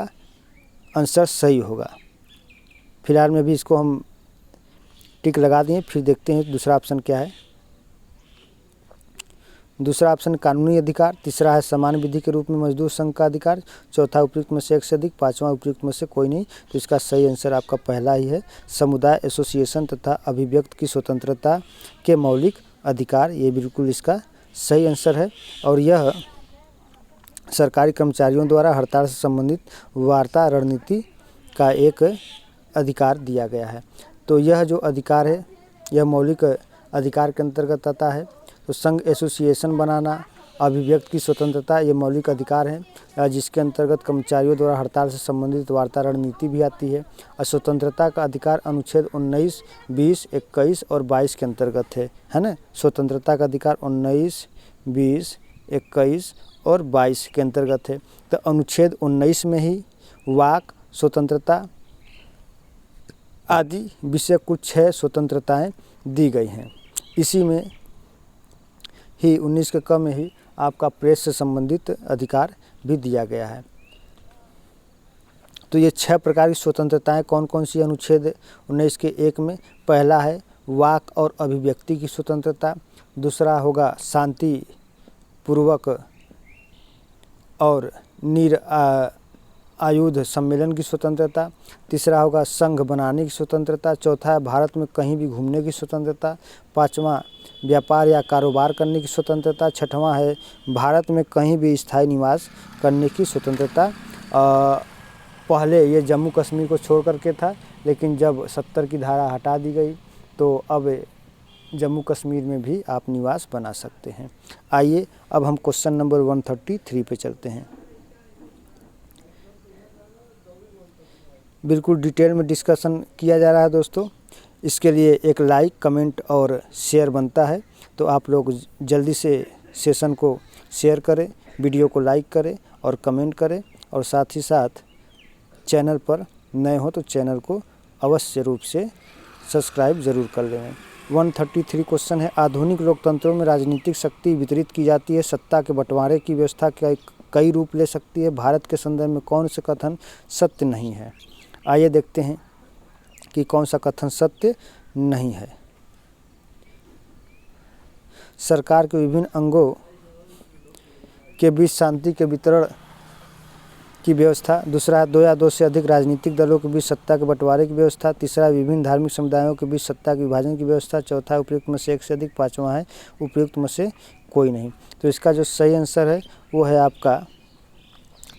[SPEAKER 1] आंसर सही होगा। फिलहाल में भी इसको हम टिक लगा दिए, फिर देखते हैं दूसरा ऑप्शन क्या है। दूसरा ऑप्शन कानूनी अधिकार, तीसरा है समान विधि के रूप में मजदूर संघ का अधिकार, चौथा उपयुक्त में से एक से अधिक, पांचवा उपयुक्त में से कोई नहीं। तो इसका सही आंसर आपका पहला ही है, समुदाय, एसोसिएशन तथा अभिव्यक्ति की स्वतंत्रता के मौलिक अधिकार। ये बिल्कुल इसका सही आंसर है और यह सरकारी कर्मचारियों द्वारा हड़ताल से संबंधित वार्ता रणनीति का एक अधिकार दिया गया है। तो यह जो अधिकार है यह मौलिक अधिकार के अंतर्गत आता है। तो संघ, एसोसिएशन बनाना, अभिव्यक्ति की स्वतंत्रता ये मौलिक अधिकार हैं जिसके अंतर्गत कर्मचारियों द्वारा हड़ताल से संबंधित वार्ता रणनीति भी आती है। और स्वतंत्रता का अधिकार अनुच्छेद 19, 20, 21 और 22 के अंतर्गत है ना। स्वतंत्रता का अधिकार 19, 20, 21 और 22 के अंतर्गत है। तो अनुच्छेद 19 में ही वाक स्वतंत्रता आदि विषय कुछ 6 स्वतंत्रताएं दी गई हैं। इसी में ही 19 के क में ही आपका प्रेस से संबंधित अधिकार भी दिया गया है। तो ये 6 प्रकार की स्वतंत्रताएं कौन कौन सी अनुच्छेद 19 के 1 में? पहला है वाक और अभिव्यक्ति की स्वतंत्रता, दूसरा होगा शांति पूर्वक और आयुध सम्मेलन की स्वतंत्रता, तीसरा होगा संघ बनाने की स्वतंत्रता, चौथा है भारत में कहीं भी घूमने की स्वतंत्रता, पांचवा व्यापार या कारोबार करने की स्वतंत्रता, छठवां है भारत में कहीं भी स्थायी निवास करने की स्वतंत्रता। पहले ये जम्मू कश्मीर को छोड़ करके था, लेकिन जब 70 की धारा हटा दी गई तो अब जम्मू कश्मीर में भी आप निवास बना सकते हैं। आइए अब हम क्वेश्चन नंबर 133 पे चलते हैं। बिल्कुल डिटेल में डिस्कशन किया जा रहा है दोस्तों। इसके लिए एक लाइक, कमेंट और शेयर बनता है, तो आप लोग जल्दी से सेशन को शेयर करें, वीडियो को लाइक करें और कमेंट करें, और साथ ही साथ चैनल पर नए हो तो चैनल को अवश्य रूप से सब्सक्राइब ज़रूर कर लें। 133 क्वेश्चन है, आधुनिक लोकतंत्रों में राजनीतिक शक्ति वितरित की जाती है, सत्ता के बंटवारे की व्यवस्था कई रूप ले सकती है, भारत के संदर्भ में कौन से कथन सत्य नहीं है? आइए देखते हैं कि कौन सा कथन सत्य नहीं है। सरकार के विभिन्न अंगों के बीच शांति के वितरण की व्यवस्था, दूसरा है 2 या 2 से अधिक राजनीतिक दलों के बीच सत्ता के बंटवारे की व्यवस्था, तीसरा विभिन्न धार्मिक समुदायों के बीच सत्ता के विभाजन की व्यवस्था, चौथा है उपयुक्त में से एक से अधिक, पांचवा है उपयुक्त में से कोई नहीं। तो इसका जो सही आंसर है वो है आपका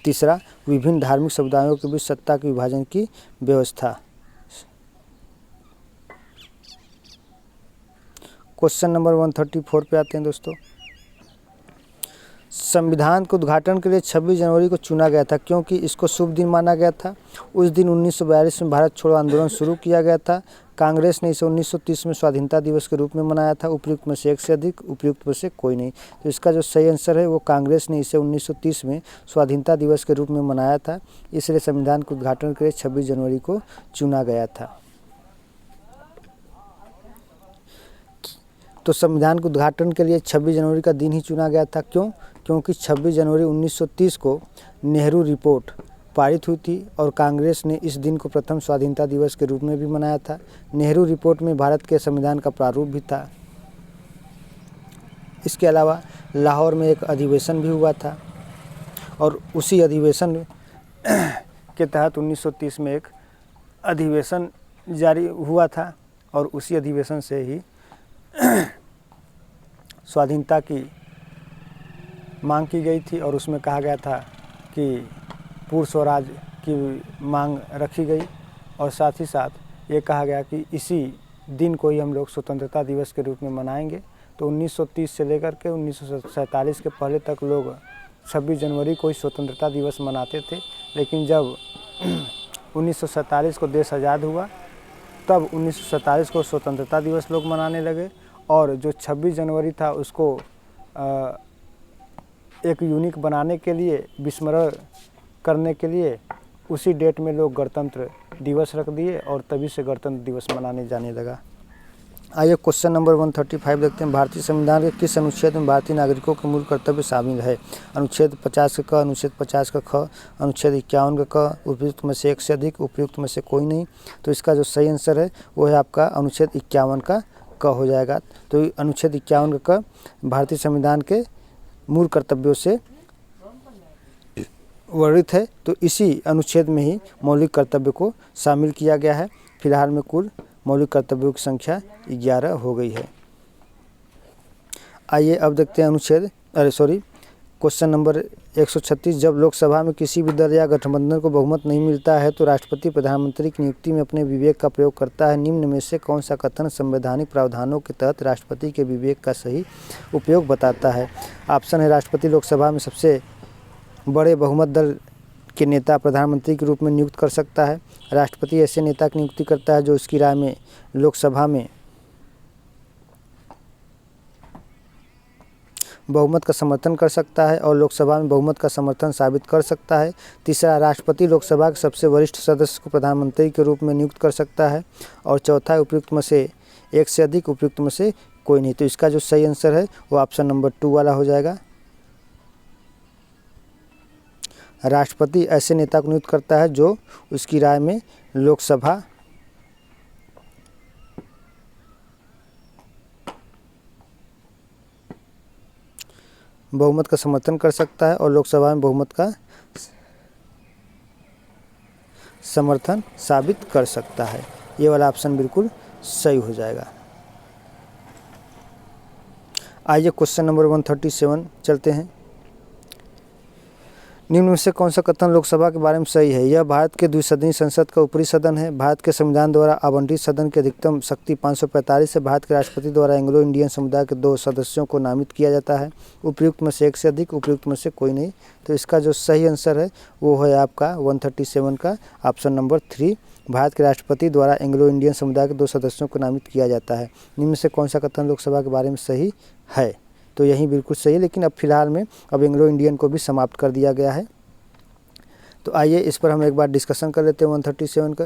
[SPEAKER 1] तीसरा, विभिन्न धार्मिक समुदायों के बीच सत्ता के विभाजन की व्यवस्था। क्वेश्चन नंबर 134 पे आते हैं दोस्तों। संविधान के उद्घाटन के लिए 26 जनवरी को चुना गया था क्योंकि इसको शुभ दिन माना गया था। उस दिन 1942 में भारत छोड़ो आंदोलन शुरू किया गया था। कांग्रेस ने इसे 1930 में स्वाधीनता दिवस के रूप में मनाया था। उपयुक्त में से एक से अधिक, उपयुक्त में से कोई नहीं। तो इसका जो सही आंसर है वो कांग्रेस ने इसे 1930 में स्वाधीनता दिवस के रूप में मनाया था, इसलिए संविधान के उद्घाटन के लिए 26 जनवरी को चुना गया था। तो संविधान के उद्घाटन के लिए 26 जनवरी का दिन ही चुना गया था। क्यों? क्योंकि 26 जनवरी 1930 को नेहरू रिपोर्ट पारित हुई थी और कांग्रेस ने इस दिन को प्रथम स्वाधीनता दिवस के रूप में भी मनाया था। नेहरू रिपोर्ट में भारत के संविधान का प्रारूप भी था। इसके अलावा लाहौर में एक अधिवेशन भी हुआ था और उसी अधिवेशन के तहत 1930 में एक अधिवेशन जारी हुआ था और उसी अधिवेशन से ही स्वाधीनता की मांग की गई थी और उसमें कहा गया था कि पूर्ण स्वराज की मांग रखी गई और साथ ही साथ ये कहा गया कि इसी दिन को ही हम लोग स्वतंत्रता दिवस के रूप में मनाएंगे। तो 1930 से लेकर के 1947 के पहले तक लोग 26 जनवरी को ही स्वतंत्रता दिवस मनाते थे, लेकिन जब 1947 को देश आज़ाद हुआ तब 1947 को स्वतंत्रता दिवस लोग मनाने लगे और जो 26 जनवरी था उसको एक यूनिक बनाने के लिए, विस्मरण करने के लिए उसी डेट में लोग गणतंत्र दिवस रख दिए और तभी से गणतंत्र दिवस मनाने जाने लगा। आइए क्वेश्चन नंबर 135 देखते हैं। भारतीय संविधान के किस अनुच्छेद में भारतीय नागरिकों के मूल कर्तव्य शामिल है? अनुच्छेद 50 का क, अनुच्छेद 50 का ख, अनुच्छेद 51 का क, उपयुक्त में से एक से अधिक, उपयुक्त में से कोई नहीं। तो इसका जो सही आंसर है वो है आपका अनुच्छेद 51 का क हो जाएगा। तो अनुच्छेद 51 का क भारतीय संविधान के मूल कर्तव्यों से वर्णित है। तो इसी अनुच्छेद में ही मौलिक कर्तव्य को शामिल किया गया है। फिलहाल में कुल मौलिक कर्तव्यों की संख्या 11 हो गई है। आइए अब देखते हैं क्वेश्चन नंबर 136। जब लोकसभा में किसी भी दल या गठबंधन को बहुमत नहीं मिलता है तो राष्ट्रपति प्रधानमंत्री की नियुक्ति में अपने विवेक का प्रयोग करता है। निम्न में से कौन सा कथन संवैधानिक प्रावधानों के तहत राष्ट्रपति के विवेक का सही उपयोग बताता है? ऑप्शन है, राष्ट्रपति लोकसभा में सबसे बड़े बहुमत दल के नेता प्रधानमंत्री के रूप में नियुक्त कर सकता है। राष्ट्रपति ऐसे नेता की नियुक्ति करता है जो उसकी राय में लोकसभा में बहुमत का समर्थन कर सकता है और लोकसभा में बहुमत का समर्थन साबित कर सकता है। तीसरा, राष्ट्रपति लोकसभा के सबसे वरिष्ठ सदस्य को प्रधानमंत्री के रूप में नियुक्त कर सकता है। और चौथा, उपयुक्त में से एक से अधिक, उपयुक्त में से कोई नहीं। तो इसका जो सही आंसर है वो ऑप्शन नंबर 2 वाला हो जाएगा। राष्ट्रपति ऐसे नेता को नियुक्त करता है जो उसकी राय में लोकसभा बहुमत का समर्थन कर सकता है और लोकसभा में बहुमत का समर्थन साबित कर सकता है। ये वाला ऑप्शन बिल्कुल सही हो जाएगा। आइए क्वेश्चन नंबर 137 चलते हैं। निम्न में से कौन सा कथन लोकसभा के बारे में सही है? यह भारत के द्विसदनीय संसद का ऊपरी सदन है। भारत के संविधान द्वारा आवंटित सदन की अधिकतम शक्ति 545 है। भारत के राष्ट्रपति द्वारा एंग्लो इंडियन समुदाय के 2 सदस्यों को नामित किया जाता है। उपयुक्त में से एक से अधिक, उपयुक्त में से कोई नहीं। तो इसका जो सही आंसर है वो है आपका 137 का ऑप्शन नंबर 3। भारत के राष्ट्रपति द्वारा एंग्लो इंडियन समुदाय के 2 सदस्यों को नामित किया जाता है। निम्न में से कौन सा कथन लोकसभा के बारे में सही है? तो यही बिल्कुल सही है, लेकिन अब फिलहाल में अब एंग्लो इंडियन को भी समाप्त कर दिया गया है। तो आइए इस पर हम एक बार डिस्कशन कर लेते हैं 137 का।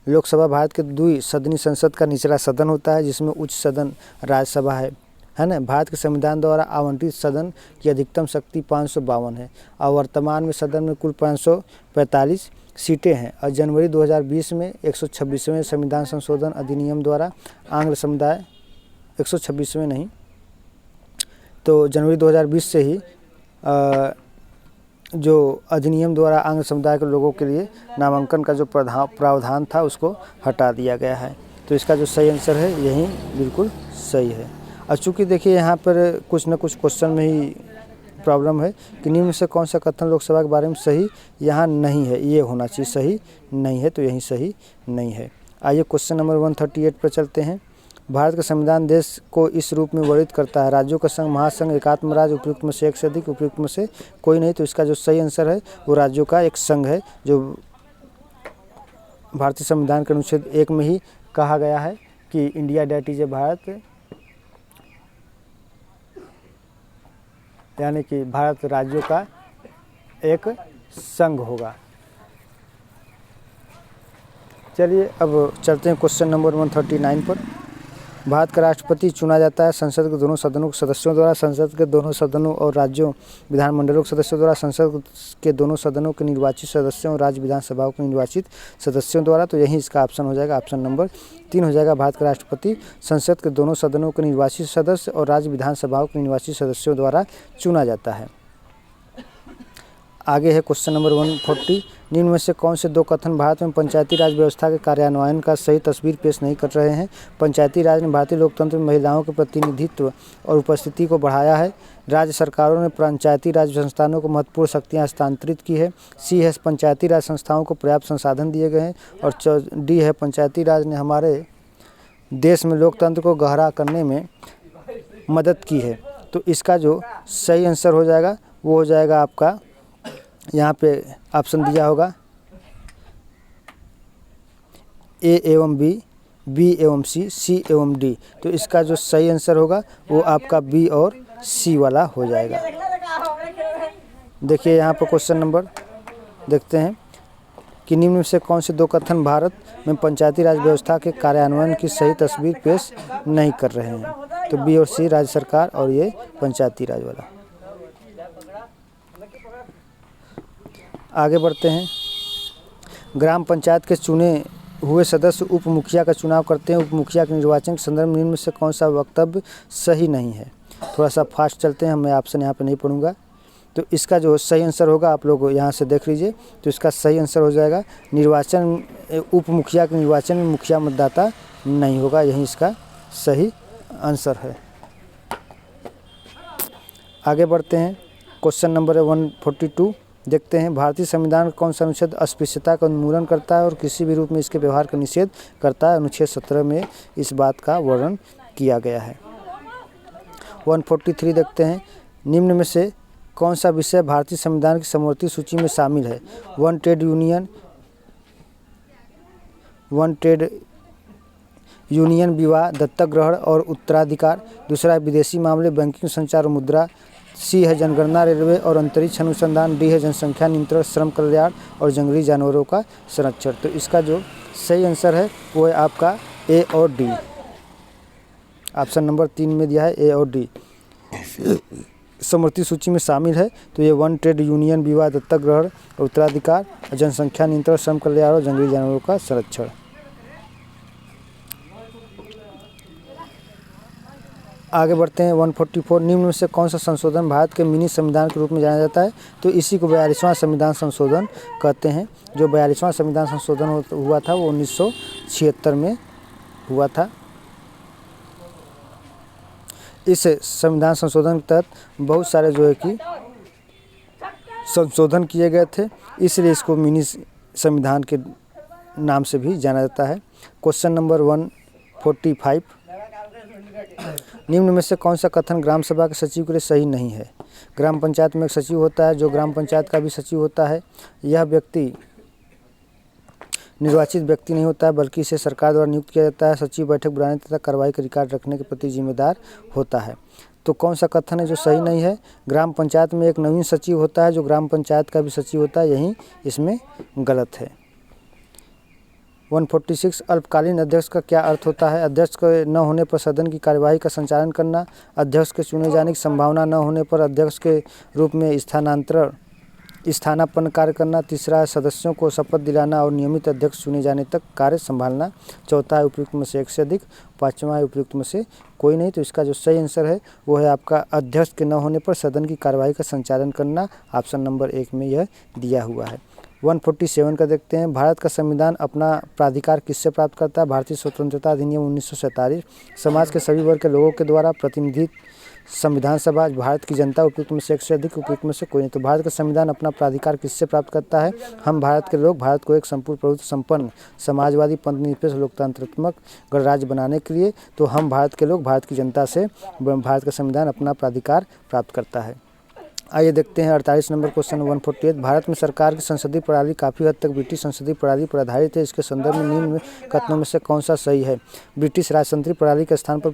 [SPEAKER 1] लोकसभा भारत के द्विसदनीय संसद का निचला सदन होता है, जिसमें उच्च सदन राज्यसभा है ना। भारत के संविधान द्वारा आवंटित सदन की अधिकतम शक्ति 552 है और वर्तमान में सदन में कुल 545 सीटें हैं। और जनवरी 2020 में 126वें संविधान संशोधन अधिनियम द्वारा आंग्ल समुदाय 126वें नहीं, तो जनवरी 2020 से ही जो अधिनियम द्वारा आंग्ल समुदाय के लोगों के लिए नामांकन का जो प्रावधान था उसको हटा दिया गया है। तो इसका जो सही आंसर है यही बिल्कुल सही है। और चूँकि देखिए यहाँ पर कुछ न कुछ क्वेश्चन में ही प्रॉब्लम है कि निम्न में से कौन सा कथन लोकसभा के बारे में सही यहाँ नहीं है, ये होना चाहिए सही नहीं है, तो यही सही नहीं है। आइए क्वेश्चन नंबर 138 पर चलते हैं। भारत का संविधान देश को इस रूप में वर्णित करता है: राज्यों का संघ, महासंघ, एकात्म राज्य, उपयुक्त में से एक से अधिक, उपयुक्त में से कोई नहीं। तो इसका जो सही आंसर है वो राज्यों का एक संघ है, जो भारतीय संविधान के अनुच्छेद 1 में ही कहा गया है कि India that is a Bharat, यानी कि भारत राज्यों का एक संघ होगा। चलिए अब चलते हैं क्वेश्चन नंबर 139 पर। भारत का राष्ट्रपति चुना जाता है संसद के दोनों सदनों के सदस्यों द्वारा। संसद के दोनों सदनों और राज्यों विधानमंडलों के सदस्यों द्वारा। संसद के दोनों सदनों के निर्वाचित सदस्यों और राज्य विधानसभाओं के निर्वाचित सदस्यों द्वारा। तो यही इसका ऑप्शन हो जाएगा, ऑप्शन नंबर 3 हो जाएगा। भारत का राष्ट्रपति संसद के दोनों सदनों के निर्वाचित सदस्य और राज्य विधानसभाओं के निर्वाचित सदस्यों द्वारा चुना जाता है। आगे है क्वेश्चन नंबर 140। निम्न में से कौन से 2 कथन भारत में पंचायती राज व्यवस्था के कार्यान्वयन का सही तस्वीर पेश नहीं कर रहे हैं? पंचायती राज ने भारतीय लोकतंत्र में महिलाओं के प्रतिनिधित्व और उपस्थिति को बढ़ाया है। राज्य सरकारों ने पंचायती राज संस्थानों को महत्वपूर्ण शक्तियां हस्तांतरित की है। सी है, पंचायती राज संस्थाओं को पर्याप्त संसाधन दिए गए हैं। और डी है, पंचायती राज ने हमारे देश में लोकतंत्र को गहरा करने में मदद की है। तो इसका जो सही आंसर हो जाएगा वो हो जाएगा आपका, यहाँ पे ऑप्शन दिया होगा ए एवं बी, बी एवं सी, सी एवं डी। तो इसका जो सही आंसर होगा वो आपका बी और सी वाला हो जाएगा। देखिए यहाँ पर क्वेश्चन नंबर देखते हैं कि निम्न में से कौन से 2 कथन भारत में पंचायती राज व्यवस्था के कार्यान्वयन की सही तस्वीर पेश नहीं कर रहे हैं? तो बी और सी, राज्य सरकार, और ये पंचायती राज वाला। आगे बढ़ते हैं। ग्राम पंचायत के चुने हुए सदस्य उप मुखिया का चुनाव करते हैं। उप मुखिया के निर्वाचन के संदर्भ में निम्न में से कौन सा वक्तव्य सही नहीं है? थोड़ा सा फास्ट चलते हैं, मैं ऑप्शन यहाँ पे नहीं पढ़ूंगा। तो इसका जो सही आंसर होगा आप लोग यहाँ से देख लीजिए। तो इसका सही आंसर हो जाएगा निर्वाचन, उप मुखिया के निर्वाचन में मुखिया मतदाता नहीं होगा, यही इसका सही आंसर है। आगे बढ़ते हैं। क्वेश्चन नंबर 142 देखते हैं। भारतीय संविधान का कौन सा अनुच्छेद अस्पृश्यता का उन्मूलन करता है और किसी भी रूप में इसके व्यवहार का निषेध करता है? अनुच्छेद 17 में इस बात का वर्णन किया गया है। 143 देखते हैं। निम्न में से कौन सा विषय भारतीय संविधान की समवर्ती सूची में शामिल है? 1 ट्रेड यूनियन, विवाह, दत्तक ग्रहण और उत्तराधिकार। दूसरा है विदेशी मामले, बैंकिंग, संचार और मुद्रा, सी है जनगणना, रेलवे और अंतरिक्ष अनुसंधान, डी है जनसंख्या नियंत्रण, श्रम कल्याण और जंगली जानवरों का संरक्षण। तो इसका जो सही आंसर है वो है आपका ए और डी। ऑप्शन नंबर 3 में दिया है ए और डी। समवर्ती सूची में शामिल है तो ये वन ट्रेड यूनियन, विवाह, दत्तक ग्रहण, उत्तराधिकार, जनसंख्या नियंत्रण, श्रम कल्याण और जंगली जानवरों का संरक्षण। आगे बढ़ते हैं 144। निम्न में से कौन सा संशोधन भारत के मिनी संविधान के रूप में जाना जाता है? तो इसी को 42वां संविधान संशोधन कहते हैं। जो 42वां संविधान संशोधन हुआ था वो 1976 में हुआ था। इस संविधान संशोधन के तहत बहुत सारे जो है कि संशोधन किए गए थे, इसलिए इसको मिनी संविधान के नाम से भी जाना जाता है। Question number 145। निम्न में से कौन सा कथन ग्राम सभा के सचिव के लिए सही नहीं है? ग्राम पंचायत में एक सचिव होता है जो ग्राम पंचायत का भी सचिव होता है। यह व्यक्ति निर्वाचित व्यक्ति नहीं होता है बल्कि इसे सरकार द्वारा नियुक्त किया जाता है। सचिव बैठक बुलाने तथा कार्रवाई का रिकॉर्ड रखने के प्रति जिम्मेदार होता है। तो कौन सा कथन है जो सही नहीं है? ग्राम पंचायत में एक नवीन सचिव होता है जो ग्राम पंचायत का भी सचिव होता है, यही इसमें गलत है। 146। अल्पकालीन अध्यक्ष का क्या अर्थ होता है? अध्यक्ष के न होने पर सदन की कार्यवाही का संचालन करना, अध्यक्ष के चुने जाने की संभावना न होने पर अध्यक्ष के रूप में स्थानापन्न कार्य करना, तीसरा है सदस्यों को शपथ दिलाना और नियमित अध्यक्ष चुने जाने तक कार्य संभालना, चौथा है उपयुक्त में से एक से अधिक, पाँचवा है उपयुक्त में से कोई नहीं। तो इसका जो सही आंसर है वो है आपका अध्यक्ष के न होने पर सदन की कार्यवाही का संचालन करना। ऑप्शन नंबर 1 में यह दिया हुआ है। 147 का देखते हैं। भारत का संविधान अपना प्राधिकार किससे प्राप्त करता है? भारतीय स्वतंत्रता अधिनियम 1947, समाज के सभी वर्ग के लोगों के द्वारा प्रतिनिधित संविधान सभा, भारत की जनता, उपयुक्त में से एक से अधिक, उपयुक्त में से कोई नहीं। तो भारत का संविधान अपना प्राधिकार किससे प्राप्त करता है? हम भारत के लोग भारत को एक संपूर्ण प्रभुत्व संपन्न समाजवादी पंथनिरपेक्ष लोकतांत्रात्मक गणराज्य बनाने के लिए, तो हम भारत के लोग भारत की जनता से भारत का संविधान अपना प्राधिकार प्राप्त करता है। आइए देखते हैं 48 नंबर क्वेश्चन 148। भारत में सरकार की संसदीय प्रणाली काफ़ी हद तक ब्रिटिश संसदीय प्रणाली पर आधारित है। इसके संदर्भ में निम्न कथनों में से कौन सा सही है? ब्रिटिश राजतंत्रीय प्रणाली के स्थान पर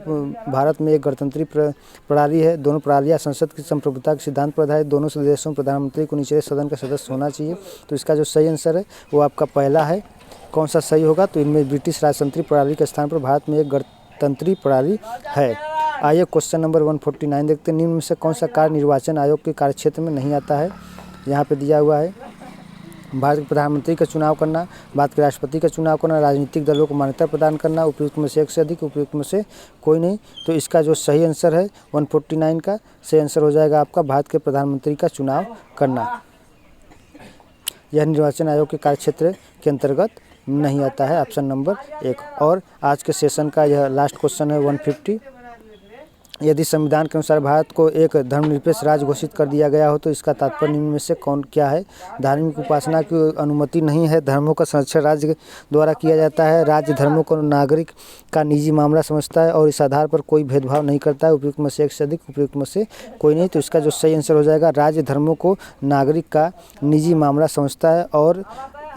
[SPEAKER 1] भारत में एक गणतंत्री प्रणाली है। दोनों प्रणालियाँ संसद की संप्रभुता के सिद्धांत पर आधारित। दोनों देशों में प्रधानमंत्री को निचले सदन का सदस्य होना चाहिए। तो इसका जो सही आंसर है वो आपका पहला है। कौन सा सही होगा? तो इनमें ब्रिटिश राजतंत्रीय प्रणाली के स्थान पर भारत में एक गणतंत्री प्रणाली है। आइए क्वेश्चन नंबर 149 देखते हैं। निम्न में से कौन सा कार्य निर्वाचन आयोग के कार्यक्षेत्र में नहीं आता है? यहाँ पे दिया हुआ है भारत के प्रधानमंत्री का चुनाव करना, भारत के राष्ट्रपति का चुनाव करना, राजनीतिक दलों को मान्यता प्रदान करना, उपयुक्त में से एक से अधिक, उपयुक्त में से कोई नहीं। तो इसका जो सही आंसर है 149 का सही आंसर हो जाएगा आपका भारत के प्रधानमंत्री का चुनाव करना। यह निर्वाचन आयोग के कार्यक्षेत्र के अंतर्गत नहीं आता है। Option number 1। और आज के सेशन का यह लास्ट क्वेश्चन है 150। यदि संविधान के अनुसार भारत को एक धर्मनिरपेक्ष राज्य घोषित कर दिया गया हो तो इसका तात्पर्य निम्न में से कौन क्या है? धार्मिक उपासना की अनुमति नहीं है। धर्मों का संरक्षण राज्य द्वारा किया जाता है। राज्य धर्मों को नागरिक का निजी मामला समझता है और इस आधार पर कोई भेदभाव नहीं करता है। उपयुक्त में से एक से अधिक, उपयुक्त में से कोई नहीं। तो इसका जो सही आंसर हो जाएगा राज्य धर्मों को नागरिक का निजी मामला समझता है और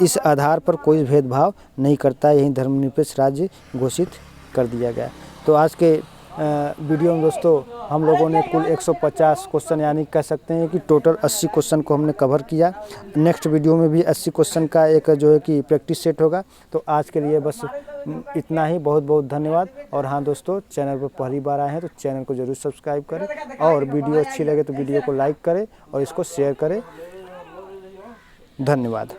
[SPEAKER 1] इस आधार पर कोई भेदभाव नहीं करता है। यही धर्मनिरपेक्ष राज्य घोषित कर दिया गया। तो आज के वीडियो में दोस्तों हम लोगों ने कुल 150 क्वेश्चन यानी कह सकते हैं कि टोटल 80 क्वेश्चन को हमने कवर किया। नेक्स्ट वीडियो में भी 80 क्वेश्चन का एक जो है कि प्रैक्टिस सेट होगा। तो आज के लिए बस इतना ही। बहुत बहुत धन्यवाद। और हाँ दोस्तों, चैनल पर पहली बार आए हैं तो चैनल को ज़रूर सब्सक्राइब करें और वीडियो अच्छी लगे तो वीडियो को लाइक करें और इसको शेयर करें। धन्यवाद।